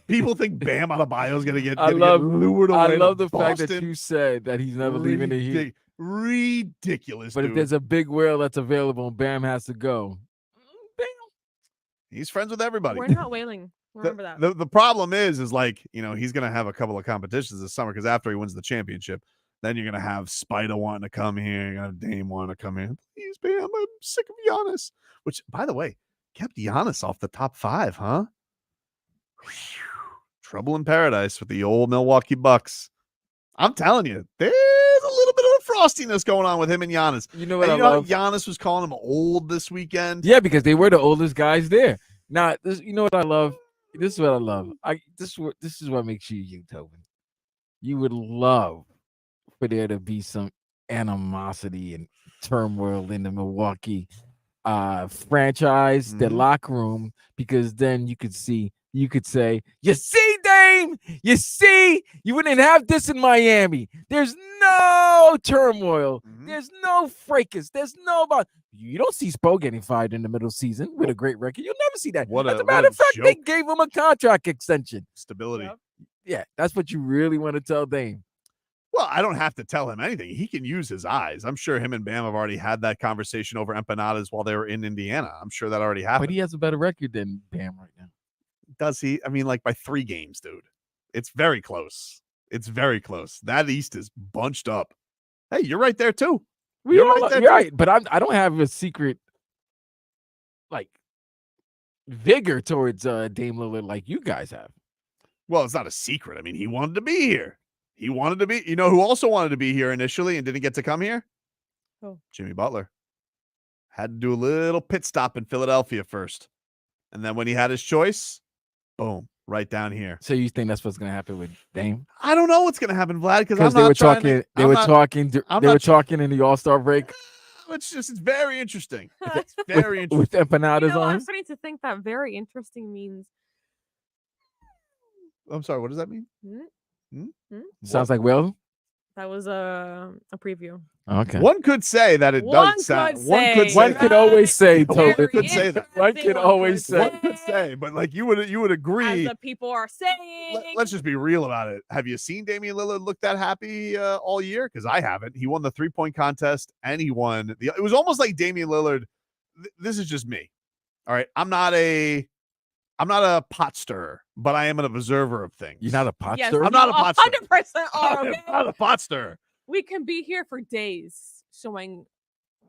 People think Bam Adebayo's gonna get lured away. I love the Boston. fact that you said that he's never leaving the Heat. Ridiculous. But dude. if there's a big whale that's available and Bam has to go, he's friends with everybody. We're not wailing. Remember that. The problem is like, he's gonna have a couple of competitions this summer because after he wins the championship, then you're gonna have Spider wanting to come here, you're gonna have Dame wanting to come in. Please, Bam, I'm sick of Giannis. Which, by the way, kept Giannis off the top 5, huh? Trouble in paradise with the old Milwaukee Bucks. I'm telling you, there's a little bit of frostiness going on with him and Giannis. You know what I love? love? Giannis was calling him old this weekend. Yeah, because they were the oldest guys there. Now, you know what I love? This is what I love. This is what makes you, Tobin. You would love for there to be some animosity and turmoil in the Milwaukee franchise, the locker room, because then you could say, you see, Dame, you see, you wouldn't have this in Miami. There's no turmoil. There's no fracas. There's no about. You don't see Spo getting fired in the middle season with a great record. You'll never see that. As a matter of fact, they gave him a contract extension. Stability. Yep. Yeah, that's what you really want to tell Dame. Well, I don't have to tell him anything. He can use his eyes. I'm sure him and Bam have already had that conversation over empanadas while they were in Indiana. I'm sure that already happened. But he has a better record than Bam right now. Does he? I mean, like by 3 games, dude. It's very close. It's very close. That East is bunched up. Hey, you're right there too. You're right. But I don't have a secret like vigor towards Dame Lillard like you guys have. Well, it's not a secret. I mean, he wanted to be here. He wanted to be. You know who also wanted to be here initially and didn't get to come here? Oh. Jimmy Butler. Had to do a little pit stop in Philadelphia first. And then when he had his choice, boom, right down here. So you think that's what's going to happen with Dame? I don't know what's going to happen, Vlad, because they were talking. They were talking in the All-Star break. It's very interesting. It's very interesting. With empanadas on. I'm starting to think that very interesting means. I'm sorry. What does that mean? Sounds like Will. That was a preview. Okay. One could say that it does sound. One could always say. Tobin could say that. One could always say. One could say, but like you would agree. As the people are saying. Let's just be real about it. Have you seen Damian Lillard look that happy all year? Because I haven't. He won the 3-point contest and he won. It was almost like Damian Lillard. This is just me. All right, I'm not a pot stirrer, but I am an observer of things. You're not a pot Yes, stirrer? I'm not a pot stirrer. 100% are. Okay? I'm not a pot stirrer. We can be here for days showing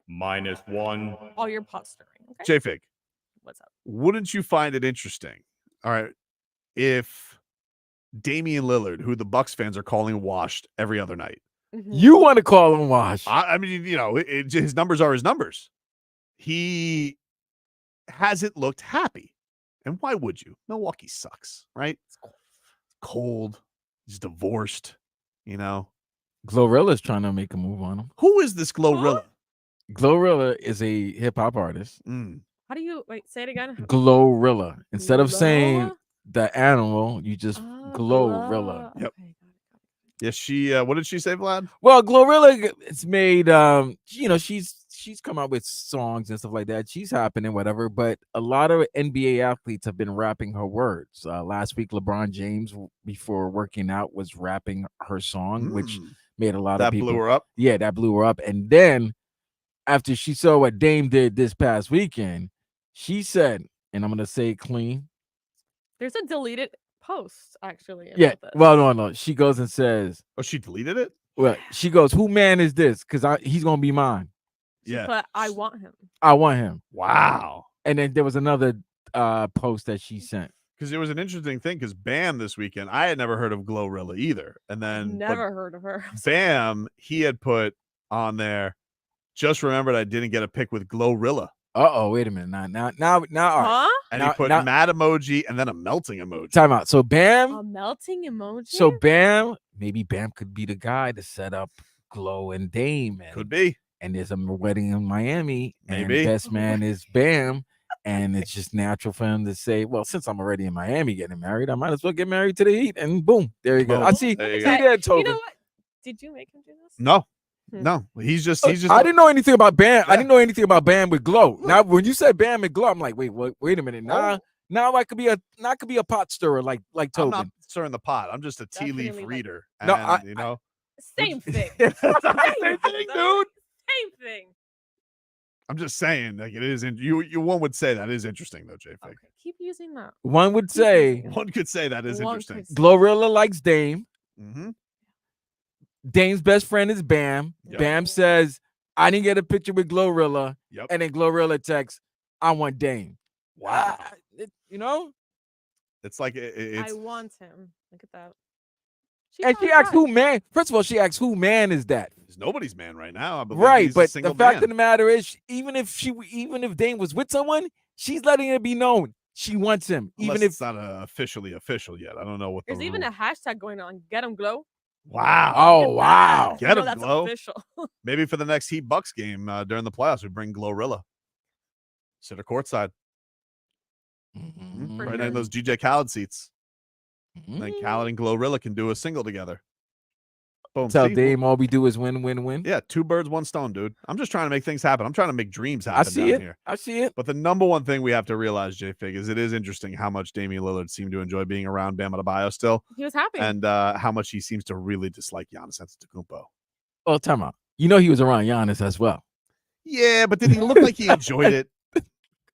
-1. all your pot stirring. Okay. JFig. What's up? Wouldn't you find it interesting? All right, if Damian Lillard, who the Bucks fans are calling washed every other night, you want to call him washed? I mean, his numbers are his numbers. He hasn't looked happy. And why would you? Milwaukee sucks, right? It's cold. He's divorced, you know. Glorilla's trying to make a move on him. Who is this Glorilla? Glorilla is a hip hop artist. How do you say it again? Glorilla. Instead of saying Glorilla? the animal, you just Glorilla. Yep. Yes, she what did she say, Vlad? Well, Glorilla it's made she's come out with songs and stuff like that. She's happening, whatever. But a lot of NBA athletes have been rapping her words. Last week, LeBron James, before working out, was rapping her song, which made a lot of people. That blew her up? Yeah, that blew her up. And then after she saw what Dame did this past weekend, she said, and I'm gonna say it clean. There's a deleted post actually. Yeah. about this. Well, no. She goes and says, "Oh, she deleted it." Well, she goes, "Who man is this? Because he's gonna be mine." But I want him. I want him. Wow. And then there was another post that she sent. Because it was an interesting thing. Because Bam this weekend, I had never heard of Glorilla either, and then Never heard of her. Bam, he had put on there. Just remembered I didn't get a pic with Glorilla. Wait a minute. Now. All right. Huh? And he put mad emoji and then a melting emoji. Time out. So Bam. A melting emoji. So Bam, maybe Bam could be the guy to set up Glow and Dame. Could be. And there's a wedding in Miami. Maybe. And best man is Bam. And it's just natural for him to say, well, since I'm already in Miami getting married, I might as well get married to the Heat. And boom, there you go. I see. There you See go. there, Tobin. You know what? Did you make him do this? No, he's just. I didn't know anything about Bam. I didn't know anything about Bam with Glow. Now, when you said Bam and Glow, I'm like, wait a minute. Now I could be a pot stirrer like Tobin. I'm not stirring the pot. I'm just a tea leaf reader. No, And, Same thing. Same thing, dude. Same thing. I'm just saying, like it is. You one would say that is interesting though, JFig. Okay, keep using that. One would say. One could say that is interesting. Glorilla likes Dame. Mm-hmm. Dame's best friend is Bam. Yep. Bam says, I didn't get a picture with Glorilla. Yep. And then Glorilla texts, I want Dame. Wow. It's like it's. I want him. Look at that. She asks who man. First of all, she asks who man is that? He's nobody's man right now. I believe Right, he's a but the single fact man. of the matter is, even if Dame was with someone, she's letting it be known she wants him. Unless Even if it's not officially official yet. I don't know what. There's even a hashtag going on. Get him Glow. Wow. Oh wow. Get him, that's Glow. official. Maybe for the next Heat Bucks game during the playoffs, we bring Glorilla. Sit her courtside. Mm-hmm. Right in those DJ Khaled seats. And then Khaled and Glorilla can do a single together. Boom. Tell See? Dame all we do is win, win, win. Yeah, 2 birds, 1 stone, dude. I'm just trying to make things happen. I'm trying to make dreams happen. I see down it. Here. I see it. But the number one thing we have to realize, JFig, is it is interesting how much Damian Lillard seemed to enjoy being around Bam Adebayo still. He was happy. And how much he seems to really dislike Giannis Antetokounmpo. Well, time out. You know he was around Giannis as well. Yeah, but did he look like he enjoyed it?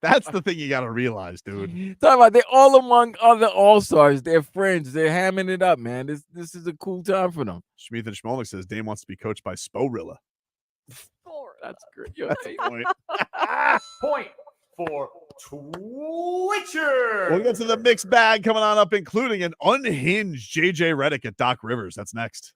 That's the thing you got to realize, dude. Talking about they're all among other all-stars. They're friends. They're hamming it up, man. This is a cool time for them. Schmeeth and Schmolnick says Dame wants to be coached by Sporilla. That's great. Yo, That's a point. Point for Twitcher. We'll get to the mixed bag coming on up, including an unhinged JJ Redick at Doc Rivers. That's next.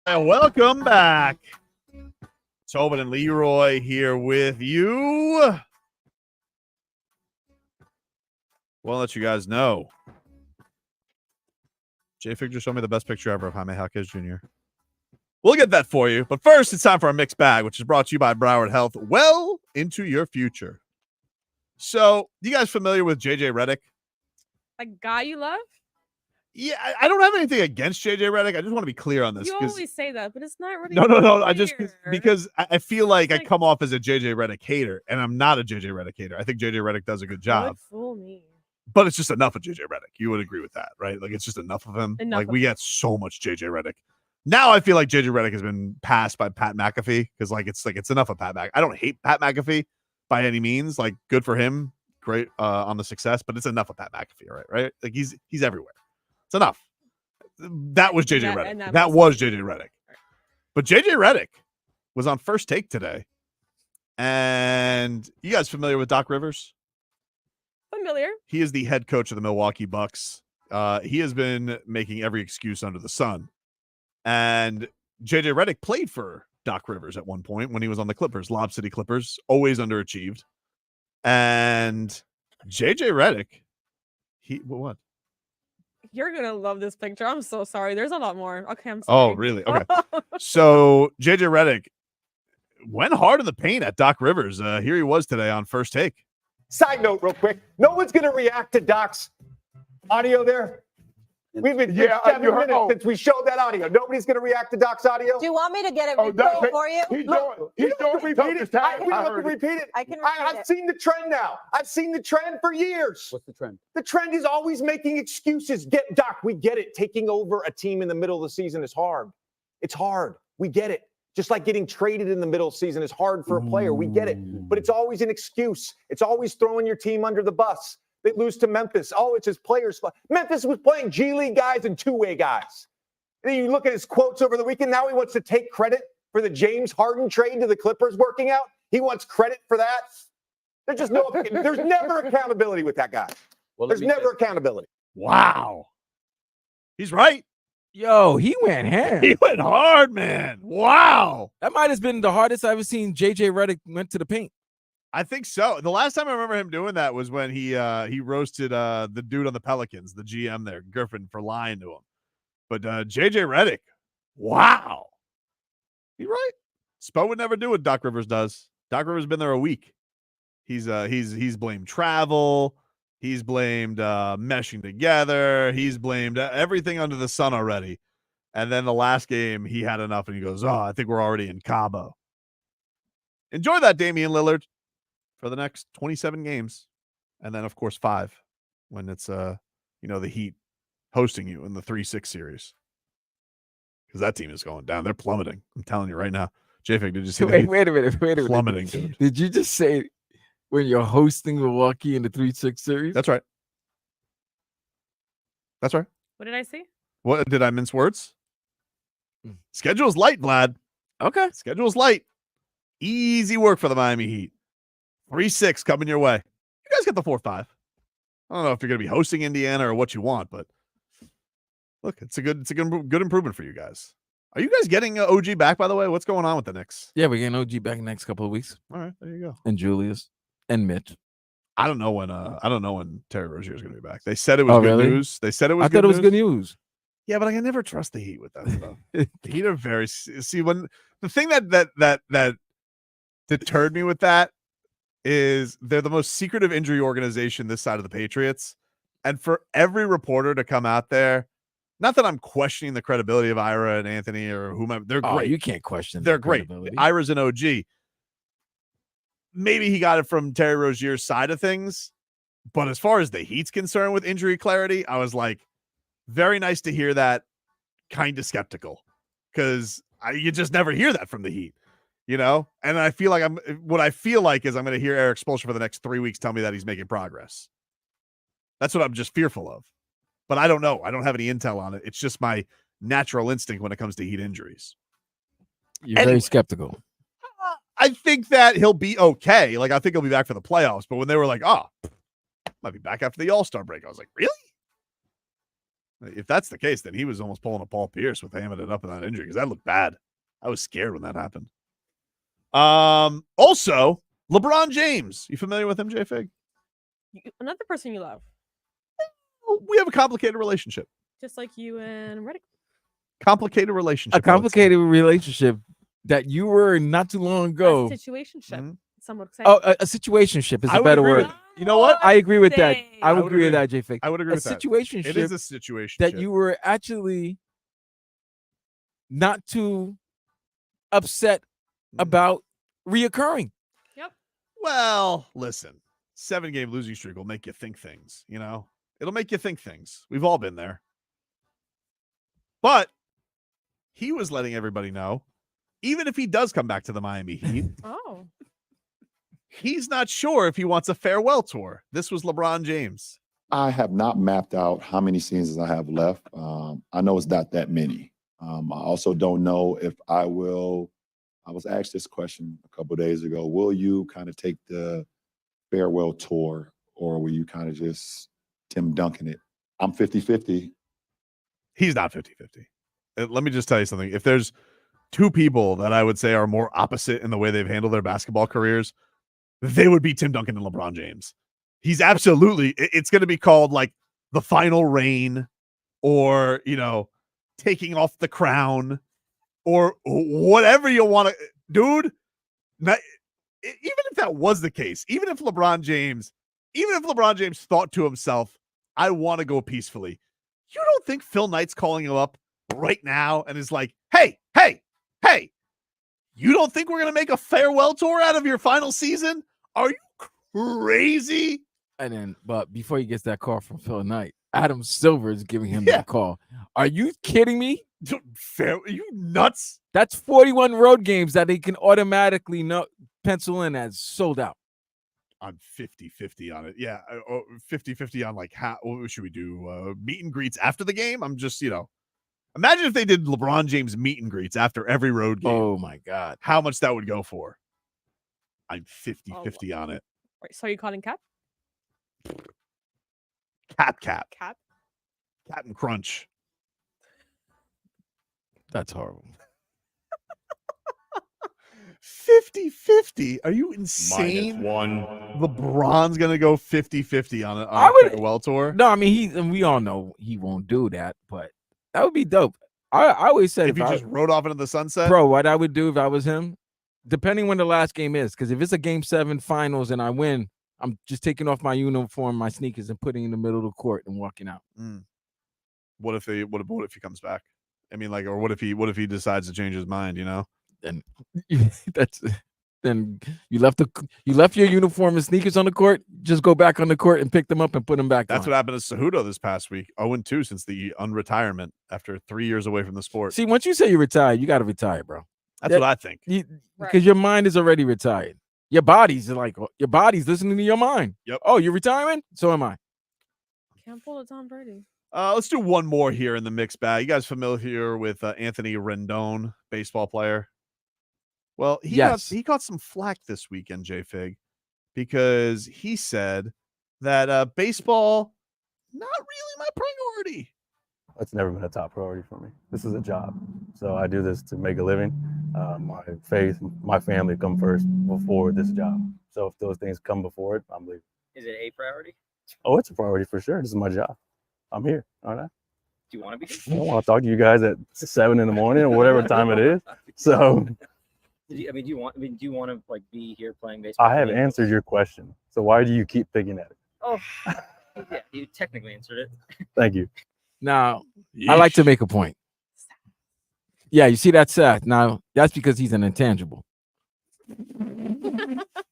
Welcome back. Tobin and Leroy here with you. Well, I'll let you guys know. JFig just showed me the best picture ever of Jaime Jaquez Jr. We'll get that for you. But first, it's time for our mixed bag, which is brought to you by Broward Health. Well into your future. So, you guys familiar with JJ Redick? A guy you love? Yeah, I don't have anything against JJ Redick. I just want to be clear on this. You always say that, but it's not really. No. I just clear. because I feel like I come off as a JJ Redick hater, and I'm not a JJ Redick hater. I think JJ Redick does a good job. Don't fool me. But it's just enough of JJ Redick. You would agree with that, right? Like it's just enough of him. Enough like of we get so much JJ Redick. Now I feel like JJ Redick has been passed by Pat McAfee because it's enough of Pat McAfee. I don't hate Pat McAfee by any means. Like good for him, great on the success, but it's enough of Pat McAfee, right? Like he's everywhere. It's enough. That was JJ Redick. That was JJ Redick. But JJ Redick was on First Take today. And you guys familiar with Doc Rivers? Familiar. He is the head coach of the Milwaukee Bucks. He has been making every excuse under the sun. And JJ Redick played for Doc Rivers at one point when he was on the Clippers, Lob City Clippers, always underachieved. And JJ Redick, what? You're gonna love this picture. I'm so sorry. There's a lot more. Okay, I'm Oh, sorry. really? Okay. So JJ Redick went hard in the paint at Doc Rivers. Here he was today on First Take. Side note, real quick. No one's going to react to Doc's audio there. We've been here 7 minutes since we showed that audio. Nobody's going to react to Doc's audio. Do you want me to get it repeated for you? You don't have to repeat it. We don't have to repeat it. I can repeat I've seen the trend now. I've seen the trend for years. What's the trend? The trend is always making excuses. Doc, we get it. Taking over a team in the middle of the season is hard. It's hard. We get it. Just like getting traded in the middle of the season is hard for a player. We get it. But it's always an excuse. It's always throwing your team under the bus. They lose to Memphis. Oh, it's his players. Memphis was playing G League guys and two-way guys. And then you look at his quotes over the weekend. Now he wants to take credit for the James Harden trade to the Clippers working out. He wants credit for that. There's just there's never accountability with that guy. There's never accountability. Wow. He's right. Yo, he went ham. He went hard, man. Wow. That might have been the hardest I've ever seen JJ Redick went to the paint. I think so. The last time I remember him doing that was when he roasted the dude on the Pelicans, the GM there, Griffin, for lying to him. But JJ Redick, wow. He's right. Spo would never do what Doc Rivers does. Doc Rivers been there a week. He's blamed travel. He's blamed meshing together. He's blamed everything under the sun already. And then the last game, he had enough, and he goes, I think we're already in Cabo. Enjoy that, Damian Lillard, for the next 27 games. And then, of course, 5 when it's, the Heat hosting you in the 3-6 series. Because that team is going down. They're plummeting. I'm telling you right now. JFig, did you see that? Wait a minute. Plummeting, dude. Did you just say when you're hosting Milwaukee in the 3-6 series? That's right. That's right. What did I say? What did I mince words? Schedule's light, Vlad. Okay. Schedule's light. Easy work for the Miami Heat. 3-6 coming your way. You guys get the 4-5. I don't know if you're going to be hosting Indiana or what you want, but look, it's a good improvement for you guys. Are you guys getting OG back, by the way? What's going on with the Knicks? Yeah, we're getting OG back in the next couple of weeks. All right, there you go. And Julius and Mitch. I don't know when Terry Rozier is going to be back. They said it was good news. They said it was. I thought it was good news. Yeah, but I can never trust the Heat with that stuff. The Heat are very when the thing that deterred me with that is they're the most secretive injury organization this side of the Patriots, and for every reporter to come out there, not that I'm questioning the credibility of Ira and Anthony or whomever, they're great. You can't question. They're great. Ira's an OG. Maybe he got it from Terry Rozier's side of things, but as far as the Heat's concerned with injury clarity, I was like, very nice to hear that. Kind of skeptical because you just never hear that from the Heat, And I feel like I'm going to hear Eric Spoelstra for the next 3 weeks tell me that he's making progress. That's what I'm just fearful of. But I don't know. I don't have any intel on it. It's just my natural instinct when it comes to Heat injuries. You're very skeptical. I think that he'll be okay. Like, I think he'll be back for the playoffs. But when they were like, might be back after the All-Star break, I was like, really? If that's the case, then he was almost pulling a Paul Pierce with hamming it up in that injury because that looked bad. I was scared when that happened. Also, LeBron James. You familiar with him, JFig? Another person you love. We have a complicated relationship. Just like you and Redick. Complicated relationship. A complicated relationship that you were not too long ago. Situationship. Some would say. Oh, a situationship is I a would better agree word. with- you know what? I agree with that. I would would agree with agree. that, JFig. I would agree with that. Situationship. It is a situation that you were actually not too upset about reoccurring. Yep. Well, listen, 7-game losing streak will make you think things, you know? It'll make you think things. We've all been there. But he was letting everybody know, even if he does come back to the Miami Heat, Oh. he's not sure if he wants a farewell tour. This was LeBron James. I have not mapped out how many seasons I have left. I know it's not that many. I also don't know if I will. I was asked this question a couple of days ago. Will you kind of take the farewell tour, or will you kind of just Tim Duncan it? I'm 50-50. He's not 50-50. Let me just tell you something. If there's two people that I would say are more opposite in the way they've handled their basketball careers, they would be Tim Duncan and LeBron James. He's absolutely, it's going to be called like the final reign, or, you know, taking off the crown, or whatever you want to, dude. Even if that was the case, even if LeBron James thought to himself, I want to go peacefully, you don't think Phil Knight's calling him up right now and is like, hey, you don't think we're going to make a farewell tour out of your final season? Are you crazy? And then, but before he gets that call from Phil Knight, Adam Silver is giving him that call. Are you kidding me? Are you nuts? That's 41 road games that they can automatically pencil in as sold out. I'm 50-50 on it. Yeah, 50-50 on like what should we do? Meet and greets after the game? I'm just, you know, imagine if they did LeBron James meet and greets after every road game. Oh my God. How much that would go for? I'm 50-50 on it. Right, so are you calling Cap? Cap. Captain Crunch. That's horrible. 50-50. Are you insane? -1. LeBron's gonna go 50-50 on a farewell tour. No, I mean we all know he won't do that, but that would be dope. I always said if he just rode off into the sunset, bro, what I would do if I was him, depending when the last game is, because if it's a game 7 finals and I win, I'm just taking off my uniform, my sneakers, and putting it in the middle of the court and walking out. What if he comes back? I mean, like, or what if he decides to change his mind? You know, then then you left your uniform and sneakers on the court. Just go back on the court and pick them up and put them back. That's what happened to Cejudo this past week. 0-2 since the unretirement after 3 years away from the sport. See, once you say you retire, you got to retire, bro. That's what I think. Because your mind is already retired. Your body's listening to your mind. Yep. Oh, you're retiring? So am I. Can't pull a Tom Brady. Let's do one more here in the mixed bag. You guys familiar with Anthony Rendon, baseball player? Well, he got some flack this weekend, JFig, because he said that baseball not really my priority. That's never been a top priority for me. This is a job, so I do this to make a living. My faith, my family come first before this job. So if those things come before it, I'm leaving. Is it a priority? Oh, it's a priority for sure. This is my job. I'm here, aren't I? Do you want to be? I don't want to talk to you guys at 7 a.m. or whatever time it is. So Do you want to like be here playing baseball? I have answered your question. So why do you keep picking at it? Oh, yeah, you technically answered it. Thank you. Now, I like to make a point. Yeah, you see that Seth. Now, that's because he's an intangible.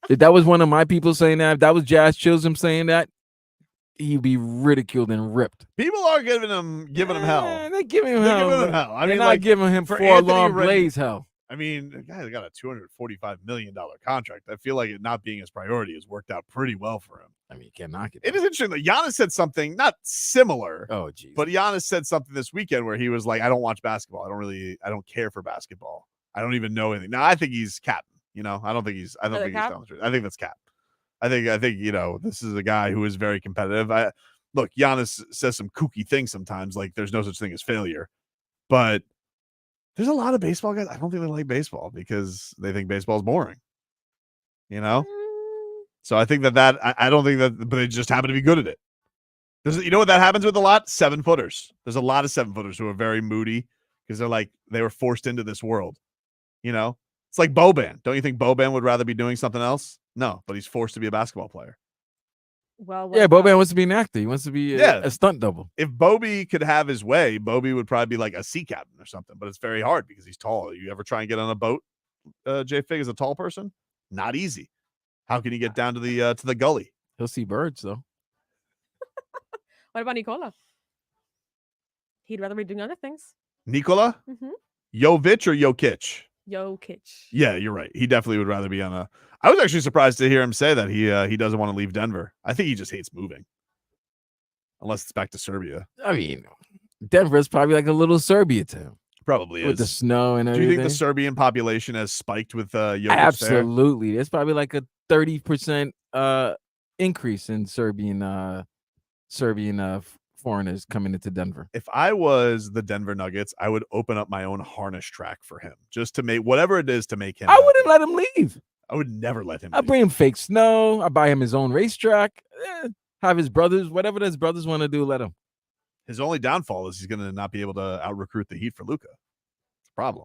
If that was one of my people saying that, if that was Jazz Chisholm saying that, he'd be ridiculed and ripped. People are giving him hell. They're giving him hell. I They're mean, not like, giving him for 4 Anthony long Rendon- blaze hell. I mean, the guy got a $245 million contract. I feel like it not being his priority has worked out pretty well for him. I mean, you can't knock it. It is interesting that Giannis said something not similar. Oh, geez. But Giannis said something this weekend where he was like, I don't watch basketball. I don't care for basketball. I don't even know anything. Now, I think he's capping. You know, I don't think he's telling the truth. I think that's cap. I think, you know, this is a guy who is very competitive. look, Giannis says some kooky things sometimes, like there's no such thing as failure. But there's a lot of baseball guys. I don't think they like baseball because they think baseball is boring. You know? So I think that I don't think that, but they just happen to be good at it. You know what that happens with a lot? 7-footers. There's a lot of 7-footers who are very moody because they were forced into this world. You know? It's like Boban. Don't you think Boban would rather be doing something else? No, but he's forced to be a basketball player. Well, Yeah, Boban wants to be an actor. He wants to be a stunt double. If Bobby could have his way, Bobby would probably be like a sea captain or something, but it's very hard because he's tall. You ever try and get on a boat, J Fig, as a tall person? Not easy. How can you get down to the gully? He'll see birds, though. What about Nikola? He'd rather be doing other things. Nikola? Mm-hmm. Jovic or Jokic? Jokic. Yeah, you're right. He definitely would rather be on a. I was actually surprised to hear him say that he doesn't want to leave Denver. I think he just hates moving, unless it's back to Serbia. I mean, Denver's probably like a little Serbia to him. Probably with is. the snow and Do everything. you think the Serbian population has spiked with Jokic Absolutely. There's probably like a 30% increase in Serbian foreigners coming into Denver. If I was the Denver Nuggets, I would open up my own harness track for him, just to make whatever it is to make him. I wouldn't let him leave. I would never let him. I bring him fake snow. I buy him his own racetrack. Have his brothers, whatever his brothers want to do, let him. His only downfall is he's going to not be able to out recruit the Heat for Luka. It's a problem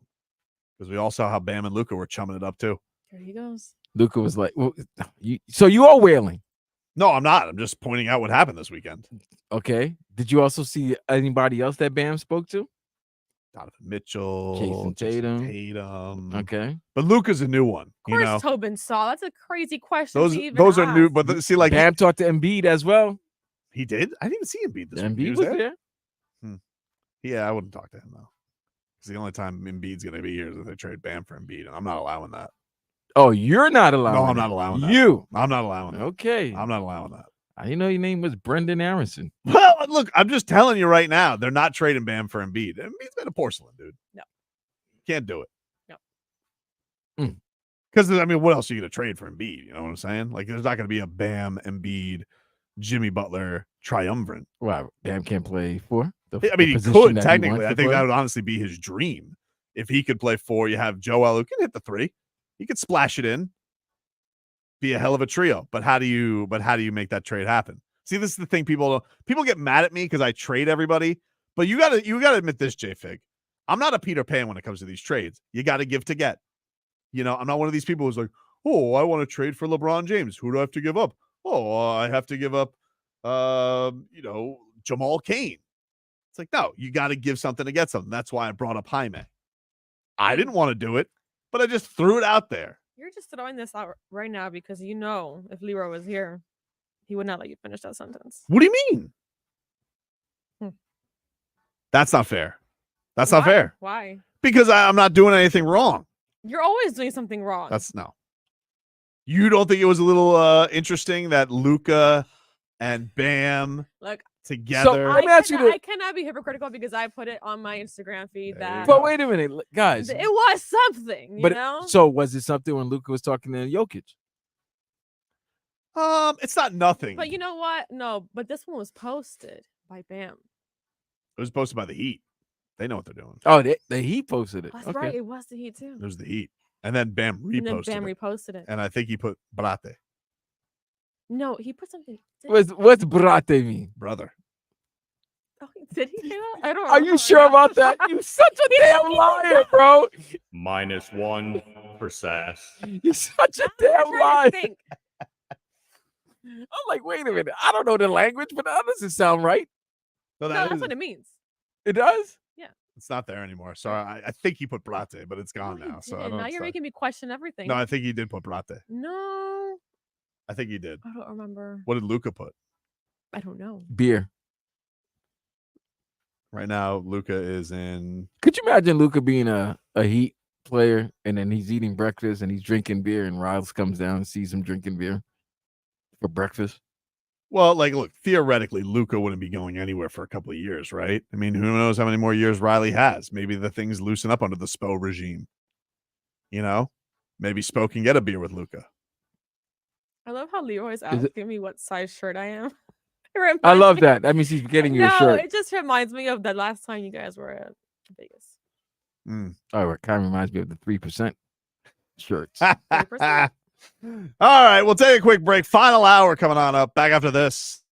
because we all saw how Bam and Luka were chumming it up too. There he goes. Luka was like, well, so you are wailing. No, I'm not. I'm just pointing out what happened this weekend. Okay. Did you also see anybody else that Bam spoke to? Donovan Mitchell, Jason Tatum. Tatum. Okay. But Luka's a new one. Of course, Tobin saw. That's a crazy question. Those are new, but see, like Bam talked to Embiid as well. He did. I didn't even see Embiid this week. Embiid He was there. Yeah, I wouldn't talk to him though. Because the only time Embiid's going to be here is if they trade Bam for Embiid, and I'm not allowing that. Oh, you're not allowing. No, I'm it. not allowing that. I'm not allowing that. Okay. I'm not allowing that. I didn't know your name was Brendan Aronson. Well, look, I'm just telling you right now, they're not trading Bam for Embiid. Embiid's been a porcelain, dude. No. Can't do it. No. Because, I mean, what else are you going to trade for Embiid? You know what I'm saying? Like, there's not going to be a Bam, Embiid, Jimmy Butler triumvirate. Wow, Bam can't play four. I mean, he could, technically. I think that would honestly be his dream. If he could play four, you have Joel who can hit the three. He could splash it in. Be a hell of a trio. But how do you make that trade happen? See, this is the thing. People get mad at me because I trade everybody. But you gotta admit this, J Fig. I'm not a Peter Pan when it comes to these trades. You got to give to get. You know, I'm not one of these people who's like, oh, I want to trade for LeBron James. Who do I have to give up? Oh, I have to give up, Jamal Cain. It's like, no, you got to give something to get something. That's why I brought up Jaime. I didn't want to do it, but I just threw it out there. You're just throwing this out right now because you know if Leroy was here, he would not let you finish that sentence. What do you mean? That's not fair. That's not fair. Why? Because I'm not doing anything wrong. You're always doing something wrong. No. You don't think it was a little interesting that Luka and Bam together? So let me ask you I cannot be hypocritical because I put it on my Instagram feed that. But wait a minute, guys. It was something, you know? So was it something when Luka was talking to Jokic? It's not nothing. But you know what? No, but this one was posted by Bam. It was posted by the Heat. They know what they're doing. Oh, the Heat posted it. That's right. It was the Heat too. It was the Heat. And then Bam reposted it. And I think he put Brate. No, he put something. What's Brate mean? Brother. Oh, did he say that? I don't Are you sure about that? You such a damn liar, bro. -1 for sass. You're such a damn liar. I'm like, wait a minute. I don't know the language, but that doesn't sound right. No, that's what it means. It does? Yeah. It's not there anymore. So I think he put Brate, but it's gone now. So I don't now you're making me question everything. No, I think he did put Brate. No. I think he did. I don't remember. What did Luka put? I don't know. Beer. Right now, Luka is in. Could you imagine Luka being a Heat player and then he's eating breakfast and he's drinking beer and Riles comes down and sees him drinking beer for breakfast? Well, look, theoretically, Luka wouldn't be going anywhere for a couple of years, right? I mean, who knows how many more years Riley has? Maybe the things loosen up under the Spo regime. You know? Maybe Spo can get a beer with Luka. I love how Leroy's asking me what size shirt I am. It I reminds love me- that. That means he's getting you a No, shirt. it just reminds me of the last time you guys were at Vegas. Oh, it kind of reminds me of the 3% shirts. 3%. All right, we'll take a quick break. Final hour coming on up. Back after this.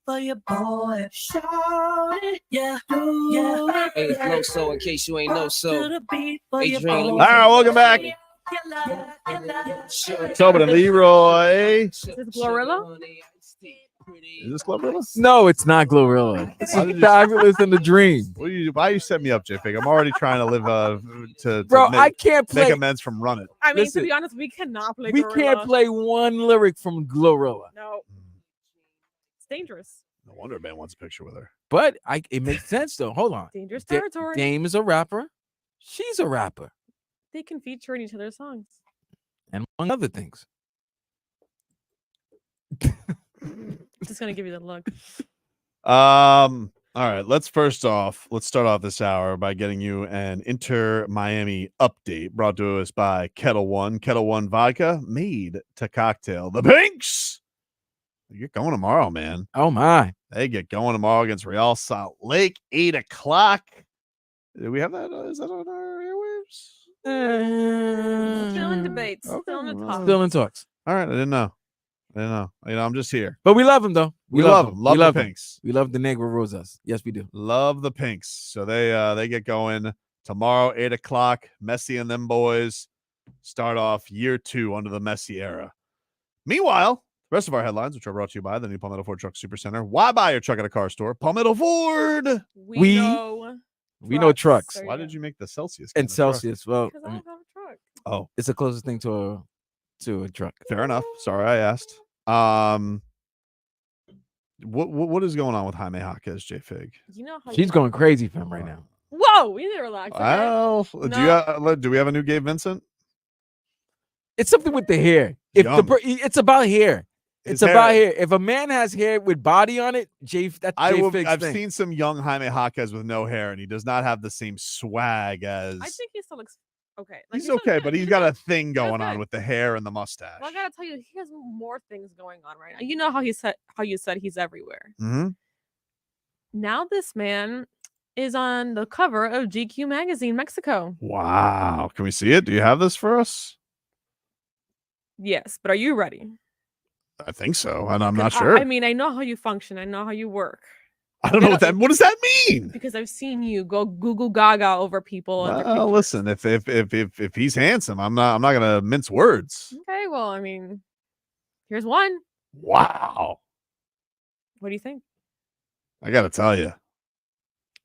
for your boy. Shout it, yeah, yeah. Hey, it's Low So, in case you ain't know so. Adrian, All right, welcome back. Tobin and Leroy. Is this Glorilla? Is this Glorilla? No, it's not Glorilla. It's Fabulous in the Dream. Why you set me up, JFig? I'm already trying to live to Bro, make, I can't play. make amends from Run It. I mean, Listen, to be honest, we cannot play We Glorilla. can't play one lyric from Glorilla. No. It's dangerous. No wonder man wants a picture with her. But it makes sense though. Hold on. Dangerous territory. Dame is a rapper. She's a rapper. They can feature in each other's songs. And among other things. Just gonna give you the look. All right, let's start off this hour by getting you an Inter Miami update brought to us by Kettle One. Kettle One vodka made to cocktail. The Pinks. They get going tomorrow, man. Oh my. They get going tomorrow against Real Salt Lake, 8 o'clock. Do we have that? Is that on our airwaves? Still in debates. Still in the talk. Still in talks. All right, I didn't know. I'm just here. But we love them though. We love them. Love we the love them. Pinks. We love the Negro Rosas. Yes, we do. Love the Pinks. So they get going tomorrow, 8 o'clock. Messi and them boys start off year 2 under the Messi era. Meanwhile, the rest of our headlines, which are brought to you by the new Palmetto Ford Truck Super Center. Why buy your truck at a car store? Palmetto Ford. We know trucks. Why did you make the Celsius? And Celsius. Well, Because I don't have a truck. Oh, it's the closest thing to a truck. fair enough. Sorry, I asked. What is going on with Jaime Jaquez JFig? You know how She's going crazy for him right now. Whoa, we need to relax. Okay? Well, do we have a new Gabe Vincent? It's something with the hair. It's about hair. It's about hair. If a man has hair with body on it, that's I've thing. seen some young Jaime Jaquez with no hair, and he does not have the same swag as. I think he still looks okay. He's okay, but he's got a thing going on with the hair and the mustache. Well, I gotta tell you, he has more things going on right now. You know how you said he's everywhere. Mm-hmm. Now this man is on the cover of GQ magazine, Mexico. Wow, can we see it? Do you have this for us? Yes, but are you ready? I think so, and I'm not sure. I mean, I know how you function. I know how you work. I don't know what does that mean? Because I've seen you go Google Gaga over people. And their Listen, if he's handsome, I'm not gonna mince words. okay, well, I mean, here's one. Wow, What do you think? I gotta tell you,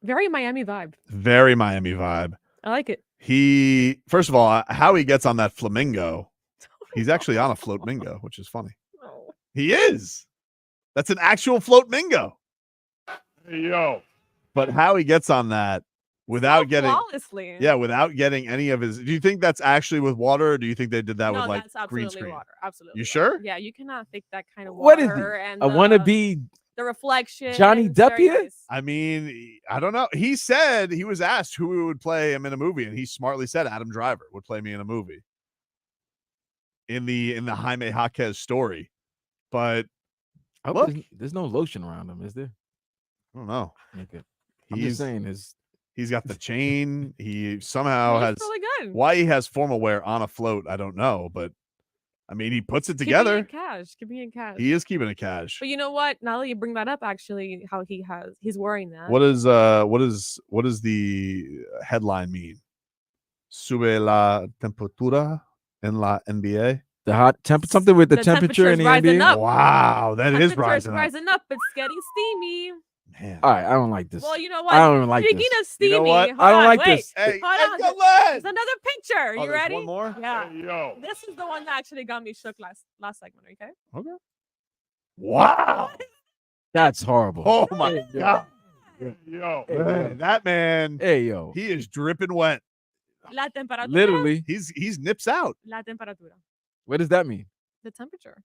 Very Miami vibe. very Miami vibe. I like it. He, first of all, how he gets on that flamingo. He's actually on a float mingo, which is funny. Oh. He is. That's an actual float mingo. Hey, yo. But how he gets on that without getting flawlessly. Yeah, without getting any of his. Do you think that's actually with water, or do you think they did that No, with like that's absolutely green screen? water. Absolutely. You water. sure? Yeah, you cannot fake that kind of water. What is he? And A wannabe the reflection. Johnny It's very Depp? nice. I mean, I don't know. He said he was asked who would play him in a movie, and he smartly said Adam Driver would play me in a movie. In the Jaime Jaquez story, but look, there's no lotion around him, is there? I don't know. Okay. I'm just saying he's got the chain. He somehow has really good. why he has formal wear on a float. I don't know, but I mean, he puts it together. Keeping it cash. He is keeping it cash. But you know what? Now that you bring that up, actually, how he's wearing that. What does the headline mean? Sube la temperatura en la NBA. The hot something with the temperature in the rising NBA. up. Wow, that is Temperature's rising up. rising up. It's getting steamy. Man. All right, I don't like this. Well, you know what? I don't even like Speaking this. of steamy, You know what? hold I don't on, like wait. this. Hey, Hold on. There's another picture. Oh, You there's ready? one more? Yeah. Hey, yo. This is the one that actually got me shook last segment. Okay. Okay. Wow. That's horrible. Oh my god. Yo. Man, that man. Hey yo. He is dripping wet. La temperatura. Literally. He's nips out. La temperatura. What does that mean? The temperature.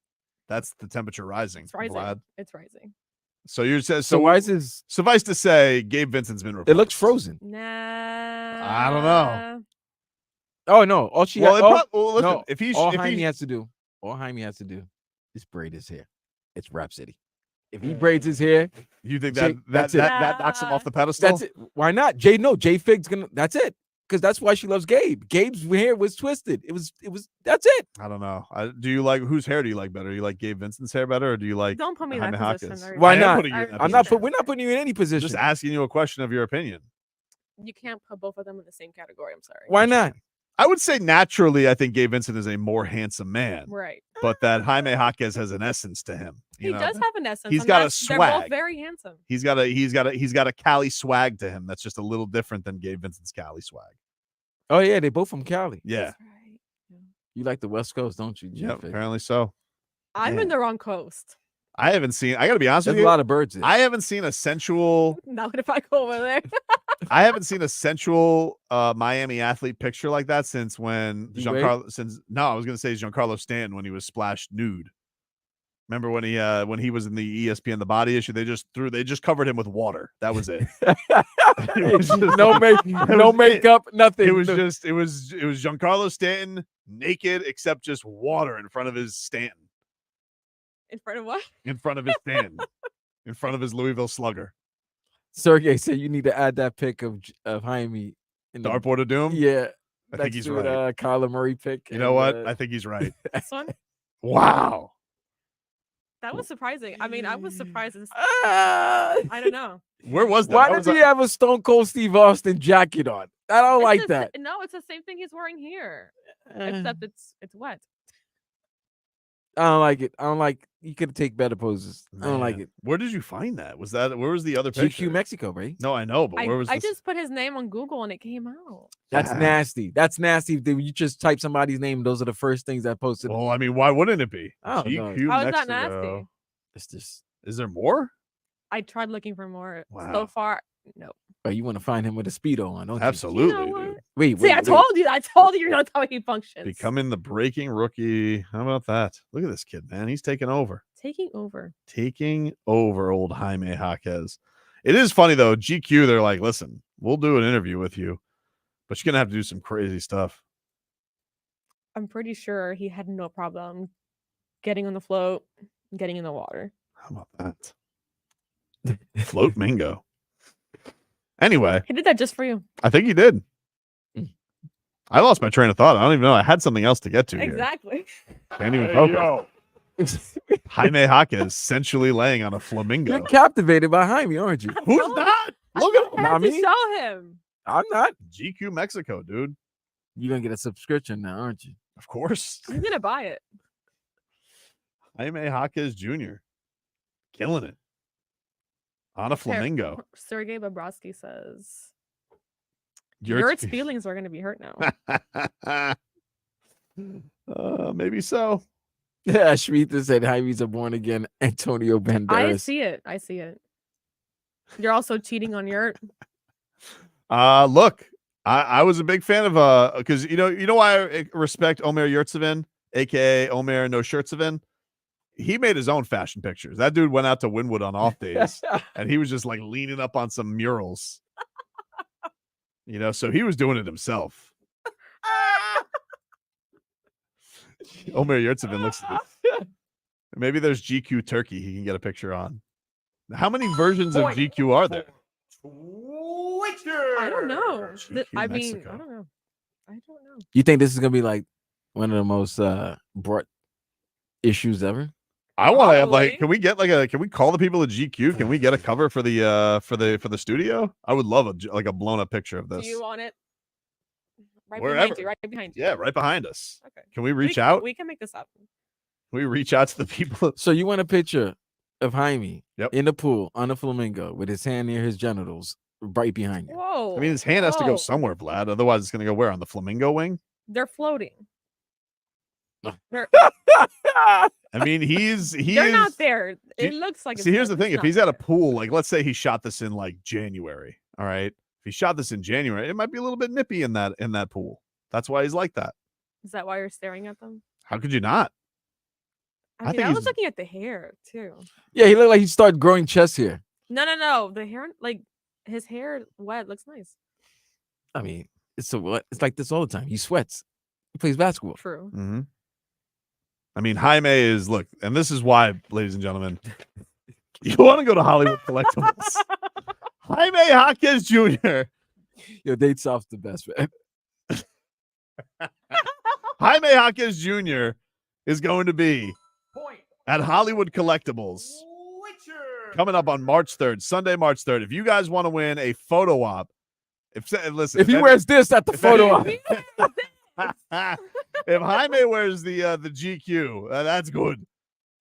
That's the temperature rising. It's rising. Vlad. It's rising. So you're saying So why is his? Suffice to say, Gabe Vincent's been replaced. It looks frozen. Nah. I don't know. Oh no! All she Well, has, it prob- well, listen, no, if he's- all if Jaime he's- has to do, all Jaime has to do, is braid his hair. It's Rap City. If he braids his hair, You think Jay- that that's it. that knocks him off the pedestal? That's it. Why not? Jay Fig's gonna. That's it. because that's why she loves Gabe. Gabe's hair was twisted. It was. That's it. I don't know. Do you like whose hair do you like better? Do you like Gabe Vincent's hair better, or do you like? Don't put me in that Jaime position. Jaquez? Why I am not? putting you in that I'm not. position. We're not putting you in any position. Just asking you a question of your opinion. You can't put both of them in the same category. I'm sorry. Why not? I would say naturally, I think Gabe Vincent is a more handsome man. Right. But that Jaime Jaquez has an essence to him. He does have an essence. He's and got a They're both swag. very handsome. He's got a Cali swag to him that's just a little different than Gabe Vincent's Cali swag. Oh yeah, they both from Cali. Yeah. You like the West Coast, don't you? Yep. JFig? Apparently so. I'm in the wrong coast. I haven't seen. I got to be honest There's with you. a lot of birds there. I haven't seen a sensual. Not if I go over there. I haven't seen a sensual Miami athlete picture like that since when D-Wade? I was gonna say Giancarlo Stanton when he was splashed nude. Remember when he was in the ESPN The Body Issue? They just covered him with water. That was it. It was just- no makeup, nothing. It was Giancarlo Stanton naked except just water in front of his Stanton. In front of what? In front of his Stanton. In front of his Louisville Slugger. Sergey said you need to add that pic of Jaime in the Dartboard of Doom? Yeah, I think he's to it, right. Kyler Murray pick. You know what? I think he's right. This one? Wow. That was surprising. I mean, I was surprised. I don't know. Where was that? Why That does was he have a Stone Cold Steve Austin jacket on? I don't It's like the that. No, it's the same thing he's wearing here, except it's wet. I don't like it. I don't like. You could take better poses. I don't like Man. it. Where did you find that? Where was the other picture? GQ Mexico, right? No, I know, but where was I this? just put his name on Google and it came out. That's nasty. That's nasty. If you just type somebody's name, those are the first things I posted. Well, I mean, why wouldn't it be? I don't know. GQ How is that Mexico. nasty? It's just. Is there more? I tried looking for more. Wow. So far, no. Oh, you want to find him with a Speedo on, don't you? Absolutely. You know dude. Wait, See, I told you that's how he functions. Becoming the breaking rookie. How about that? Look at this kid, man. He's taking over. Taking over. Taking over old Jaime Jaquez. It is funny though. GQ, they're like, listen, we'll do an interview with you, but you're gonna have to do some crazy stuff. I'm pretty sure he had no problem getting on the float, getting in the water. How about that? Float Mingo. Anyway, He did that just for you. I think he did. I lost my train of thought. I don't even know. I had something else to get to here. Exactly. Can't even focus. Jaime Jaquez sensually laying on a flamingo. You're captivated by Jaime, aren't you? Who's not? Look at him. I Not had to me. show him. I'm not. GQ Mexico, dude. You're gonna get a subscription now, aren't you? Of course. He's gonna buy it. Jaime Jaquez Jr. Killing it. On a flamingo. Sergey Bobrovsky says Yurt's Yurt's feelings are gonna be hurt now. Maybe so. Yeah, Shmita said Jaime's a born again Antonio Banderas. I see it. I see it. You're also cheating on Yurt. Look, I was a big fan of because you know why I respect Omer Yurtseven, aka Omer No Shirtseven. He made his own fashion pictures. That dude went out to Wynwood on off days and he was just like leaning up on some murals. So he was doing it himself. Omer Yurtseven looks at this. Maybe there's GQ Turkey he can get a picture on. How many versions of GQ are there? I don't know. I mean, Mexico. I don't know. I don't know. You think this is gonna be like one of the most brought issues ever? I want to have can we call the people at GQ? Can we get a cover for the studio? I would love a blown up picture of this. Do you want it? Right Wherever. behind you. Right behind you. Yeah, right behind us. Okay. Can we reach out? We can make this happen. Can we reach out to the people? So you want a picture of Jaime Yep. in the pool on a flamingo with his hand near his genitals, right behind you. Whoa. I mean, his hand has to go somewhere, Vlad. Otherwise, it's going to go where? On the flamingo wing? They're floating. They're, I mean, they're not there. It looks like. See, here's the thing: if he's at a pool, like let's say he shot this in like January, all right. If he shot this in January, it might be a little bit nippy in that pool. That's why he's like that. Is that why you're staring at them? How could you not? I mean, think I was he's- looking at the hair too. Yeah, he looked like he started growing chest hair. No. The hair, like his hair, wet looks nice. I mean, it's like this all the time. He sweats. He plays basketball. True. Mm-hmm. I mean, Jaime is look, and this is why, ladies and gentlemen, you want to go to Hollywood Collectibles. Jaime Jaquez Jr. Yo, Date Soft's the best, man. Jaime Jaquez Jr. is going to be at Hollywood Collectibles coming up on March 3rd, Sunday, March 3rd. If you guys want to win a photo op, listen, If he wears this at the photo op. if Jaime wears the GQ, that's good.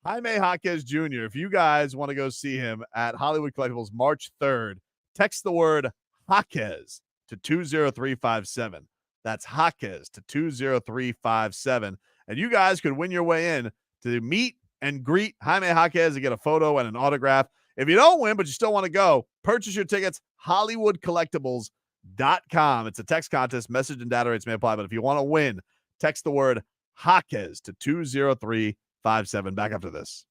Jaime Jaquez Jr., if you guys want to go see him at Hollywood Collectibles March 3rd, text the word Jaquez to 20357. That's Jaquez to 20357. And you guys could win your way in to meet and greet Jaime Jaquez and get a photo and an autograph. If you don't win, but you still want to go, purchase your tickets, HollywoodCollectibles.com. It's a text contest. Message and data rates may apply, but if you want to win, text the word Jaquez to 20357. Back after this.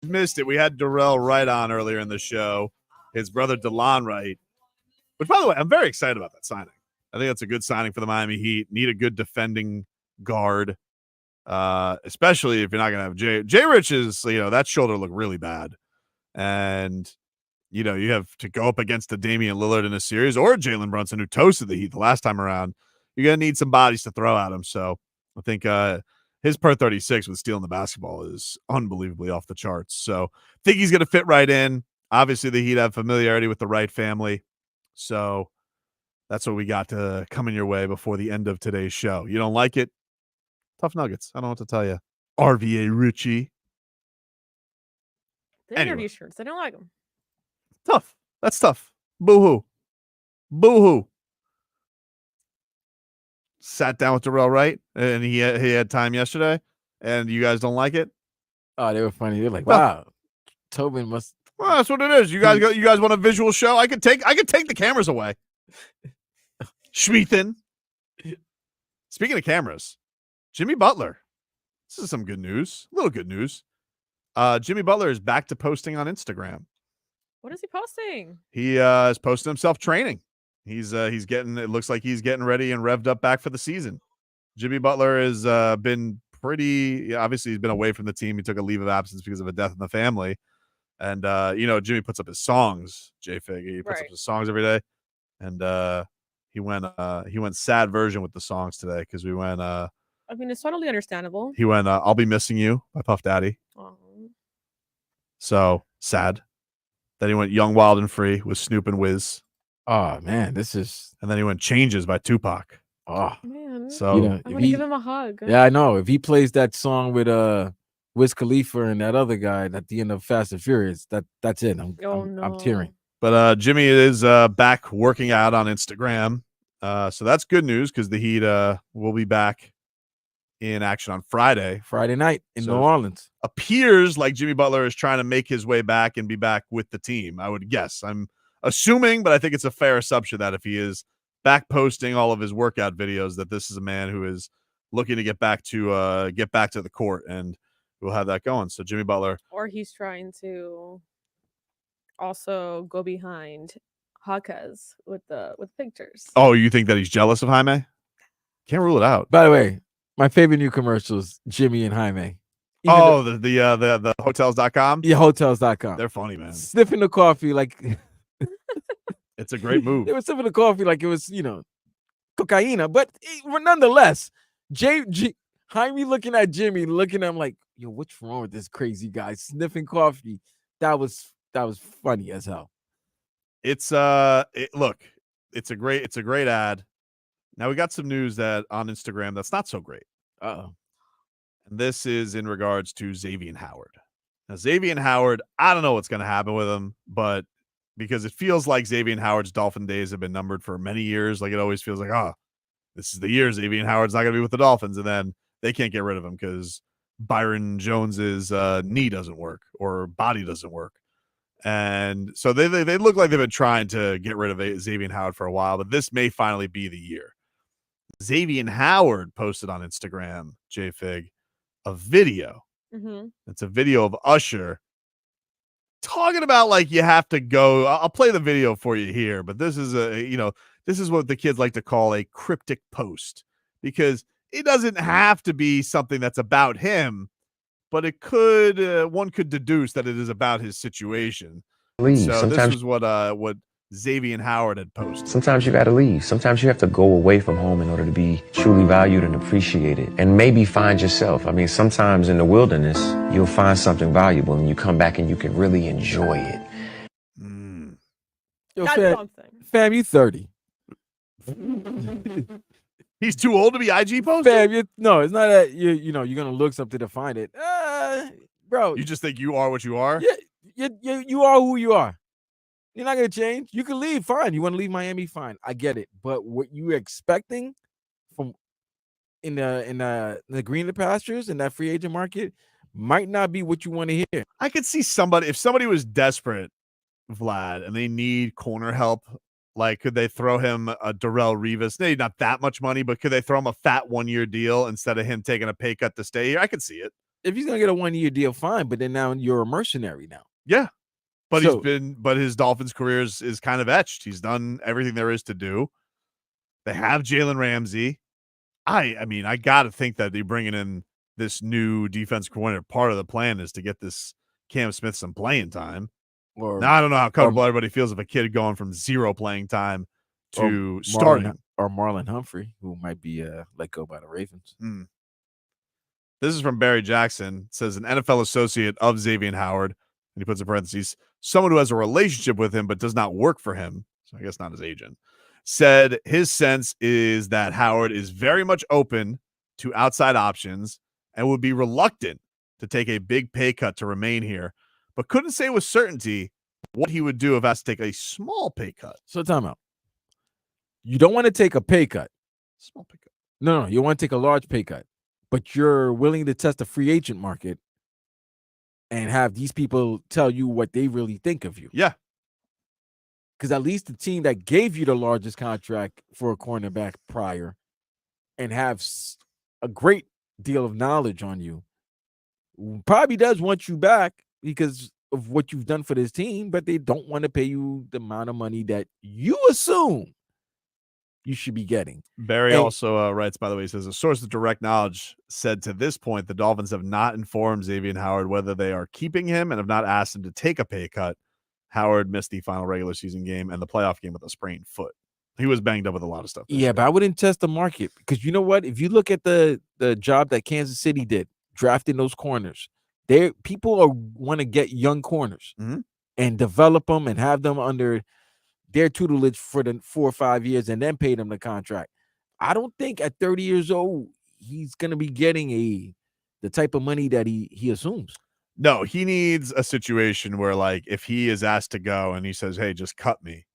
Missed it. We had Dorell Wright on earlier in the show. His brother Delon Wright, which, by the way, I'm very excited about that signing. I think that's a good signing for the Miami Heat. Need a good defending guard, especially if you're not going to have Jay Rich is, that shoulder looked really bad. And, you have to go up against a Damian Lillard in a series or Jalen Brunson, who toasted the Heat the last time around. You're going to need some bodies to throw at him. So I think his per 36 with stealing the basketball is unbelievably off the charts. So I think he's going to fit right in. Obviously, the Heat have familiarity with the Wright family. So that's what we got to coming your way before the end of today's show. You don't like it? Tough Nuggets. I don't know what to tell you. RVA Richie. The interview shirts. I don't like them. Tough. That's tough. Boo-hoo. Boo-hoo. Sat down with Dorell Wright, and he had time yesterday, and you guys don't like it? Oh, they were funny. They're like, wow, Tobin must. Well, that's what it is. You guys want a visual show? I could take the cameras away. Schmeathen. Speaking of cameras, Jimmy Butler. This is some good news. A little good news. Jimmy Butler is back to posting on Instagram. What is he posting? He is posting himself training. He's getting. It looks like he's getting ready and revved up back for the season. Jimmy Butler has been pretty. Obviously, he's been away from the team. He took a leave of absence because of a death in the family. And Jimmy puts up his songs. JFig. He puts up his songs every day. And he went sad version with the songs today because we went. I mean, it's totally understandable. He went. I'll Be Missing You by Puff Daddy. Oh. So sad. Then he went Young, Wild, and Free with Snoop and Wiz. Oh man, this is. And then he went Changes by Tupac. Oh man. So I want to give him a hug. Yeah, I know. If he plays that song with Wiz Khalifa and that other guy at the end of Fast and Furious, that's it. I'm tearing. But Jimmy is back working out on Instagram. So that's good news because the Heat will be back in action on Friday night in New Orleans. Appears like Jimmy Butler is trying to make his way back and be back with the team. I would guess. I'm assuming, but I think it's a fair assumption that if he is back posting all of his workout videos, that this is a man who is looking to get back to the court, and we'll have that going. So Jimmy Butler, or he's trying to also go behind Jaquez with pictures. Oh, you think that he's jealous of Jaime? Can't rule it out. By the way, my favorite new commercial is Jimmy and Jaime. The hotels.com? Yeah, hotels.com. They're funny, man. Sniffing the coffee like it's a great move. They were sipping the coffee like it was, cocaine. But nonetheless, Jaime looking at Jimmy, looking at him like, yo, what's wrong with this crazy guy sniffing coffee? That was funny as hell. It's it's a great ad. Now we got some news that on Instagram that's not so great. Uh-oh. And this is in regards to Xavien Howard. Now, Xavien Howard, I don't know what's going to happen with him, but because it feels like Xavien Howard's Dolphin days have been numbered for many years. Like it always feels like, this is the year Xavien Howard's not going to be with the Dolphins. And then they can't get rid of him because Byron Jones's knee doesn't work or body doesn't work. And so they look like they've been trying to get rid of Xavien Howard for a while, but this may finally be the year. Xavien Howard posted on Instagram, JFig, a video. Mm-hmm. It's a video of Usher talking about like you have to go. I'll play the video for you here, but this is this is what the kids like to call a cryptic post because it doesn't have to be something that's about him, but it could. One could deduce that it is about his situation. So this is what Xavien Howard had posted. Sometimes you got to leave. Sometimes you have to go away from home in order to be truly valued and appreciated and maybe find yourself. I mean, sometimes in the wilderness, you'll find something valuable and you come back and you can really enjoy it. Yo, fam, you 30. He's too old to be IG posting? Fam, no, it's not that you're going to look something to find it. Bro. You just think you are what you are? Yeah, you are who you are. You're not going to change. You can leave. Fine. You want to leave Miami? Fine. I get it. But what you expecting from in the greener pastures in that free agent market might not be what you want to hear. I could see somebody, if somebody was desperate, Vlad, and they need corner help, like could they throw him a Dorell Rivas? Maybe not that much money, but could they throw him a fat 1-year deal instead of him taking a pay cut to stay here? I could see it. if he's gonna get a 1-year deal, fine. But then now you're a mercenary now. Yeah. But So- but his Dolphins career is kind of etched. He's done everything there is to do. They have Jalen Ramsey. I mean, I got to think that they bringing in this new defense coordinator. Part of the plan is to get this Cam Smith some playing time. Now, I don't know how comfortable everybody feels if a kid going from 0 playing time to starting. Or Marlon Humphrey, who might be let go by the Ravens. This is from Barry Jackson. It says an NFL associate of Xavien Howard, and he puts in parentheses, someone who has a relationship with him but does not work for him, so I guess not his agent, said his sense is that Howard is very much open to outside options and would be reluctant to take a big pay cut to remain here, but couldn't say with certainty what he would do if asked to take a small pay cut. So time out. You don't want to take a pay cut. Small pay cut. No, you want to take a large pay cut, but you're willing to test the free agent market and have these people tell you what they really think of you. Yeah. Because at least the team that gave you the largest contract for a cornerback prior and have a great deal of knowledge on you probably does want you back because of what you've done for this team, but they don't want to pay you the amount of money that you assume you should be getting. Barry also writes, by the way, he says, a source of direct knowledge said to this point, the Dolphins have not informed Xavien Howard whether they are keeping him and have not asked him to take a pay cut. Howard missed the final regular season game and the playoff game with a sprained foot. He was banged up with a lot of stuff. Yeah, but I wouldn't test the market because you know what? If you look at the job that Kansas City did, drafting those corners, people want to get young corners and develop them and have them under their tutelage for the 4 or 5 years and then pay them the contract. I don't think at 30 years old he's going to be getting the type of money that he assumes. No, he needs a situation where, like, if he is asked to go and he says, hey, just cut me,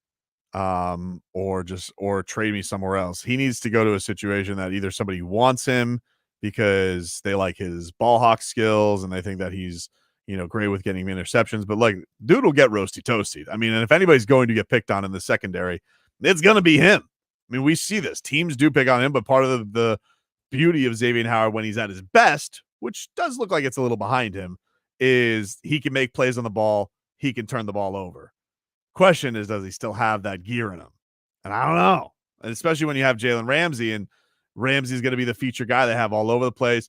or trade me somewhere else, he needs to go to a situation that either somebody wants him because they like his ball hawk skills and they think that he's, great with getting interceptions, but like, dude will get roasty toasty. I mean, and if anybody's going to get picked on in the secondary, it's going to be him. I mean, we see this. Teams do pick on him, but part of the beauty of Xavien Howard when he's at his best, which does look like it's a little behind him, is he can make plays on the ball. He can turn the ball over. Question is, does he still have that gear in him? And I don't know. And especially when you have Jalen Ramsey, and Ramsey's going to be the feature guy they have all over the place.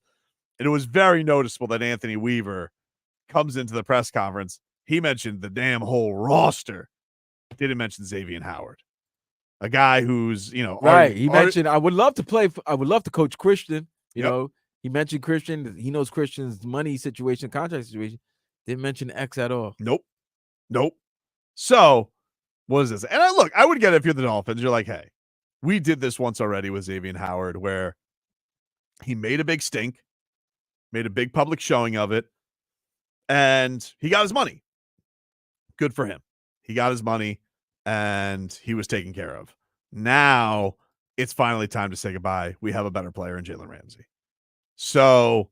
And it was very noticeable that Anthony Weaver comes into the press conference. He mentioned the damn whole roster. Didn't mention Xavien Howard, a guy who's, right. He mentioned, I would love to coach Christian. You know, he mentioned Christian. He knows Christian's money situation, contract situation. Didn't mention X at all. Nope. So what is this? And I would get it if you're the Dolphins. You're like, hey, we did this once already with Xavien Howard where he made a big stink, made a big public showing of it, and he got his money. Good for him. He got his money and he was taken care of. Now it's finally time to say goodbye. We have a better player in Jalen Ramsey. So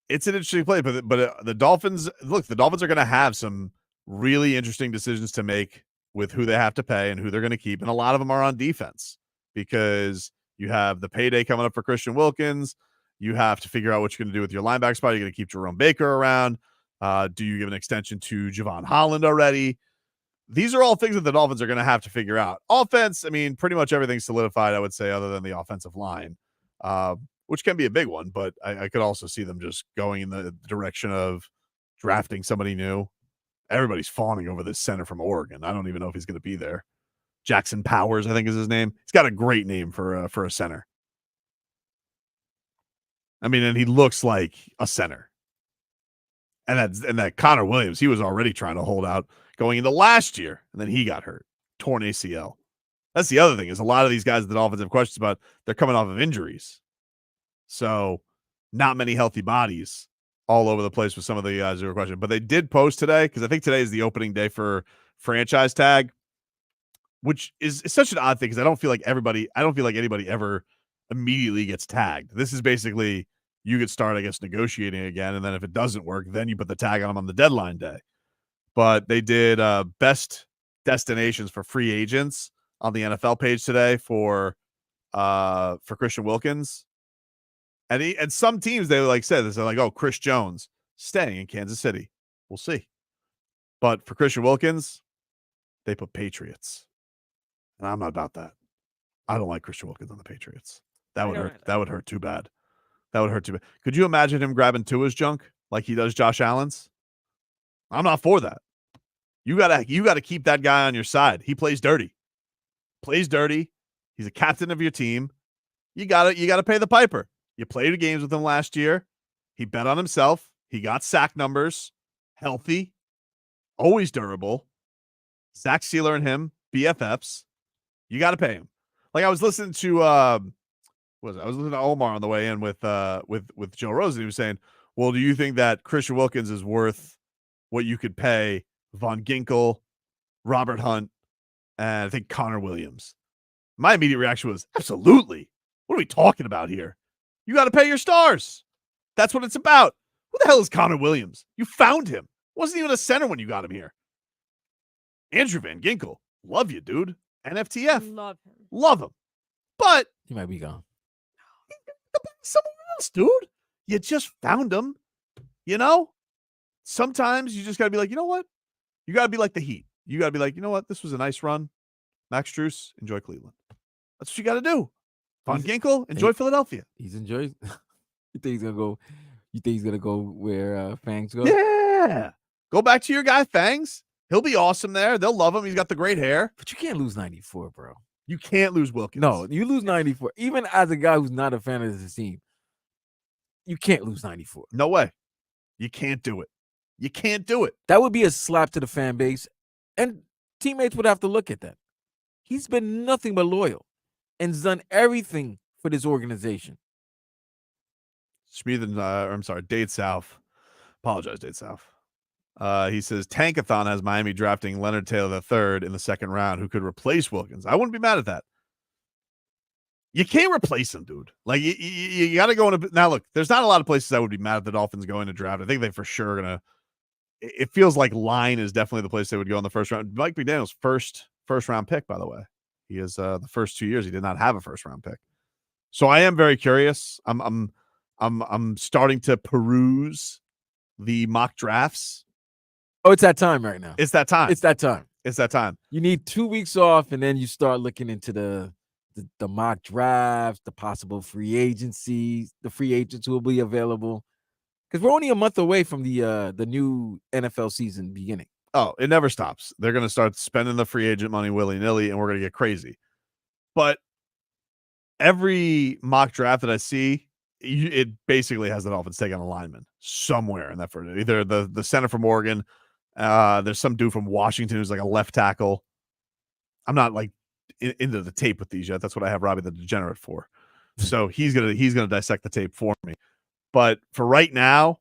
it's an interesting play, but the Dolphins are going to have some really interesting decisions to make with who they have to pay and who they're going to keep. And a lot of them are on defense because you have the payday coming up for Christian Wilkins. You have to figure out what you're going to do with your linebacker spot. You're going to keep Jerome Baker around. Do you give an extension to Javon Holland already? These are all things that the Dolphins are going to have to figure out. Offense, I mean, pretty much everything's solidified, I would say, other than the offensive line, which can be a big one. But I could also see them just going in the direction of drafting somebody new. Everybody's fawning over this center from Oregon. I don't even know if he's going to be there. Jackson Powers, I think is his name. He's got a great name for a center. I mean, and he looks like a center. And that Connor Williams, he was already trying to hold out going into last year, and then he got hurt, torn ACL. That's the other thing is a lot of these guys that the Dolphins have questions about, they're coming off of injuries. So not many healthy bodies all over the place with some of the guys who were questioning. But they did post today, because I think today is the opening day for franchise tag, which is such an odd thing because I don't feel like anybody ever immediately gets tagged. This is basically you could start, I guess, negotiating again, and then if it doesn't work, then you put the tag on them on the deadline day. But they did best destinations for free agents on the NFL page today for Christian Wilkins. And some teams, they like said this, they're like, oh, Chris Jones staying in Kansas City. We'll see. But for Christian Wilkins, they put Patriots. And I'm not about that. I don't like Christian Wilkins on the Patriots. That would hurt. That would hurt too bad. That would hurt too bad. Could you imagine him grabbing Tua's junk like he does Josh Allen's? I'm not for that. You gotta keep that guy on your side. He plays dirty. Plays dirty. He's a captain of your team. You gotta pay the piper. You played games with him last year. He bet on himself. He got sack numbers. Healthy. Always durable. Zach Sealer and him, BFFs. You got to pay him. Like I was listening to I was listening to Omar on the way in with Joe Rosen. He was saying, well, do you think that Christian Wilkins is worth what you could pay Von Ginkel, Robert Hunt, and I think Connor Williams? My immediate reaction was, absolutely. What are we talking about here? You got to pay your stars. That's what it's about. Who the hell is Connor Williams? You found him. Wasn't even a center when you got him here. Andrew Van Ginkel. Love you, dude. NFTF. Love him. Love him. But he might be gone. Someone else, dude. You just found him. You know? Sometimes you just got to be like, you know what? You got to be like the Heat. You got to be like, you know what? This was a nice run. Max Strus, enjoy Cleveland. That's what you got to do. Von Ginkel, enjoy Philadelphia. He's enjoying. You think he's gonna go? You think he's gonna go where Fangs go? Yeah. Go back to your guy Fangs. He'll be awesome there. They'll love him. He's got the great hair. But you can't lose 94, bro. You can't lose Wilkins. No, you lose 94. Even as a guy who's not a fan of this team, you can't lose 94. No way. You can't do it. You can't do it. That would be a slap to the fan base, and teammates would have to look at that. He's been nothing but loyal and done everything for this organization. Dade South. Apologize, Dade South. He says Tankathon has Miami drafting Leonard Taylor III in the second round, who could replace Wilkins. I wouldn't be mad at that. You can't replace him, dude. Like you got to go into now. Look, there's not a lot of places I would be mad at the Dolphins going to draft. I think they for sure gonna. It feels like line is definitely the place they would go in the first round. Mike McDaniel's first round pick, by the way. He is the first 2 years he did not have a first round pick. So I am very curious. I'm starting to peruse the mock drafts. Oh, it's that time right now. It's that time. It's that time. It's that time. You need 2 weeks off, and then you start looking into the mock drafts, the possible free agencies, the free agents who will be available. Because we're only a month away from the new NFL season beginning. Oh, it never stops. They're going to start spending the free agent money willy-nilly, and we're going to get crazy. But every mock draft that I see, it basically has the Dolphins taking a lineman somewhere in that for either the center from Oregon. There's some dude from Washington who's like a left tackle. I'm not like into the tape with these yet. That's what I have Robbie the Degenerate for. So he's gonna dissect the tape for me. But for right now,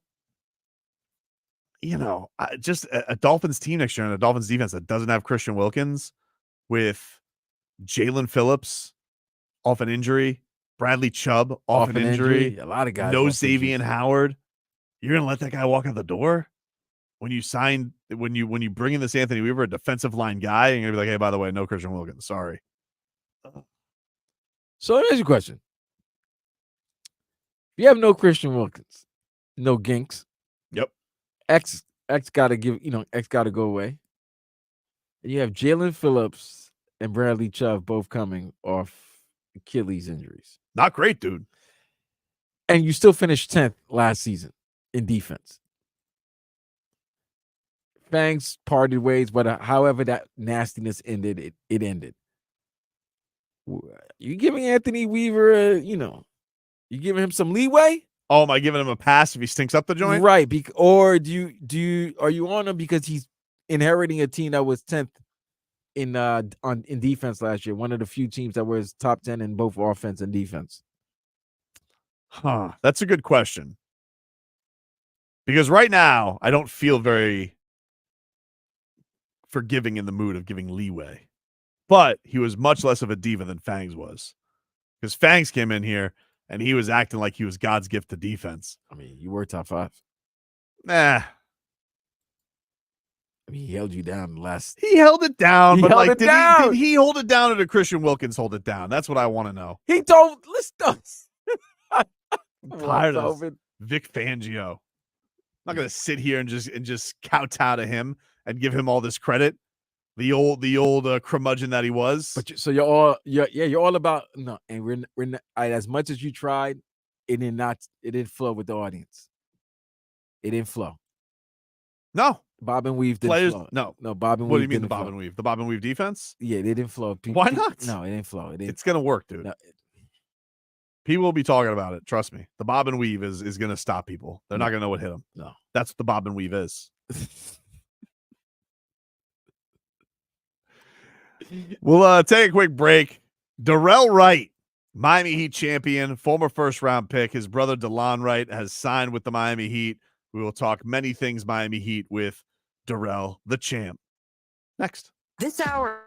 you know, just a Dolphins team next year and a Dolphins defense that doesn't have Christian Wilkins, with Jalen Phillips off an injury, Bradley Chubb off an injury, a lot of guys. No Xavien Howard. You're gonna let that guy walk out the door when you bring in this Anthony Weaver, a defensive line guy, and you're gonna be like, hey, by the way, no Christian Wilkins. Sorry. So let me ask you a question. If you have no Christian Wilkins, no Ginks. Yep. X gotta go away. And you have Jalen Phillips and Bradley Chubb both coming off Achilles injuries. Not great, dude. And you still finished 10th last season in defense. Fangs parted ways, but however that nastiness ended, it ended. You giving Anthony Weaver, you giving him some leeway? Oh, am I giving him a pass if he stinks up the joint? Right. Or are you on him because he's inheriting a team that was 10th in defense last year? One of the few teams that was top 10 in both offense and defense. Huh. That's a good question. Because right now, I don't feel very forgiving in the mood of giving leeway. But he was much less of a diva than Fangs was. Because Fangs came in here and he was acting like he was God's gift to defense. I mean, you were top 5. Nah. I mean, he held you down last. He held it down, He but held like, it did down. he hold it down, or did Christian Wilkins hold it down? That's what I want to know. He told. Listen. Tired of this. Vic Fangio. I'm not gonna sit here and just kowtow to him and give him all this credit. The old curmudgeon that he was. But you're all about no, and we're not, as much as you tried, it didn't flow with the audience. It didn't flow. No, Bob and weave didn't players. flow. No, Bob and what weave. do you mean the didn't Bob flow. and weave? The Bob and weave defense? Yeah, they didn't flow. Why not? No, it didn't flow. It's gonna work, dude. No, People will be talking about it. Trust me. The Bob and weave is gonna stop people. They're not gonna know what hit them. No, that's what the Bob and weave is. We'll take a quick break. Dorell Wright, Miami Heat champion, former first-round pick. His brother Delon Wright has signed with the Miami Heat. We will talk many things Miami Heat with Dorell, the champ. Next. This hour.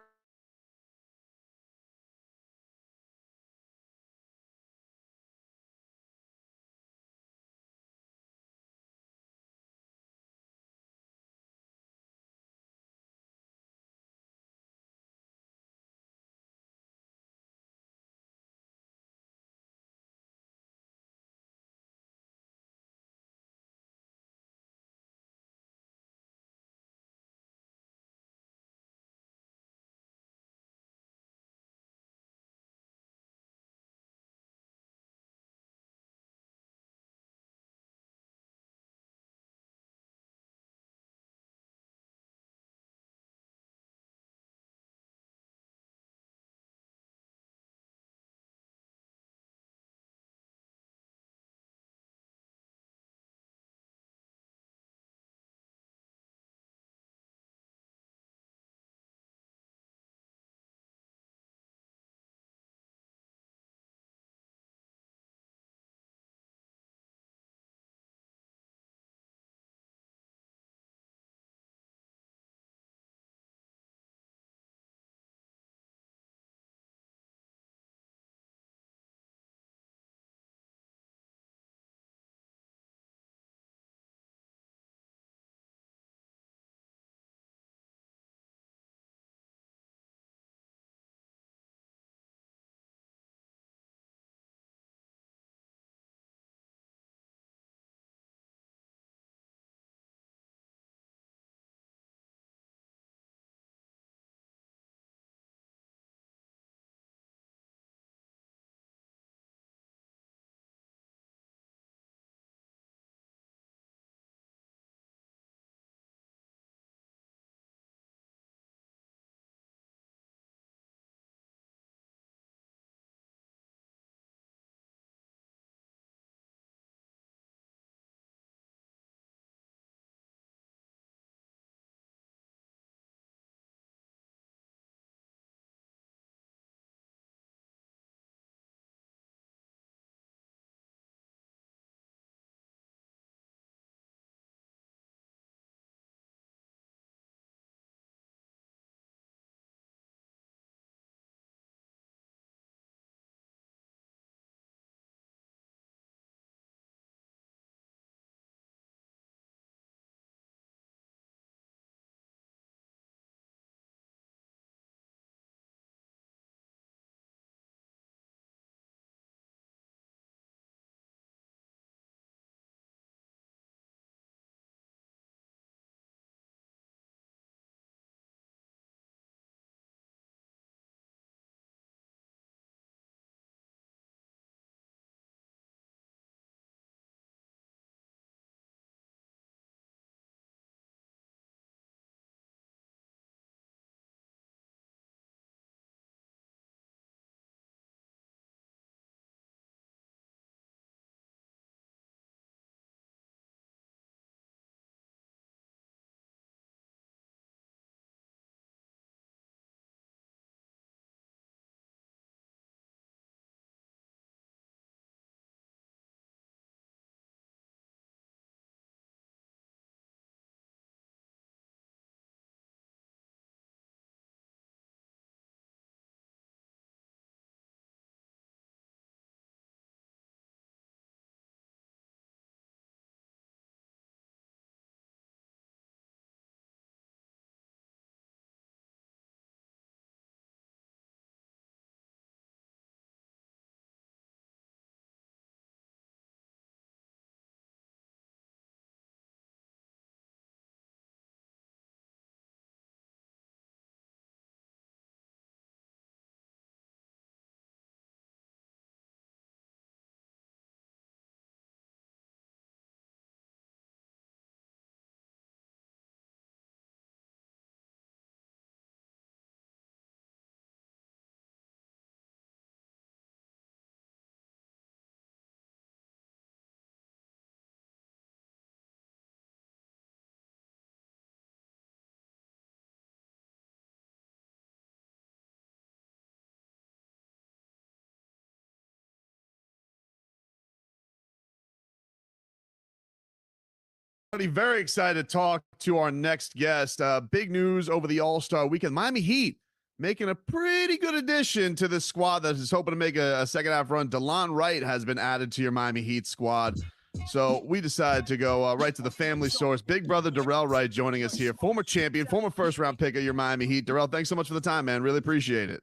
Very excited to talk to our next guest. Big news over the All-Star weekend. Miami Heat making a pretty good addition to this squad that is hoping to make a second half run. Delon Wright has been added to your Miami Heat squad. So we decided to go right to the family source. Big brother Dorell Wright joining us here. Former champion, former first-round pick of your Miami Heat. Dorell, thanks so much for the time, man. Really appreciate it.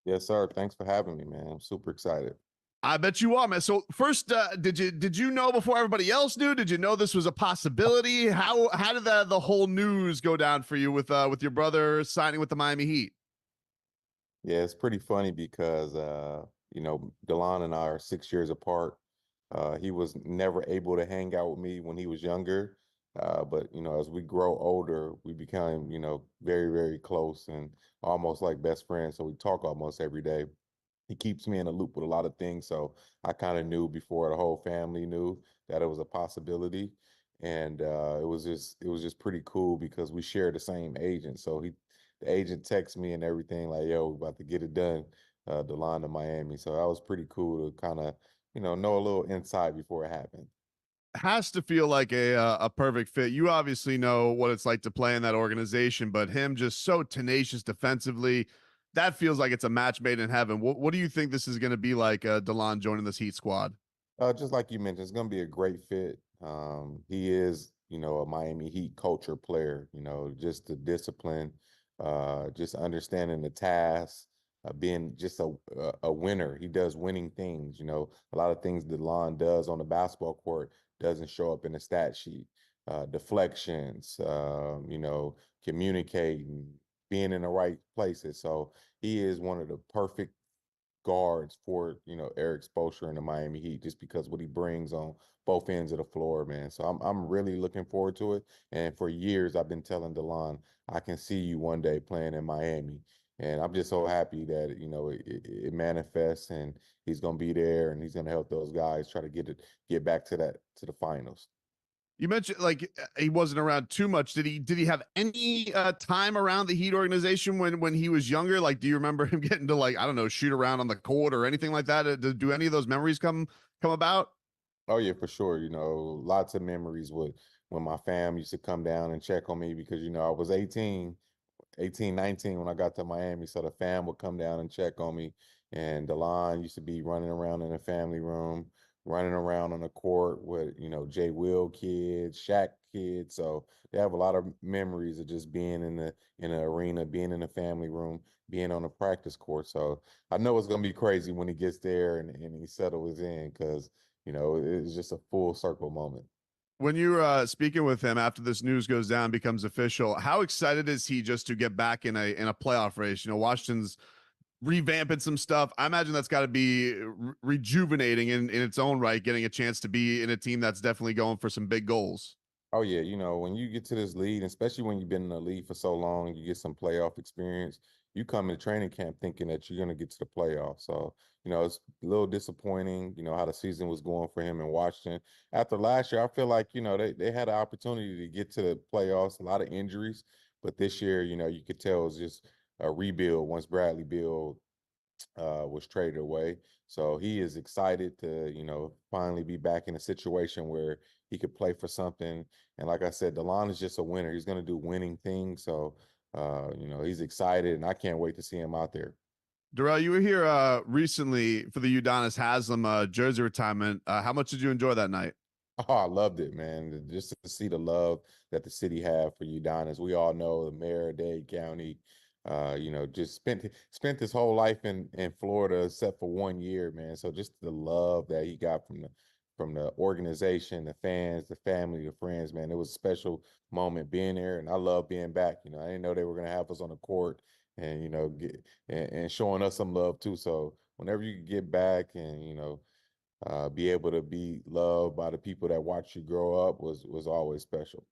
Yes, sir. Thanks for having me, man. I'm super excited. I bet you are, man. So first, did you know before everybody else knew? Did you know this was a possibility? How did the whole news go down for you with your brother signing with the Miami Heat? Yeah, it's pretty funny because Delon and I are 6 years apart. He was never able to hang out with me when he was younger, but as we grow older, we become very, very close and almost like best friends. So we talk almost every day. He keeps me in a loop with a lot of things. So I kind of knew before the whole family knew that it was a possibility. And it was just pretty cool because we share the same agent. So the agent texts me and everything like, yo, we're about to get it done, Delon to Miami. So that was pretty cool to kind of, know a little insight before it happened. Has to feel like a perfect fit. You obviously know what it's like to play in that organization, but him just so tenacious defensively, that feels like it's a match made in heaven. What do you think this is going to be like, Delon joining this Heat squad? Just like you mentioned, it's going to be a great fit. He is, a Miami Heat culture player, just the discipline, just understanding the tasks, being just a winner. He does winning things, a lot of things Delon does on the basketball court doesn't show up in the stat sheet. Deflections, communicating, being in the right places. So he is one of the perfect guards for, Eric Spoelstra and the Miami Heat, just because what he brings on both ends of the floor, man. So I'm really looking forward to it. And for years, I've been telling Delon, I can see you one day playing in Miami. And I'm just so happy that, it manifests and he's going to be there and he's going to help those guys try to get back to the finals. You mentioned he wasn't around too much. Did he have any time around the Heat organization when he was younger? Like, do you remember him getting to I don't know, shoot around on the court or anything like that? Do any of those memories come about? Oh yeah, for sure. Lots of memories when my fam used to come down and check on me because I was 18, 19 when I got to Miami, so the fam would come down and check on me. And Delon used to be running around in the family room, running around on the court with, Jay Will kids, Shaq kids. So they have a lot of memories of just being in the arena, being in the family room, being on the practice court. So I know it's gonna be crazy when he gets there and he settles in because, it's just a full circle moment. When you're speaking with him after this news goes down, becomes official, how excited is he just to get back in a playoff race? Washington's revamping some stuff. I imagine that's got to be rejuvenating in its own right, getting a chance to be in a team that's definitely going for some big goals. Oh yeah, when you get to this league, especially when you've been in the league for so long, you get some playoff experience. You come into training camp thinking that you're going to get to the playoffs. So, it's a little disappointing, how the season was going for him in Washington. After last year, I feel like, they had an opportunity to get to the playoffs, a lot of injuries. But this year, you could tell it was just a rebuild once Bradley Beal was traded away. So he is excited to, finally be back in a situation where he could play for something. And like I said, Delon is just a winner. He's going to do winning things. So, he's excited and I can't wait to see him out there. Dorell, you were here recently for the Udonis Haslem jersey retirement. How much did you enjoy that night? Oh, I loved it, man. Just to see the love that the city had for Udonis. We all know the mayor of Dade County, just spent his whole life in Florida except for 1 year, man. So just the love that he got from the organization, the fans, the family, the friends, man. It was a special moment being there, and I love being back. I didn't know they were gonna have us on the court and and showing us some love too. So whenever you get back and be able to be loved by the people that watch you grow up was always special.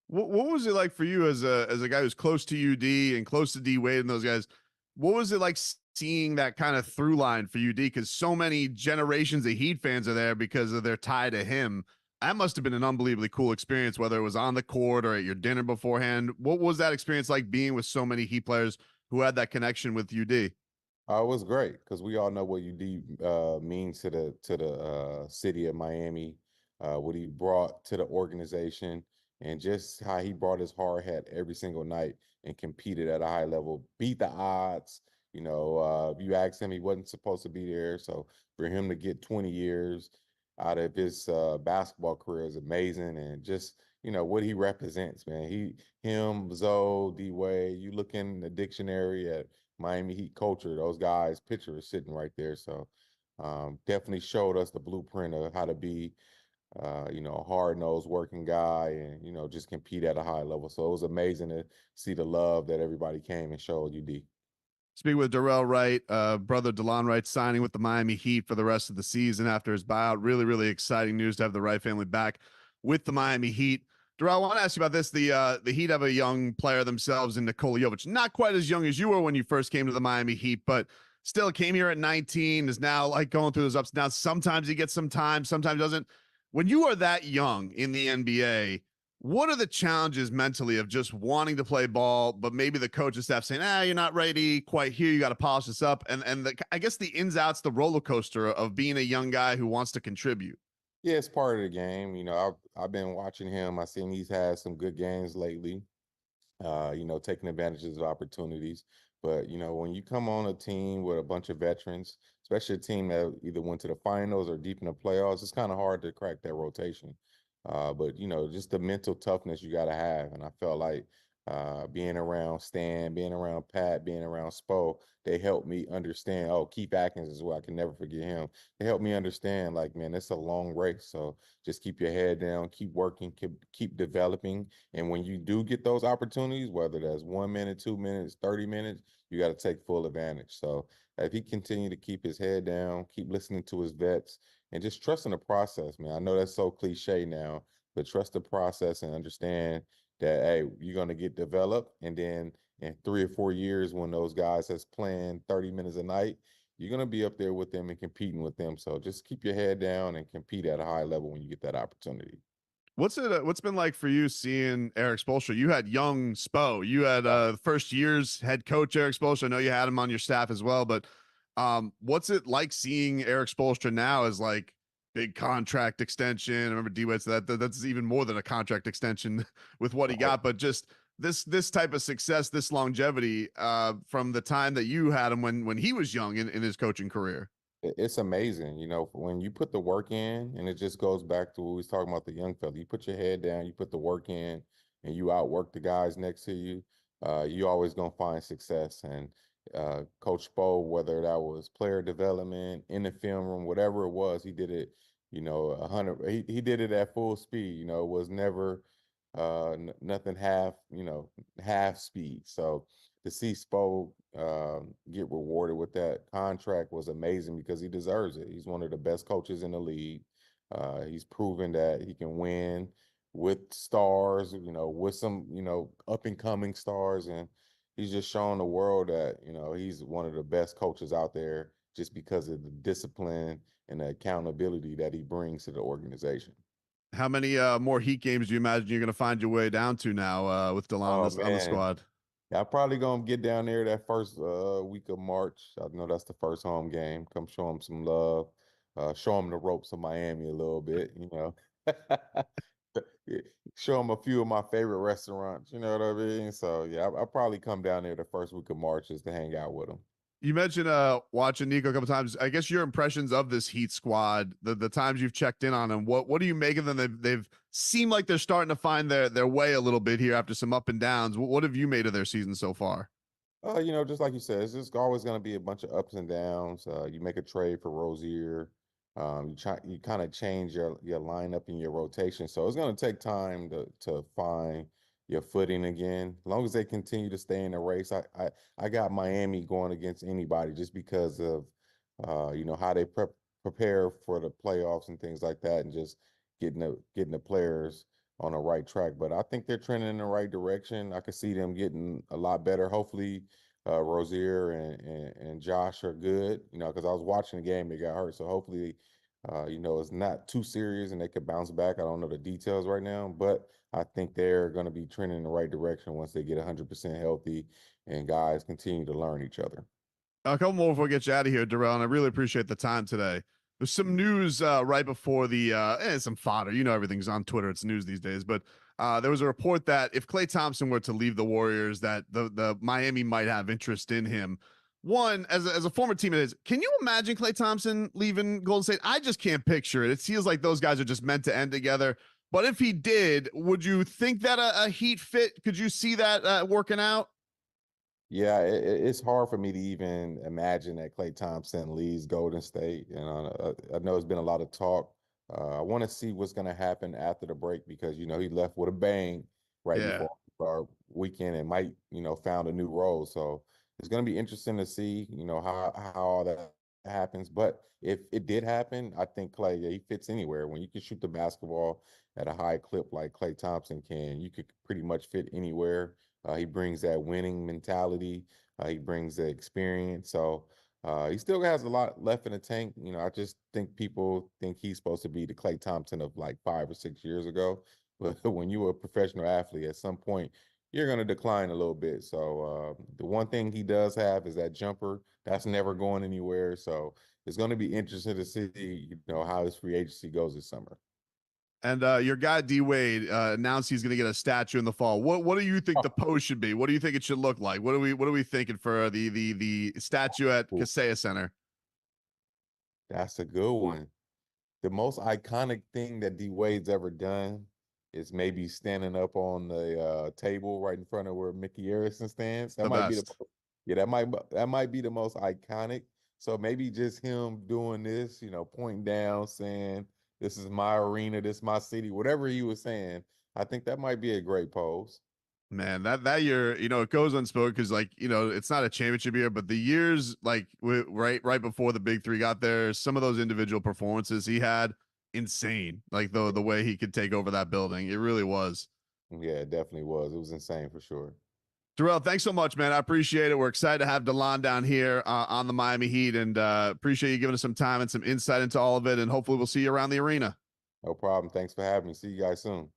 What was it like for you as a guy who's close to UD and close to D Wade and those guys? What was it like seeing that kind of through line for UD? Because so many generations of Heat fans are there because of their tie to him. That must have been an unbelievably cool experience, whether it was on the court or at your dinner beforehand. What was that experience like being with so many Heat players who had that connection with UD? It was great because we all know what UD means to the city of Miami. what he brought to the organization, and just how he brought his hard hat every single night and competed at a high level, beat the odds. If you ask him, he wasn't supposed to be there. So for him to get 20 years out of his basketball career is amazing. And just, what he represents, man. Him, Zoe, D-Wade, you look in the dictionary at Miami Heat culture, those guys' picture is sitting right there. So definitely showed us the blueprint of how to be a hard-nosed working guy and, just compete at a high level. So it was amazing to see the love that everybody came and showed UD. Speaking with Dorell Wright, brother Delon Wright signing with the Miami Heat for the rest of the season after his buyout. Really, really exciting news to have the Wright family back with the Miami Heat. Dorell, I want to ask you about this. The Heat have a young player themselves in Nikola Jovic. Not quite as young as you were when you first came to the Miami Heat, but still came here at 19, is now like going through those ups and downs. Sometimes he gets some time, sometimes doesn't. When you are that young in the NBA, what are the challenges mentally of just wanting to play ball, but maybe the coaching staff saying, you're not ready quite here, you got to polish this up, and I guess the ins outs, the roller coaster of being a young guy who wants to contribute? Yeah, it's part of the game. I've been watching him. I've seen he's had some good games lately, taking advantages of opportunities. But, when you come on a team with a bunch of veterans, especially a team that either went to the finals or deep in the playoffs, it's kind of hard to crack that rotation. But, just the mental toughness you got to have. And I felt like being around Stan, being around Pat, being around Spo, they helped me understand. Oh, Keith Atkins as well. I can never forget him. They helped me understand, like, man, it's a long race. So just keep your head down, keep working, keep developing. And when you do get those opportunities, whether that's 1 minute, 2 minutes, 30 minutes, you got to take full advantage. So if he continue to keep his head down, keep listening to his vets, and just trusting the process, man. I know that's so cliche now, but trust the process and understand that, hey, you're going to get developed. And then in 3 or 4 years, when those guys that's playing 30 minutes a night, you're going to be up there with them and competing with them. So just keep your head down and compete at a high level when you get that opportunity. What's been like for you seeing Eric Spoelstra? You had young Spo. You had first year's head coach Eric Spoelstra. I know you had him on your staff as well, but what's it like seeing Eric Spoelstra now as like big contract extension? I remember D-Wade said that's even more than a contract extension with what he got, but just this type of success, this longevity from the time that you had him when he was young in his coaching career. It's amazing, when you put the work in, and it just goes back to what we was talking about the young fella. You put your head down, you put the work in, and you outwork the guys next to you, you always gonna find success. And Coach Spo, whether that was player development, in the film room, whatever it was, he did it, 100. He did it at full speed. It was never nothing half speed. So to see Spo get rewarded with that contract was amazing because he deserves it. He's one of the best coaches in the league. He's proven that he can win with stars, with some, up and coming stars. And he's just shown the world that, he's one of the best coaches out there just because of the discipline and the accountability that he brings to the organization. How many more Heat games do you imagine you're going to find your way down to now with Delon on the squad? Yeah, I'm probably going to get down there that first week of March. I know that's the first home game. Come show him some love, show him the ropes of Miami a little bit, show him a few of my favorite restaurants, you know what I mean? So, yeah, I'll probably come down there the first week of March just to hang out with him. You mentioned watching Nico a couple times. I guess your impressions of this Heat squad, the times you've checked in on them, what do you make of them? They've seemed like they're starting to find their way a little bit here after some up and downs. What have you made of their season so far? Just like you said, it's just always going to be a bunch of ups and downs. You make a trade for Rozier. You kind of change your lineup and your rotation. So it's going to take time to find your footing again. As long as they continue to stay in the race, I got Miami going against anybody just because of how they prepare for the playoffs and things like that, and just getting the players on the right track. But I think they're trending in the right direction. I could see them getting a lot better. Hopefully, Rozier and Josh are good. Because I was watching the game, they got hurt. So hopefully, it's not too serious and they could bounce back. I don't know the details right now, but I think they're going to be trending in the right direction once they get 100% healthy and guys continue to learn each other. A couple more before we get you out of here, Dorell, and I really appreciate the time today. There's some news right before the some fodder. You know, everything's on Twitter. It's news these days. But there was a report that if Klay Thompson were to leave the Warriors, that the Miami might have interest in him. One, as a former teammate, can you imagine Klay Thompson leaving Golden State? I just can't picture it. It feels like those guys are just meant to end together. But if he did, would you think that a Heat fit? Could you see that working out? Yeah, it's hard for me to even imagine that Klay Thompson leaves Golden State. You know, I know there's been a lot of talk. I want to see what's going to happen after the break because, you know, he left with a bang right before our weekend and might, you know, found a new role. So it's going to be interesting to see, you know, how all that happens. But if it did happen, I think Klay, he fits anywhere. When you can shoot the basketball at a high clip like Klay Thompson can, you could pretty much fit anywhere. He brings that winning mentality. He brings the experience. So he still has a lot left in the tank. You know, I just think people think he's supposed to be the Klay Thompson of like 5 or 6 years ago. But when you were a professional athlete, at some point, you're going to decline a little bit. So the one thing he does have is that jumper. That's never going anywhere. So it's going to be interesting to see, you know, how his free agency goes this summer. And your guy D Wade announced he's going to get a statue in the fall. What do you think the post should be? What do you think it should look like? What are we thinking for the statue at Kaseya Center? That's a good one. The most iconic thing that D Wade's ever done is maybe standing up on the table right in front of where Mickey Harrison stands. That might be that might be the most iconic. So maybe just him doing this, you know, pointing down, saying, "This is my arena, this is my city," whatever he was saying. I think that might be a great pose. Man, that year, you know, it goes unspoken because, like, you know, it's not a championship year, but the years like right before the big three got there, some of those individual performances he had, insane. Like the way he could take over that building, it really was. Yeah, it definitely was. It was insane for sure. Dorell, thanks so much, man. I appreciate it. We're excited to have Delon down here on the Miami Heat, and appreciate you giving us some time and some insight into all of it. And hopefully, we'll see you around the arena. No problem. Thanks for having me. See you guys soon.